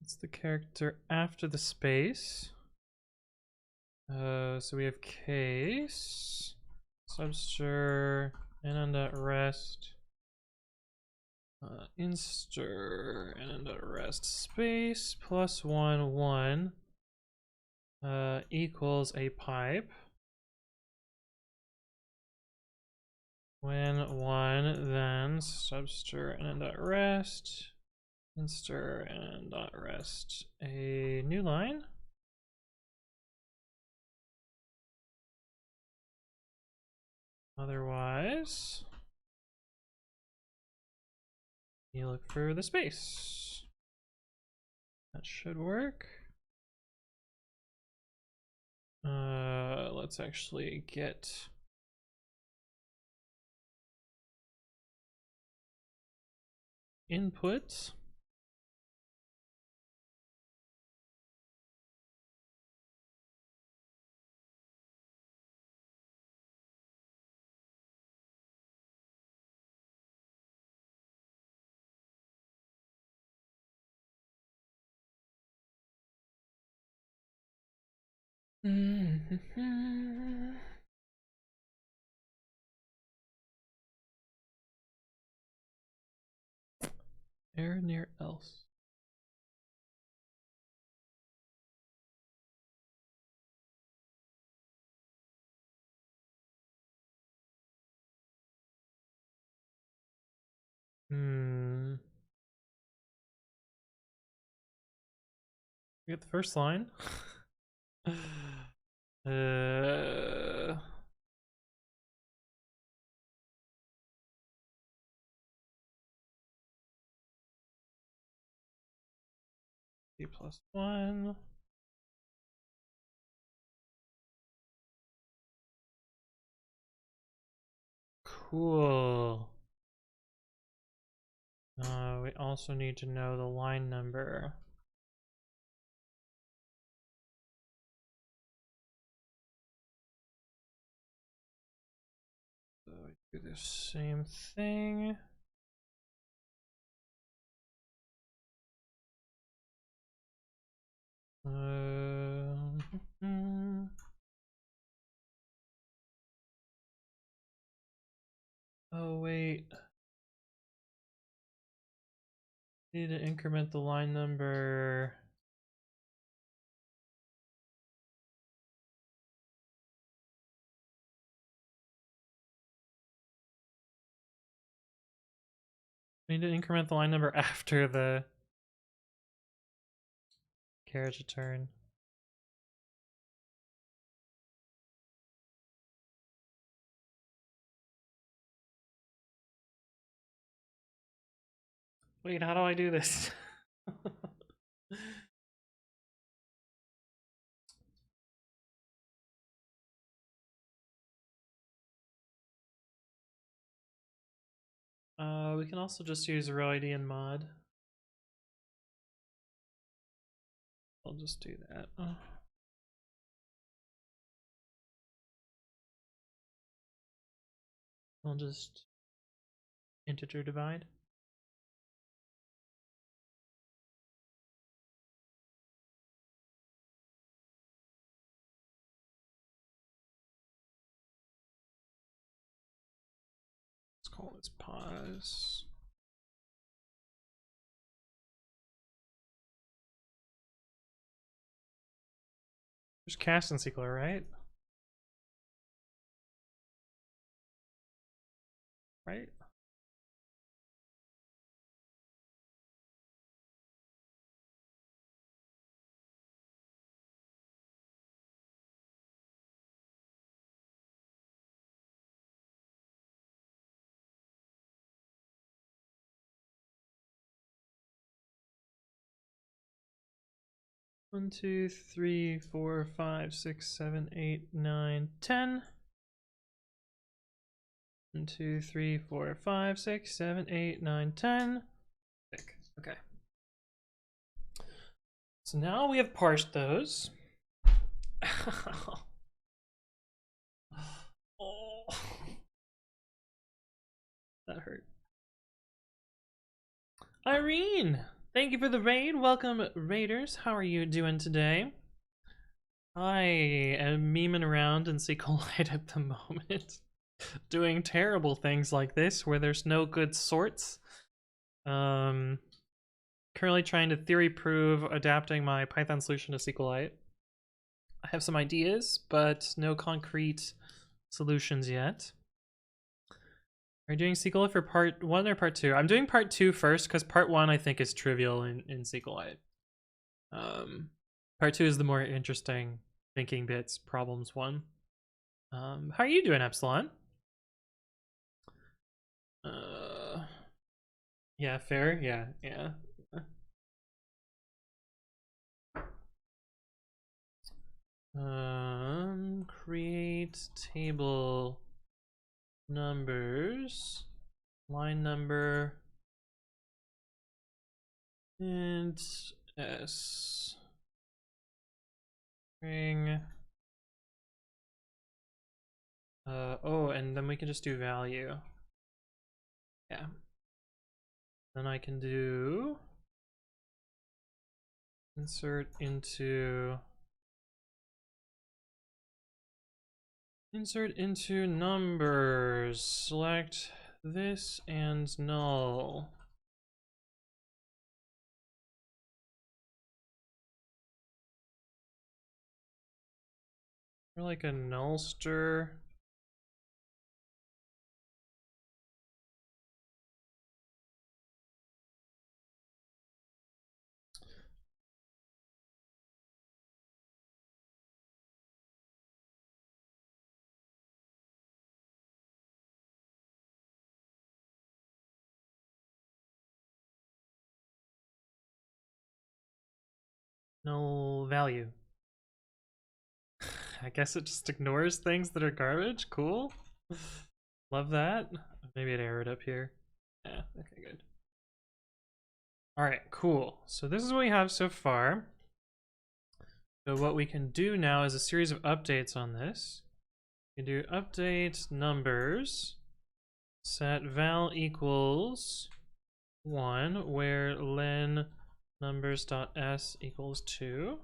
It's the character after the space. So we have case, subster, rest, inster, rest space, +1, 1, equals a pipe. When 1, then subster, rest, inster, rest, a new line. Otherwise, you look for the space. That should work. Let's actually get input. Error near else. We get the first line. C+1. Cool. We also need to know the line number. So we do the same thing. Oh wait. Need to increment the line number. We need to increment the line number after the carriage return. Wait, how do I do this? We can also just use row ID and mod. I'll just do that. I'll just integer divide. Let's call this pause. There's cast and SQL, right? Right? One, 2, 3, 4, 5, 6, 7, 8, 9, 10. 1, 2, 3, 4, 5, 6, 7, 8, 9, 10. Okay. So now we have parsed those. Oh, that hurt. Irene, thank you for the raid. Welcome, raiders. How are you doing today? I am memeing around in SQLite at the moment, doing terrible things like this where there's no good sorts. Currently trying to theory prove adapting my Python solution to SQLite. I have some ideas, but no concrete solutions yet. Are you doing SQLite for part 1 or part 2? I'm doing part 2 first because part 1 I think is trivial in SQLite. Part 2 is the more interesting thinking bits problems one. How are you doing, Epsilon? Yeah, fair. Yeah. Create table numbers, line number, int s, string. Oh, and then we can just do value. Yeah. Then I can do insert into numbers, select this and null. Or like a nullster. Null value. I guess it just ignores things that are garbage. Cool. Love that. Maybe it errored up here. Yeah, okay, good. All right, cool. So this is what we have so far. So what we can do now is a series of updates on this. We can do update numbers, set val equals 1, where len numbers.s equals 2.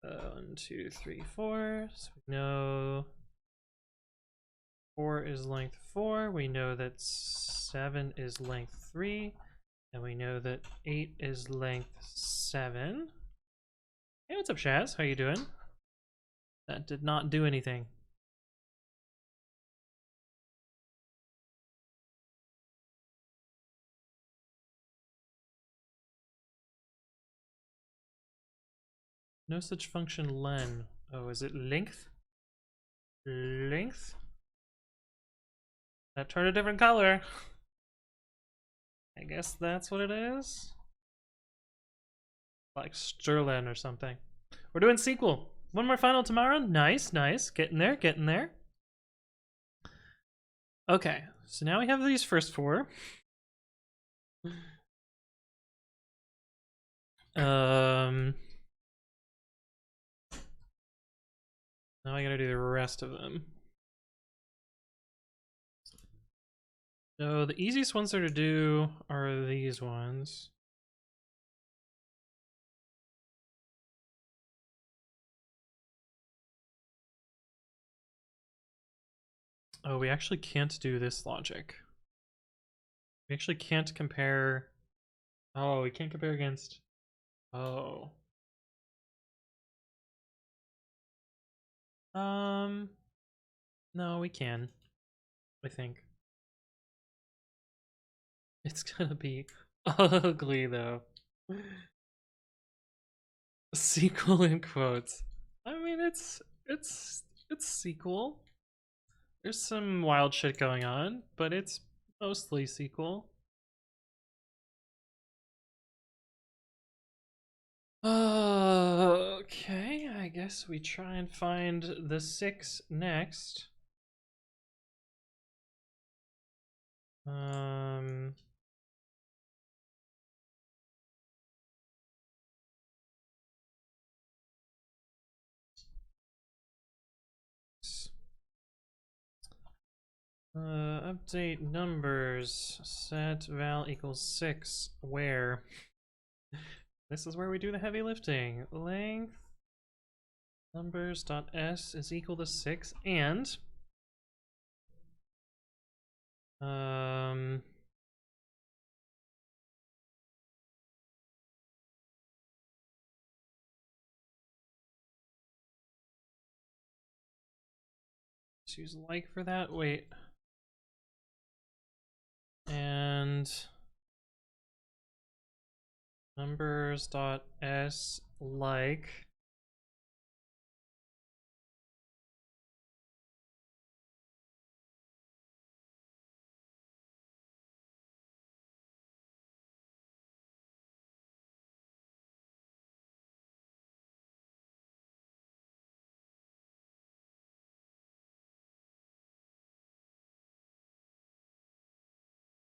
1, 2, 3, 4. So we know 4 is length 4. We know that 7 is length 3. And we know that 8 is length 7. Hey, what's up, Shaz? How you doing? That did not do anything. No such function len. Oh, is it length? Length? That turned a different color. I guess that's what it is. Like Sterling or something. We're doing SQL. One more final tomorrow. Nice. Getting there. Okay, so now we have these first 4. Now I gotta do the rest of them. So the easiest ones to do are these ones. Oh, we actually can't do this logic. We actually can't compare. Oh, we can't compare against. Oh. No, we can. I think. It's gonna be ugly though. Sequel in quotes. I mean, it's sequel. There's some wild shit going on, but it's mostly sequel. Okay, I guess we try and find the 6 next. Update numbers. Set val equals 6. Where? This is where we do the heavy lifting. Length numbers.s is equal to 6 and let's use like for that. Wait. And numbers.s like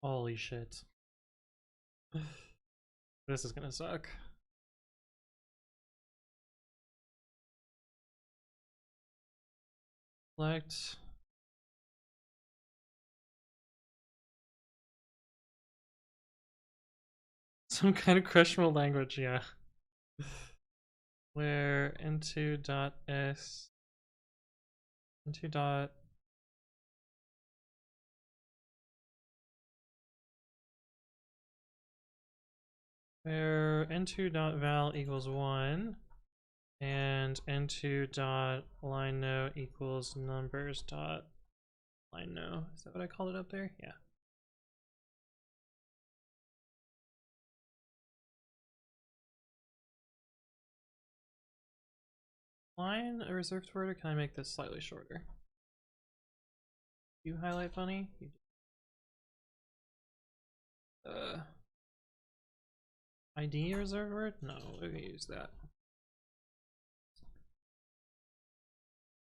holy shit. This is gonna suck. Select some kind of questionable language, yeah. Where into dot s into dot where into dot val equals 1 and into dot line no equals numbers dot line no. Is that what I called it up there? Yeah. Line a reserved word, or can I make this slightly shorter? You highlight funny? You ID a reserved word? No, we can use that.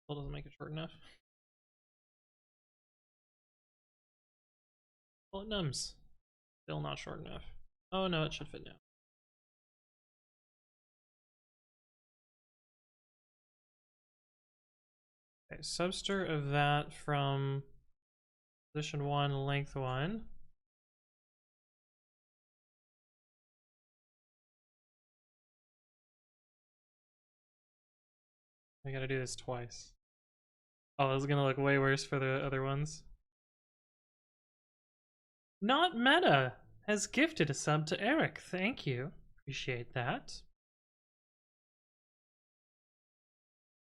Still doesn't make it short enough. Well, it nums. Still not short enough. Oh no, it should fit now. Okay, subster of that from position 1, length 1. I gotta do this twice. Oh, this is gonna look way worse for the other ones. Not Meta has gifted a sub to Eric. Thank you. Appreciate that.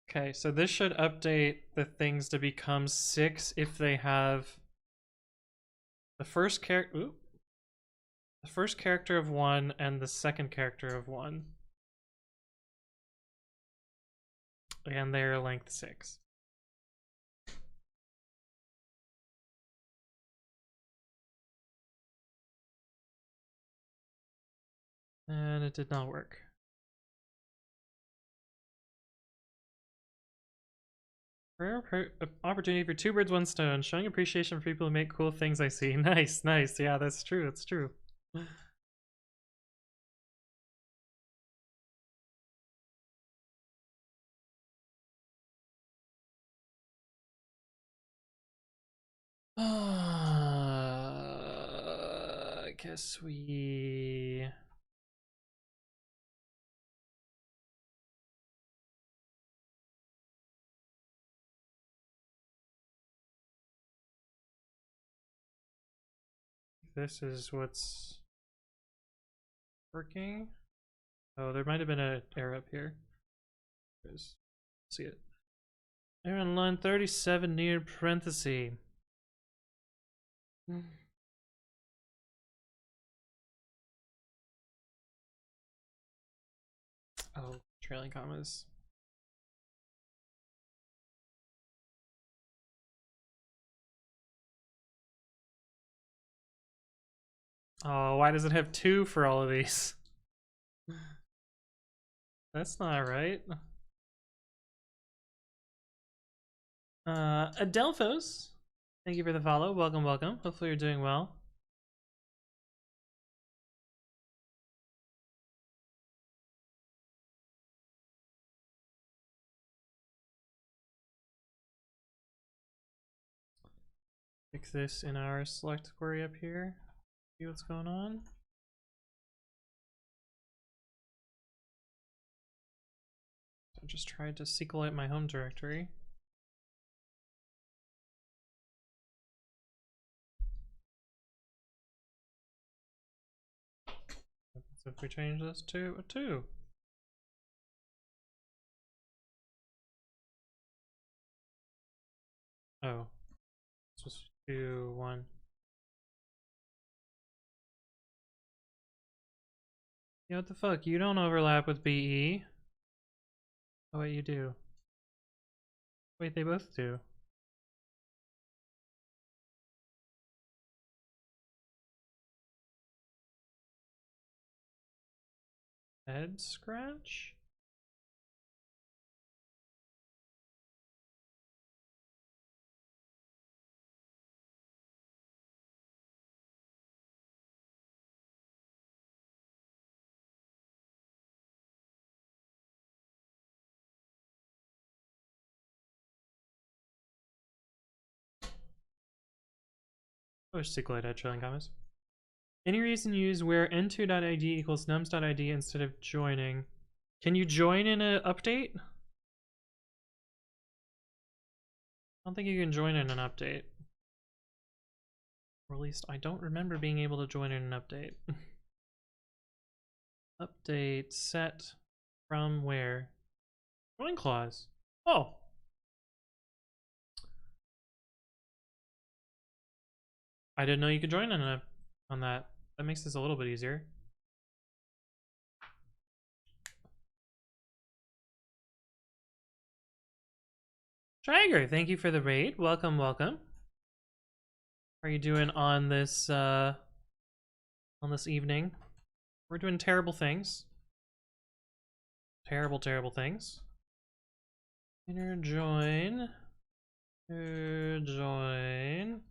Okay, so this should update the things to become 6 if they have the first character of 1 and the second character of 1. And they're length 6. And it did not work. Rare opportunity for 2 birds, 1 stone. Showing appreciation for people who make cool things I see. Nice, nice. Yeah, that's true. That's true. I guess we... This is what's working. Oh, there might have been an error up here. See it. Error on line 37 near parenthesis. Oh, trailing commas. Oh, why does it have 2 for all of these? That's not right. Adelphos, thank you for the follow. Welcome, welcome. Hopefully you're doing well. Fix this in our select query up here. See what's going on. I just tried to SQLite my home directory. So if we change this to a 2. Oh, this was 2, 1. Yeah, what the fuck? You don't overlap with BE. Oh wait, you do. Wait, they both do. Head scratch? Oh, SQLite had trailing commas. Any reason you use where n2.id equals nums.id instead of joining? Can you join in an update? I don't think you can join in an update. Or at least I don't remember being able to join in an update. Update set from where? Join clause. Oh. I didn't know you could join on that. That makes this a little bit easier. Trager, thank you for the raid. Welcome, welcome. How are you doing on this evening? We're doing terrible things. Terrible, terrible things. Inner join. Join.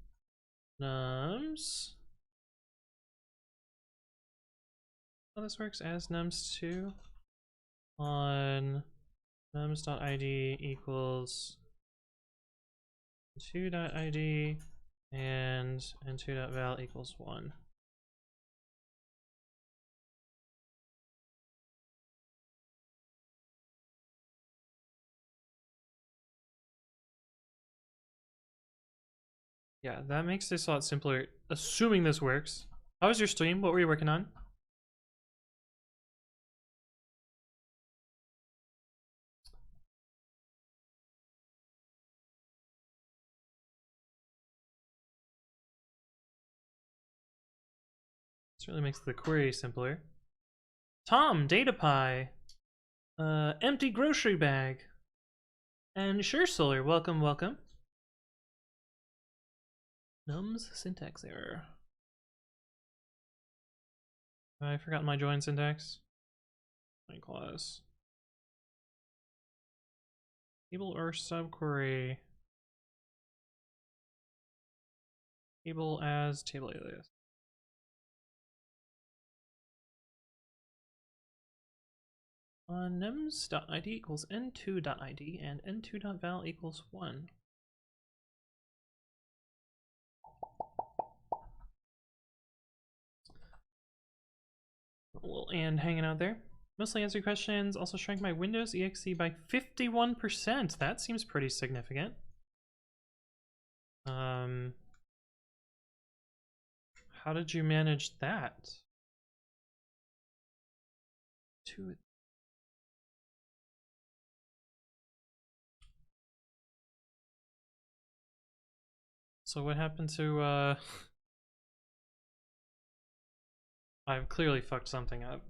Nums. Oh, this works as nums2 on nums.id equals n2.id and n2.val equals 1. Yeah, that makes this a lot simpler, assuming this works. How was your stream? What were you working on? This really makes the query simpler. Tom, DataPie, empty grocery bag, and Sure Solar, welcome, welcome. Nums syntax error. I forgot my join syntax. Join clause. Table or subquery. Table as table alias. Nums.id equals n2.id and n2.val equals 1. Little and hanging out there. Mostly answer questions. Also shrank my Windows exe by 51%. That seems pretty significant. How did you manage that? So what happened to I've clearly fucked something up.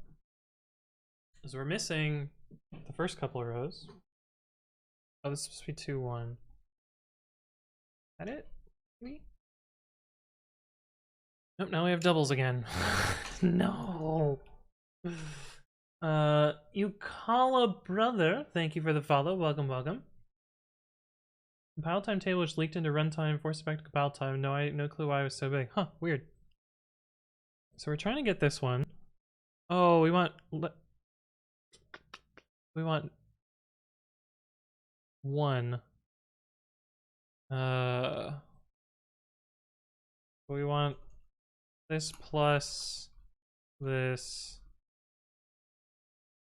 Because we're missing the first couple of rows. Oh, this is supposed to be 2, 1. Is that it? Maybe? Nope, now we have doubles again. No. You call a brother. Thank you for the follow. Welcome, welcome. Compile time table which leaked into runtime, forced back to compile time. No clue why it was so big. Huh, weird. So we're trying to get this one. Oh, we want 1. We want this plus this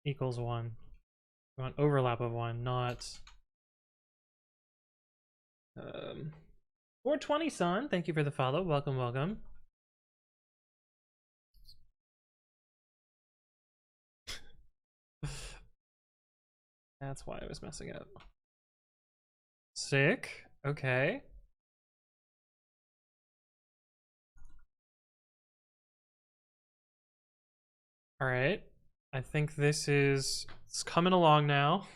equals 1. We want overlap of 1, not 420 son, thank you for the follow. Welcome, welcome. That's why I was messing up. Sick. Okay. All right. I think it's coming along now.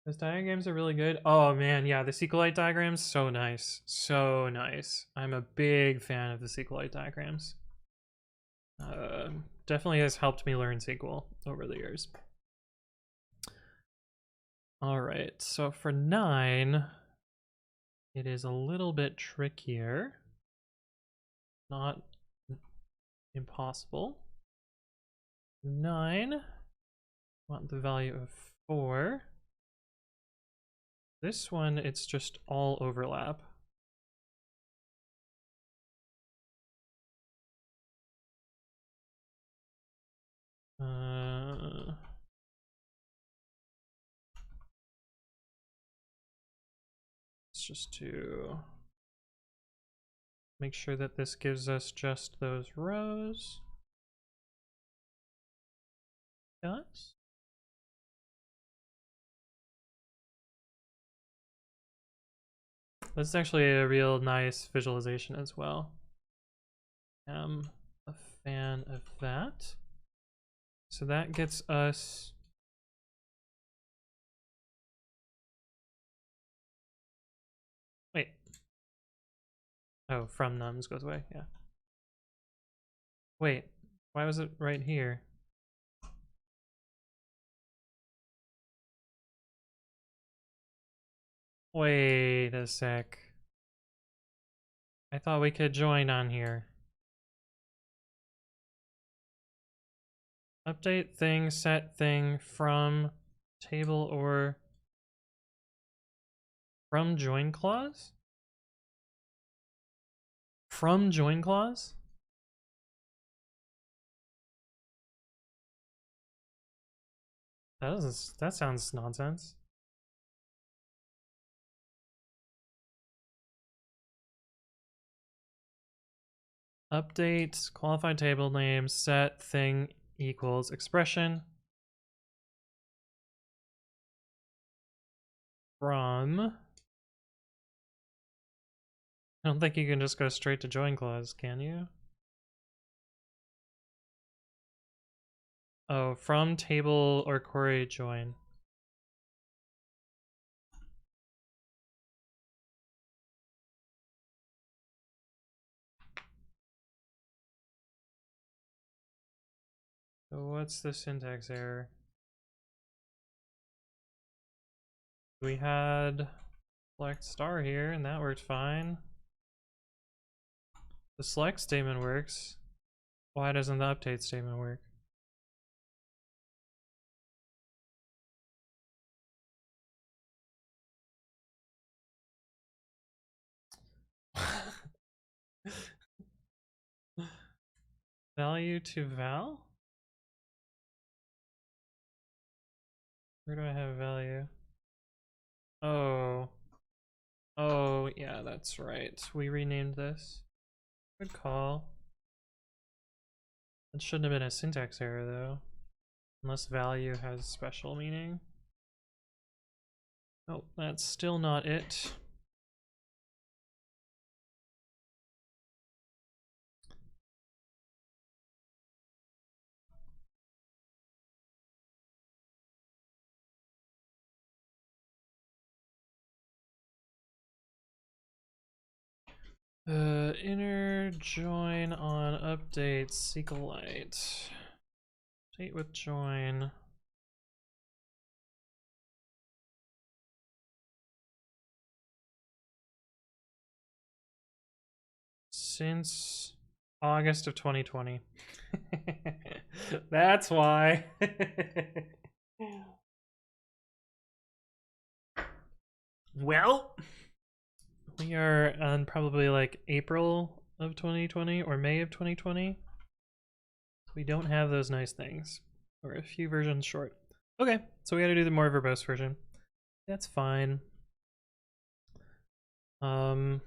Those diagrams are really good. Oh man, yeah, the SQLite diagrams, so nice. So nice. I'm a big fan of the SQLite diagrams. Definitely has helped me learn SQL over the years. All right, so for 9, it is a little bit trickier. Not impossible. 9, want the value of 4. This one, it's just all overlap. It's just to make sure that this gives us just those rows. Yes. This is actually a real nice visualization as well. I'm a fan of that. So that gets us wait. Oh, from nums goes away, yeah. Wait, why was it right here? Wait a sec. I thought we could join on here. Update thing, set thing from table or from join clause? From join clause? That sounds nonsense. Update qualified table name set thing equals expression from. I don't think you can just go straight to join clause, can you? Oh, from table or query join. So what's the syntax error? We had select star here and that worked fine. The select statement works. Why doesn't the update statement work? value to val? Where do I have value? Oh. Oh, yeah, that's right. We renamed this. Good call. It shouldn't have been a syntax error, though. Unless value has special meaning. Oh, that's still not it. Inner join on update SQLite. Update with join. Since August of 2020. That's why. Well, we are on probably like April of 2020 or May of 2020. We don't have those nice things. We're a few versions short. Okay, so we gotta do the more verbose version. That's fine. Gross.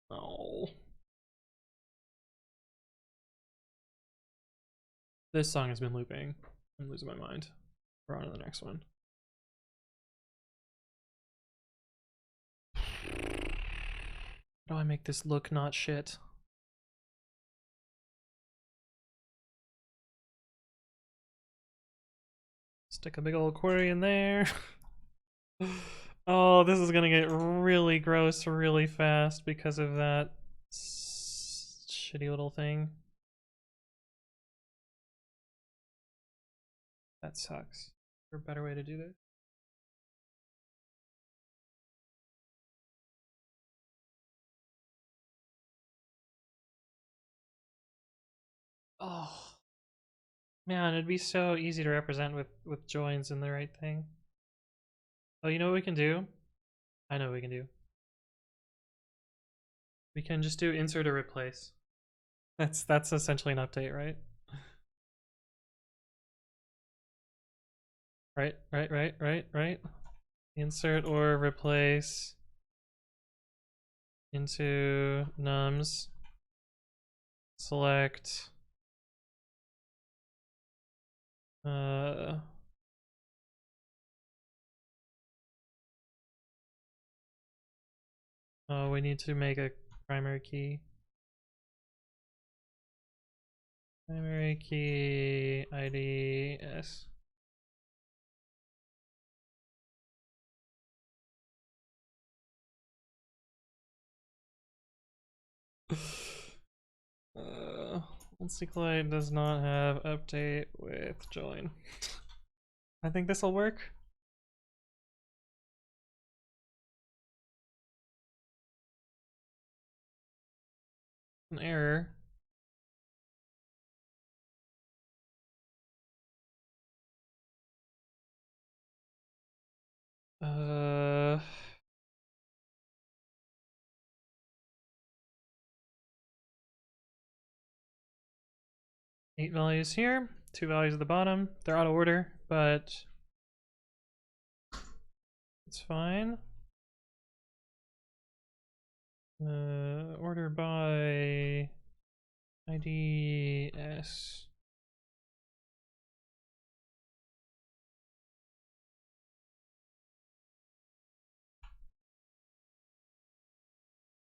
Oh. This song has been looping. I'm losing my mind. We're on to the next one. How do I make this look not shit? Stick a big old query in there. Oh, this is gonna get really gross really fast because of that shitty little thing. That sucks. Is there a better way to do this? Oh. Man, it'd be so easy to represent with joins in the right thing. Oh, you know what we can do? I know what we can do. We can just do insert or replace. That's essentially an update, right? Right. Insert or replace into nums. Select oh, we need to make a primary key. Primary key ID S. SQLite does not have update with join. I think this will work. An error. Eight values here, 2 values at the bottom. They're out of order, but it's fine. Order by ID S.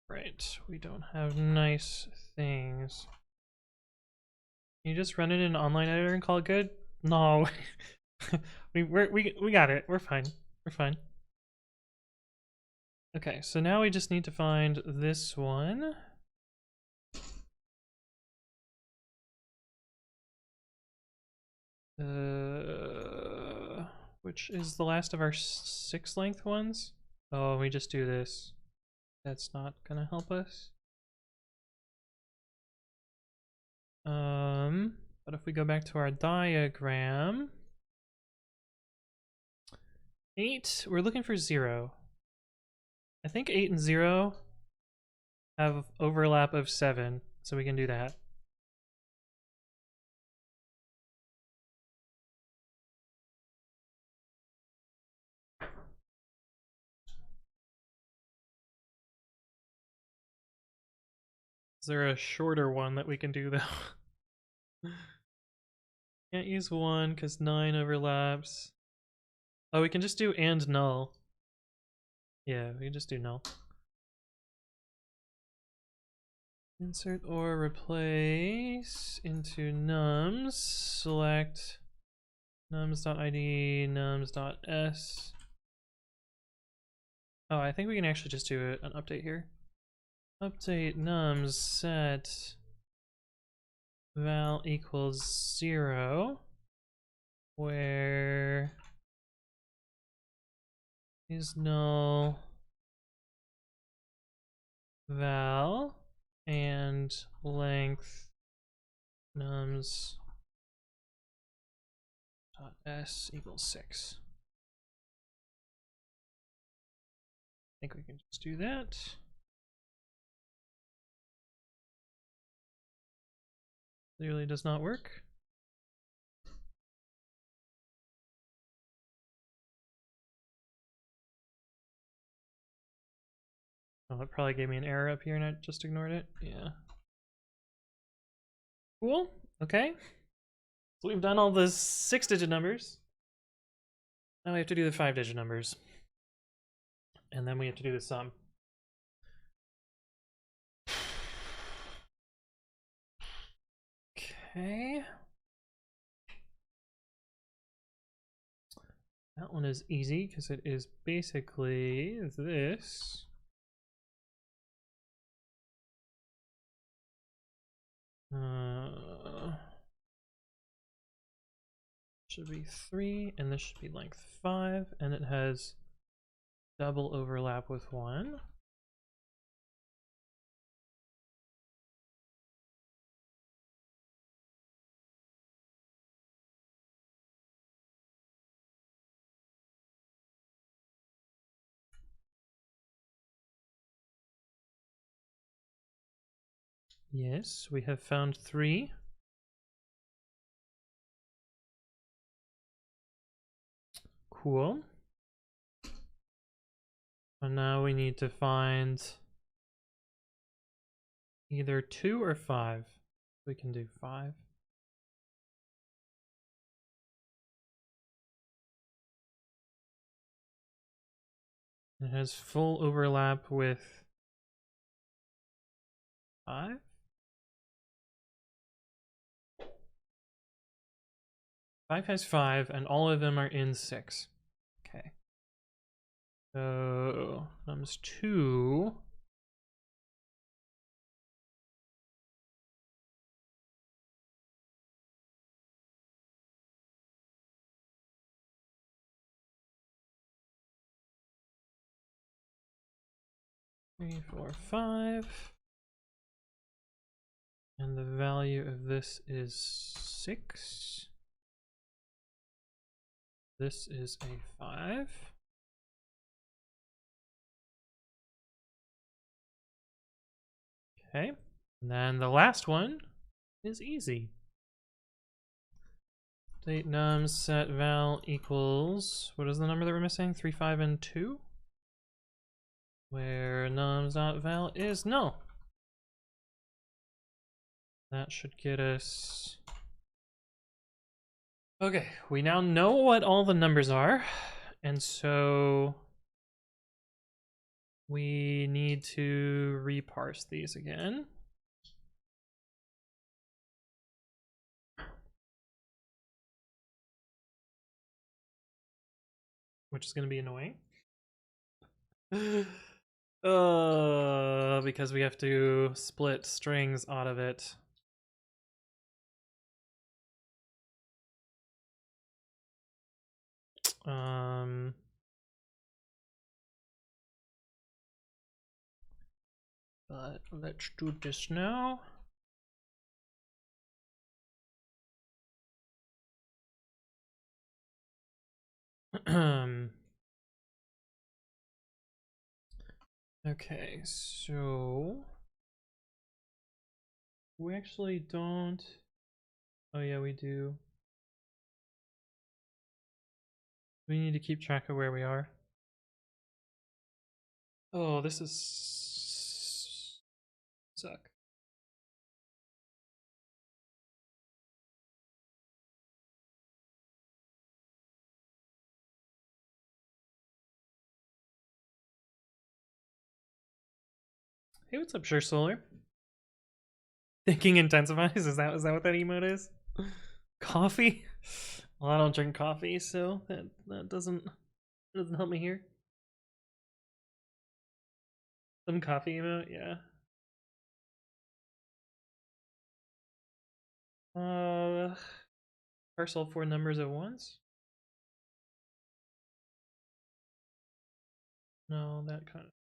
Right, we don't have nice things. Can you just run it in an online editor and call it good? No. we got it. We're fine. We're fine. Okay, so now we just need to find this one. Which is the last of our 6 length ones. Oh, we just do this. That's not gonna help us. But if we go back to our diagram, 8, we're looking for 0. I think 8 and 0 have overlap of 7, so we can do that. Is there a shorter one that we can do though? Can't use 1 because 9 overlaps. Oh, we can just do and null. Yeah, we can just do null. Insert or replace into nums. Select nums.id, nums.s. Oh, I think we can actually just do an update here. Update nums set val equals 0, where is null val and length nums dot s equals 6. I think we can just do that. Clearly does not work. Oh, it probably gave me an error up here and I just ignored it. Yeah. Cool. Okay. So we've done all the 6-digit numbers. Now we have to do the 5-digit numbers. And then we have to do the sum. Okay. That one is easy because it is basically this. Should be 3, and this should be length 5, and it has double overlap with 1. Yes, we have found 3. Cool. And now we need to find either 2 or 5. We can do 5. It has full overlap with 5. 5 has 5, and all of them are in 6. Okay. So, nums 2. Three, 4, 5. And the value of this is 6. This is a 5. Okay. And then the last one is easy. Update nums set val equals, what is the number that we're missing? 3, 5, and 2? Where nums.val is null. That should get us... Okay, we now know what all the numbers are, and so we need to reparse these again. Which is going to be annoying. Because we have to split strings out of it. but let's do this now. Okay, so we actually don't. Oh yeah, we do. We need to keep track of where we are. Oh, this is suck. Hey, what's up, Sure Solar? Thinking intensifies. Is that what that emote is? Coffee? Well, I don't drink coffee, so that doesn't help me here. Some coffee emote, yeah. Parcel 4 numbers at once? No, that kind of.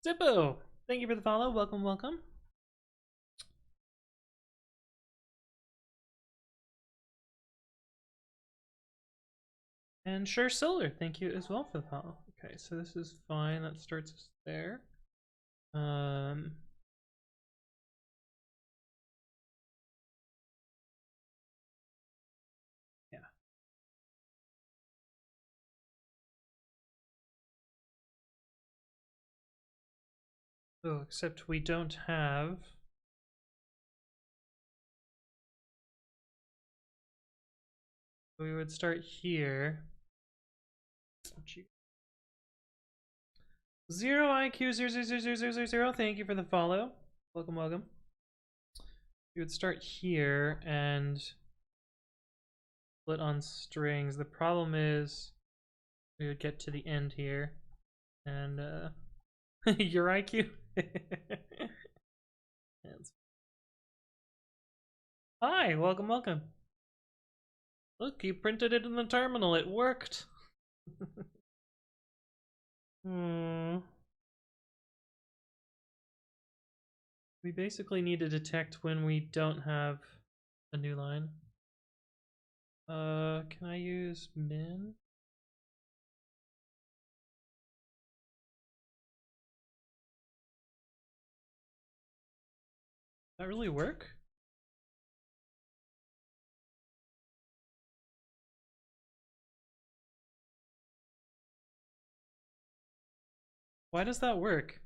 Zippo! Thank you for the follow. Welcome, welcome. And Sure Solar, thank you as well for the follow. Okay, so this is fine. That starts us there. Yeah. Oh, except we don't have. We would start here. 0IQ00000. Thank you for the follow. Welcome, welcome. You would start here and split on strings. The problem is we would get to the end here and your IQ. Hi, welcome, welcome. Look, you printed it in the terminal. It worked. We basically need to detect when we don't have a new line. Can I use min? Does that really work? Why does that work?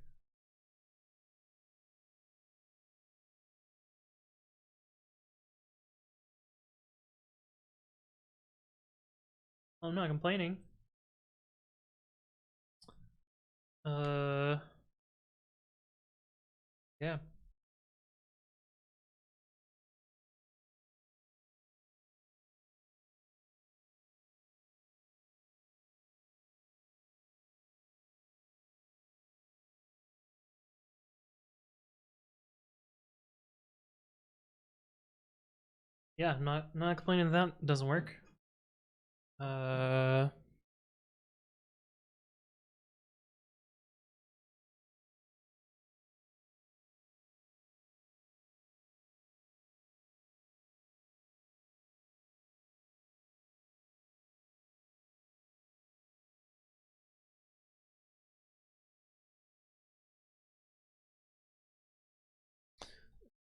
I'm not complaining. Yeah. Yeah, I'm not complaining that doesn't work.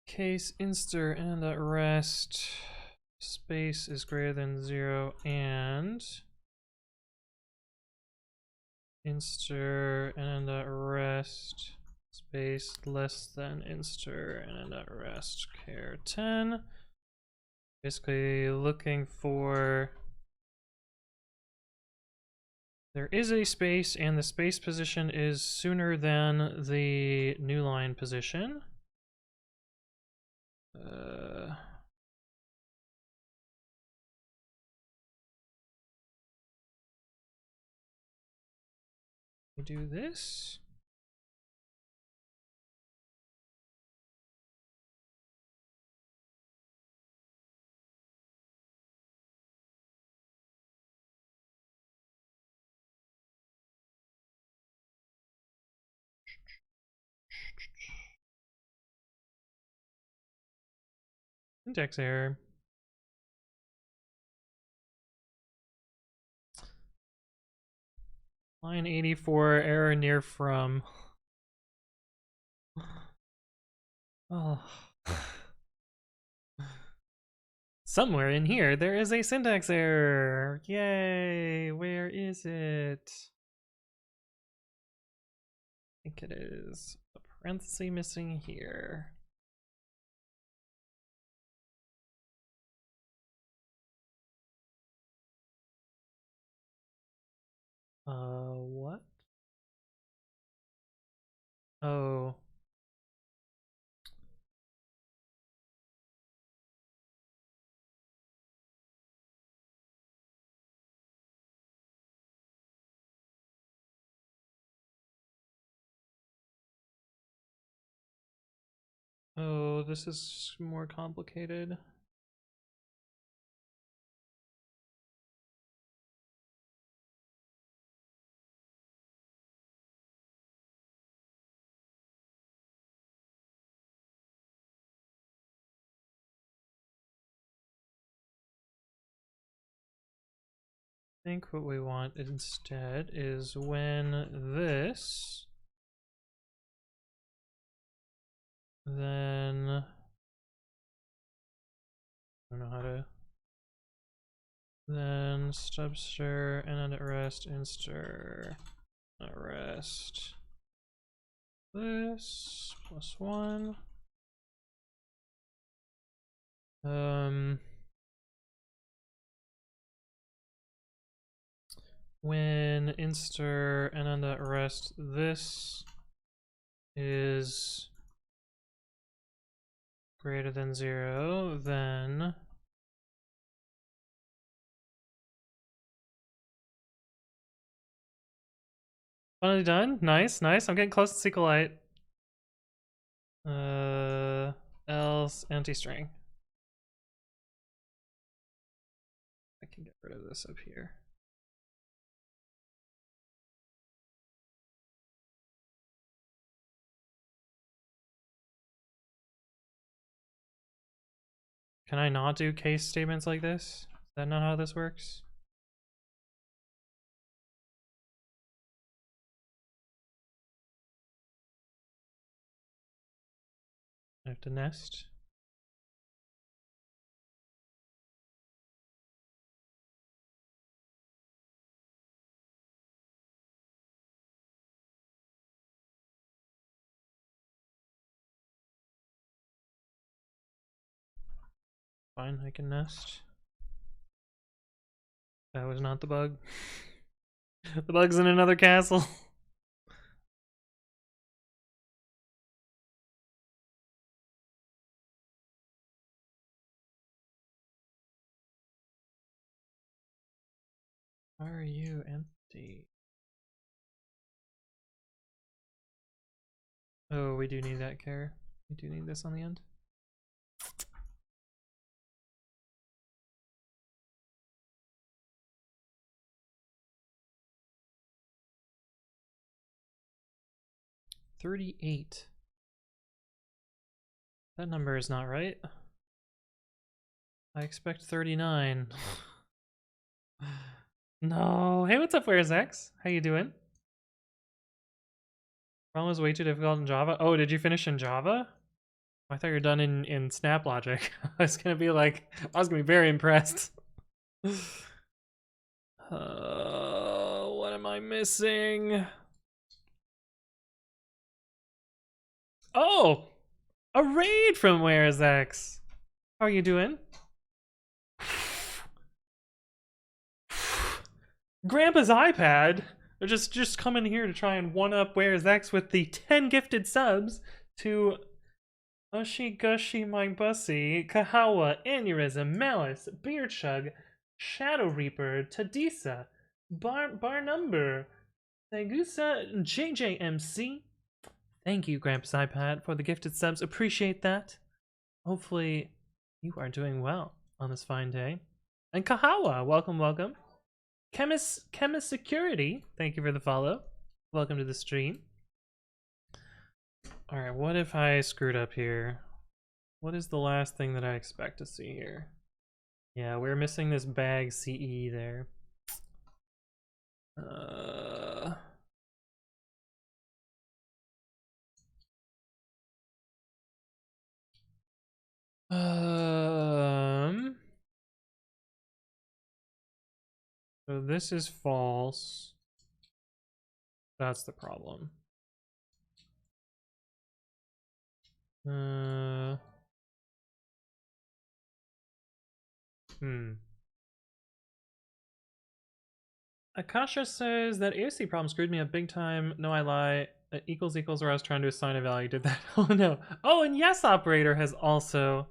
Case inster and at rest space is greater than 0 and inster and at rest space less than inster and at rest care 10. Basically looking for There is a space, and the space position is sooner than the new line position. We do this. Syntax error. Line 84, error near from. Oh. Somewhere in here, there is a syntax error. Yay! Where is it? I think it is a parenthesis missing here. What? Oh. Oh, this is more complicated. I think what we want instead is when this, then I don't know how to, then stubster and then at rest instir at rest this +1. When instir and then at rest this is greater than 0, then finally done. Nice, nice. I'm getting close to SQLite. Else anti-string. I can get rid of this up here. Can I not do case statements like this? Is that not how this works? I have to nest. Fine, I can nest. That was not the bug. The bug's in another castle. Why are you empty? Oh, we do need that care. We do need this on the end. $38. That number is not right. I expect 39. No. Hey, what's up, Where's X? How you doing? Problem was way too difficult in Java. Oh, did you finish in Java? I thought you were done in Snap Logic. I was gonna be very impressed. What am I missing? Oh, a raid from Where's X? How are you doing? Grandpa's iPad. They're just coming here to try and one up Where's X with the 10 gifted subs to Ushi Gushi My Bussy, Kahawa, Aneurysm, Malice, Beard Chug, Shadow Reaper, Tadisa, Bar Number, Nagusa, JJMC. Thank you, Gramps iPad, for the gifted subs. Appreciate that. Hopefully, you are doing well on this fine day. And Kahawa, welcome, welcome. Chemist Security, thank you for the follow. Welcome to the stream. Alright, what if I screwed up here? What is the last thing that I expect to see here? Yeah, we're missing this bag CE there. So this is false. That's the problem. Akasha says that AOC problem screwed me up big time. No, I lie. Equals where I was trying to assign a value. Did that? Oh no. Oh, and Yes Operator has also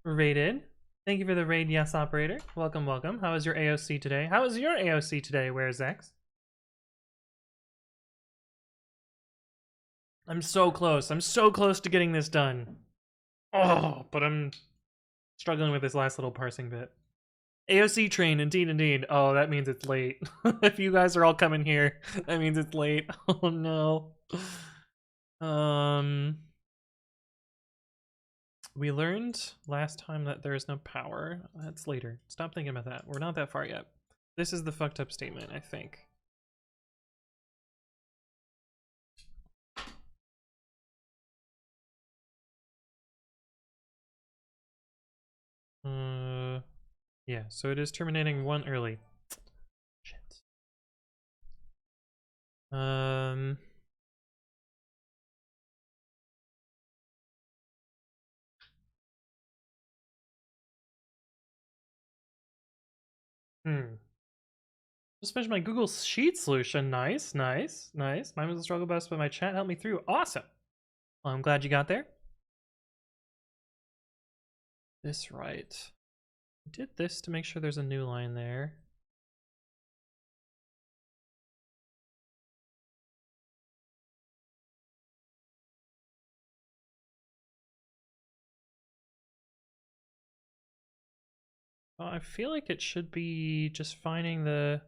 raided. Thank you for the raid, Yes Operator. Welcome, welcome. How is your AOC today? How is your AOC today? Where's X? I'm so close. I'm so close to getting this done. Oh, but I'm struggling with this last little parsing bit. AOC train, indeed, indeed. Oh, that means it's late. If you guys are all coming here, that means it's late. Oh no. We learned last time that there is no power. That's later. Stop thinking about that. We're not that far yet. This is the fucked up statement, I think. Yeah, so it is terminating one early. Shit. Just finished my Google Sheet solution. Nice, nice, nice. Mine was a struggle bus, but my chat helped me through. Awesome. Well, I'm glad you got there. This right. I did this to make sure there's a new line there. Oh, I feel like it should be just finding the...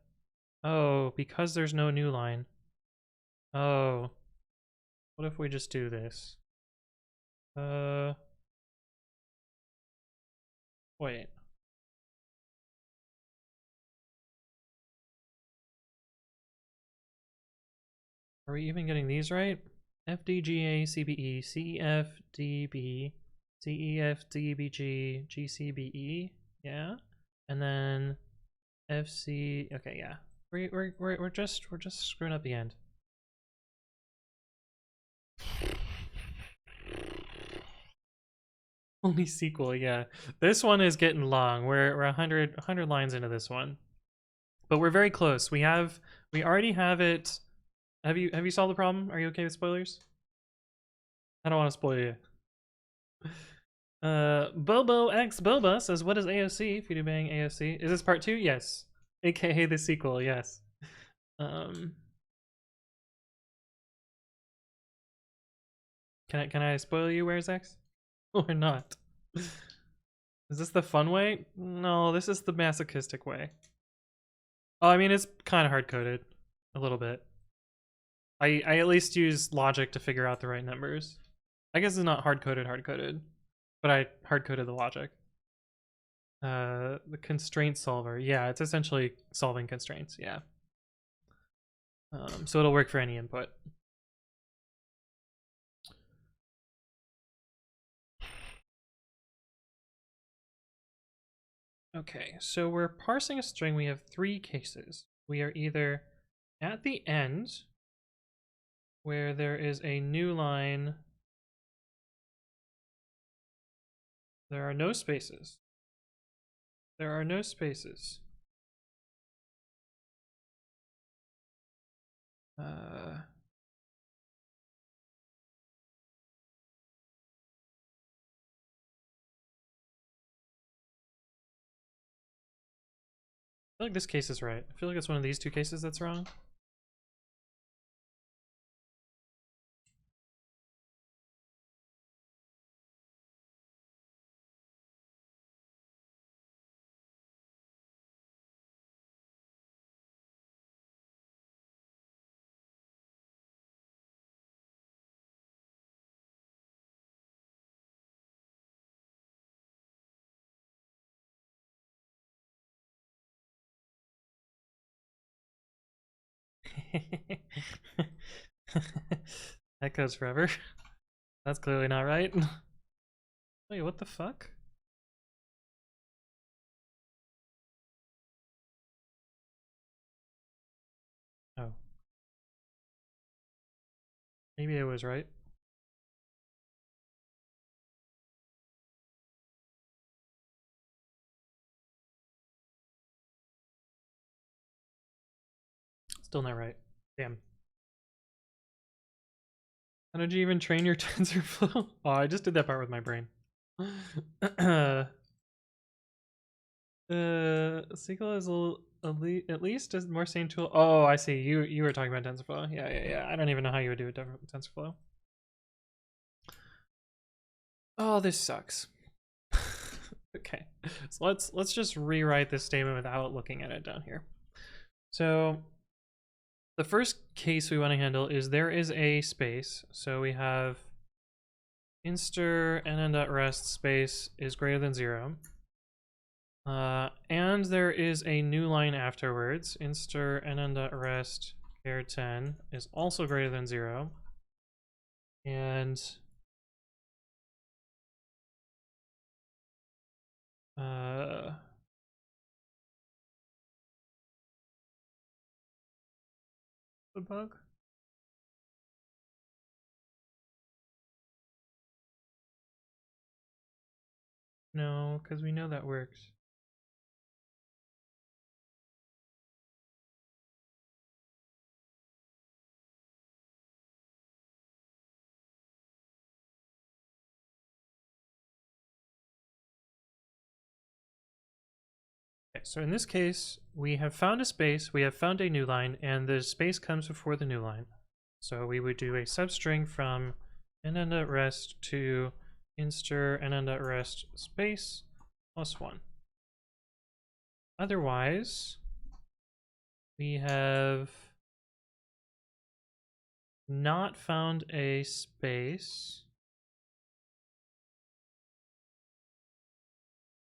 Oh, because there's no new line. Oh. What if we just do this? Wait. Are we even getting these right? FDGA, CBE, CEF, CEF, GCBE, yeah? And then FC, okay, yeah. We're just screwing up the end. Only sequel, yeah. This one is getting long. We're 100 lines into this one. But we're very close. We already have it. Have you solved the problem? Are you okay with spoilers? I don't want to spoil you. Bobo X Boba says, what is AOC? If you do bang AOC. Is this part 2? Yes. AKA the sequel, yes. Can I spoil you, Where's X? Or not? Is this the fun way? No, this is the masochistic way. Oh, I mean, it's kind of hard-coded. A little bit. I at least use logic to figure out the right numbers. I guess it's not hard-coded, but I hard-coded the logic. The constraint solver. Yeah, it's essentially solving constraints, yeah. So it'll work for any input. Okay, so we're parsing a string. We have 3 cases. We are either at the end, where there is a new line. There are no spaces. There are no spaces. I feel like this case is right. I feel like it's one of these two cases that's wrong. That goes forever. That's clearly not right. Wait, what the fuck? Oh. Maybe I was right. Still not right. Damn. How did you even train your TensorFlow? Oh, I just did that part with my brain. SQL is at least a more sane tool. Oh, I see. You were talking about TensorFlow. Yeah. I don't even know how you would do it with TensorFlow. Oh, this sucks. Okay, so let's just rewrite this statement without looking at it down here. So the first case we want to handle is there is a space. So we have inster nn.rest space is greater than 0. And there is a new line afterwards. Inster nn.rest char 10 is also greater than 0. And the bug? No, because we know that works. Okay, so in this case, we have found a space, we have found a new line, and the space comes before the new line. So we would do a substring from nn.rest to inster nn.rest space plus 1. Otherwise, we have not found a space,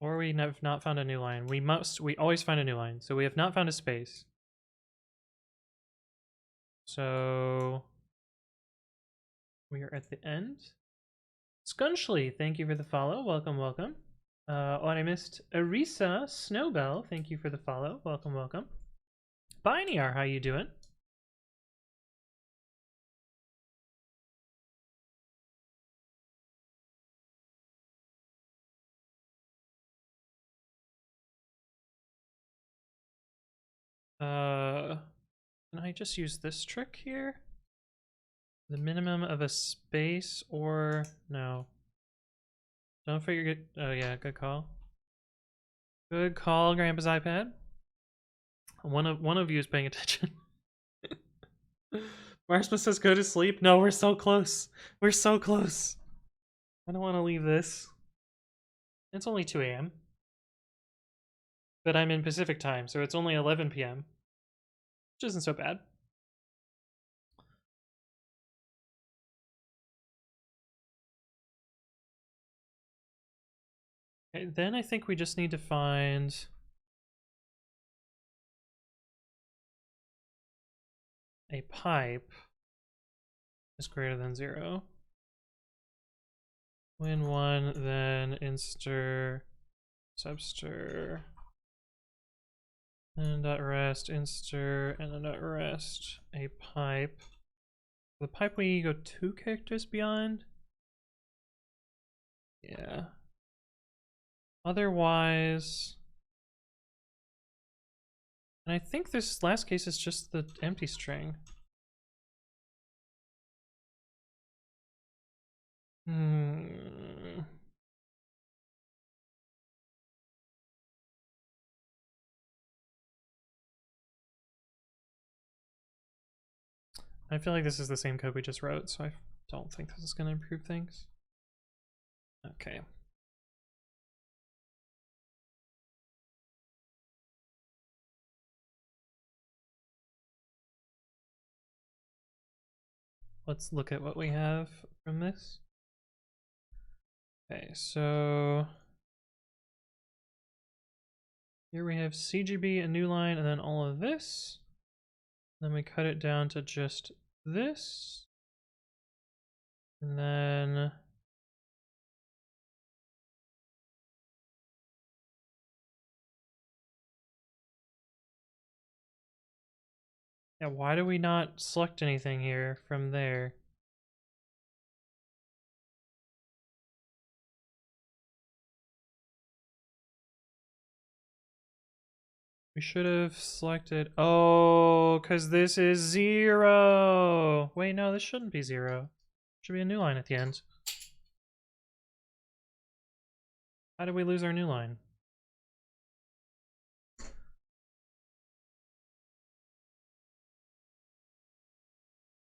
or we have not found a new line. We always find a new line. So we have not found a space. So we are at the end. Scunchley, thank you for the follow. Welcome. Oh, and I missed Arisa Snowbell. Thank you for the follow. Welcome. Biniar, how you doing? Can I just use this trick here? The minimum of a space or no? Don't forget. Oh yeah, good call. Good call, Grandpa's iPad. One of you is paying attention. Marsma says go to sleep. No, we're so close. We're so close. I don't want to leave this. It's only 2 a.m. But I'm in Pacific time, so it's only 11 p.m. Which isn't so bad. Okay, then I think we just need to find a pipe is greater than 0. When 1, then inster subster n.rest inster n.rest a pipe. The pipe we go 2 characters beyond. Yeah. Otherwise, and I think this last case is just the empty string. I feel like this is the same code we just wrote, so I don't think this is going to improve things. Okay. Let's look at what we have from this. Okay, so here we have CGB, a new line, and then all of this. Then we cut it down to just this. And then yeah, why do we not select anything here from there? We should have selected, oh, because this is 0. Wait, no, this shouldn't be 0. Should be a new line at the end. How did we lose our new line?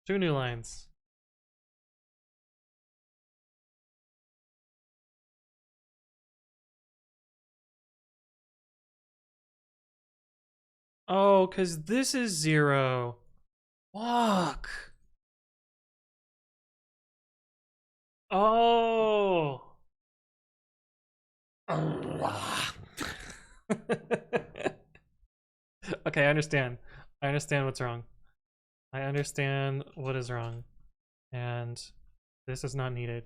Two new lines. Oh, because this is 0. Fuck. Oh. Okay, I understand. I understand what's wrong. I understand what is wrong. And this is not needed.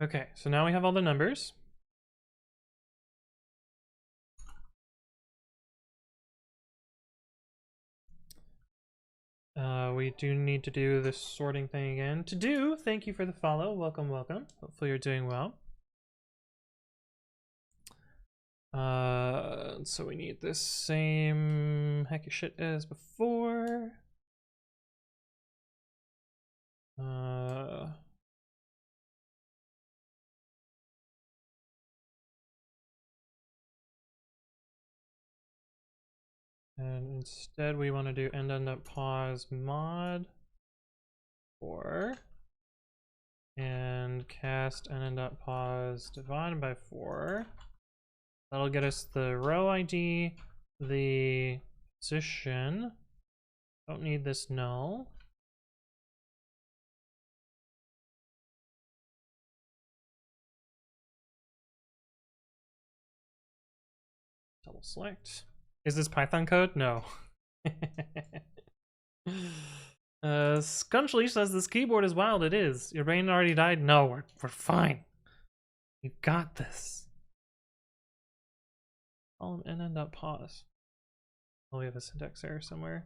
Okay, so now we have all the numbers. We do need to do this sorting thing again. Thank you for the follow. Welcome, welcome. Hopefully you're doing well. So we need this same hacky shit as before. And instead we want to do end.pause mod 4 and cast end.pause divided by 4. That'll get us the row ID, the position. Don't need this null. Double select. Is this Python code? No. Scunchly says this keyboard is wild. It is. Your brain already died? No, we're fine. You got this. Column n.pause. Oh, we have a syntax error somewhere.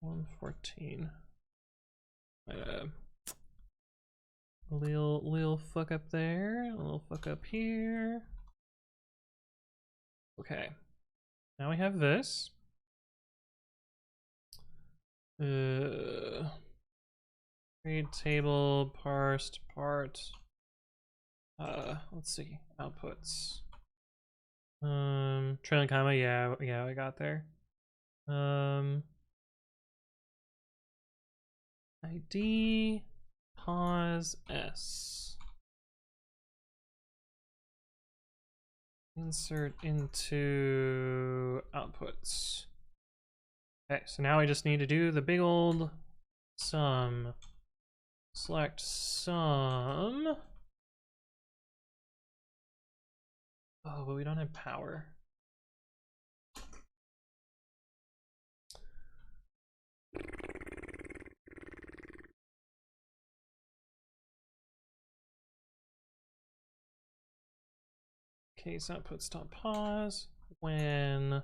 114. A little fuck up there. A little fuck up here. Okay. Now we have this. Read table, parsed, part. Let's see. Outputs. Trailing comma, yeah, we got there. ID pause S. Insert into outputs. Okay, so now I just need to do the big old sum. Select sum. Oh, but we don't have power. Case output stop pause. When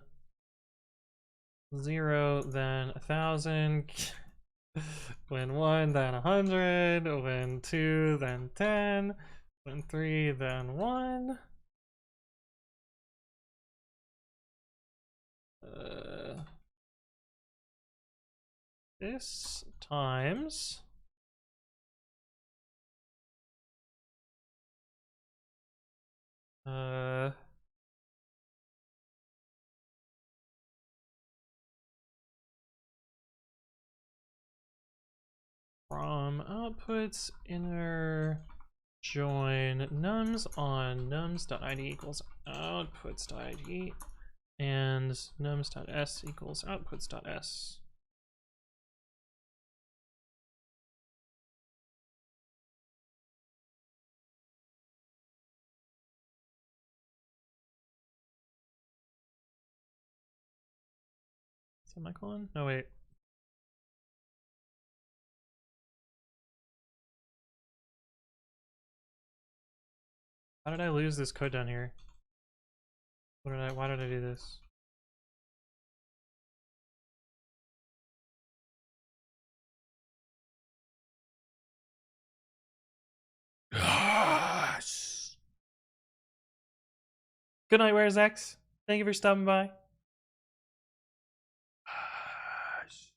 0, then 1,000. When 1, then 100. When 2, then 10. When 3, then 1. This times from outputs inner join nums on nums.id equals outputs.id and nums.s equals outputs.s. Semicolon? No, wait. How did I lose this code down here? Why did I do this? Gosh. Good night, where's X? Thank you for stopping by. Gosh.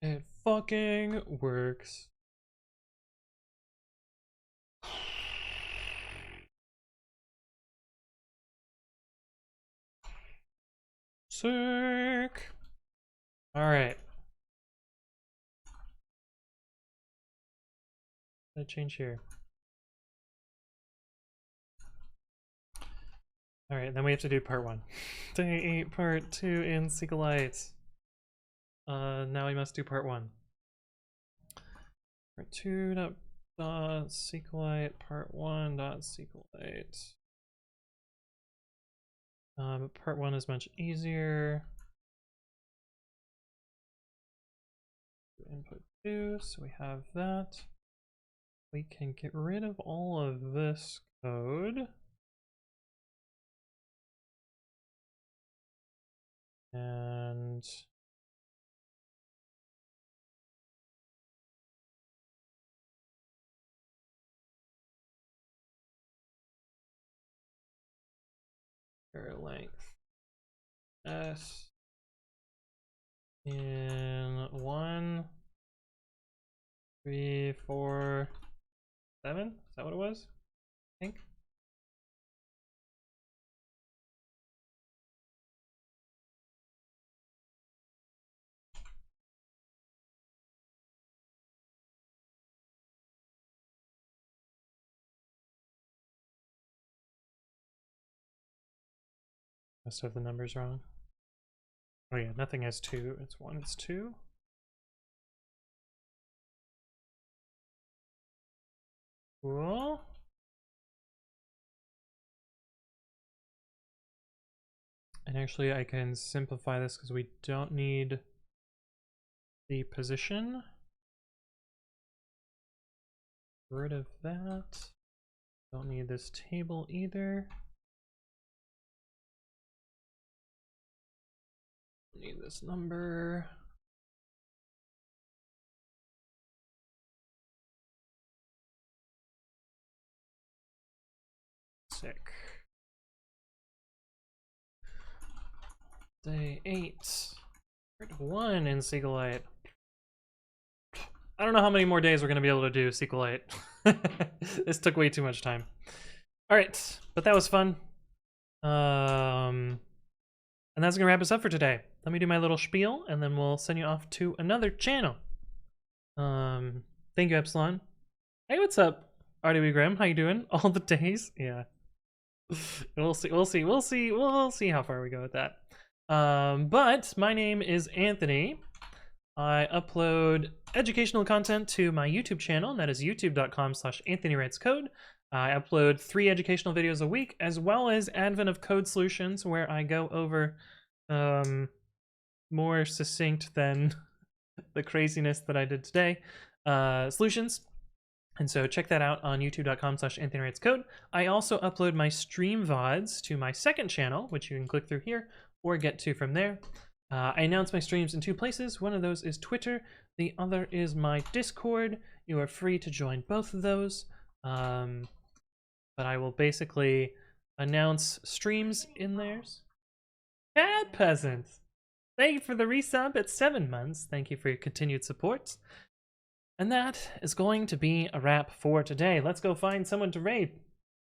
It fucking works. Sick. All right. Gonna change here. All right, then we have to do part 1. Day 8, part 2 in SQLite. Now we must do part 1. Part 2 dot SQLite, part 1 dot SQLite. Part 1 is much easier. Input 2, so we have that. We can get rid of all of this code. And length S in 1, 3, 4, 7? Is that what it was? I think. Must have the numbers wrong. Oh yeah, nothing has 2. It's 1, it's 2. Cool. And actually I can simplify this because we don't need the position. Get rid of that. Don't need this table either. Need this number. Sick. Day 8. Part 1 in SQLite. I don't know how many more days we're going to be able to do SQLite. This took way too much time. All right, but that was fun. And that's gonna wrap us up for today. Let me do my little spiel, and then we'll send you off to another channel. Thank you, Epsilon. Hey, what's up, RW Graham? How you doing? All the days? Yeah. We'll see how far we go with that. But my name is Anthony. I upload educational content to my YouTube channel, and that is youtube.com/anthonywritescode. I upload 3 educational videos a week, as well as Advent of Code Solutions, where I go over more succinct than the craziness that I did today solutions. And so check that out on youtube.com/anthonywritescode. I also upload my stream VODs to my second channel, which you can click through here or get to from there. I announce my streams in 2 places. One of those is Twitter. The other is my Discord. You are free to join both of those. But I will basically announce streams in theirs. Cat Peasant! Thank you for the resub at 7 months. Thank you for your continued support. And that is going to be a wrap for today. Let's go find someone to raid.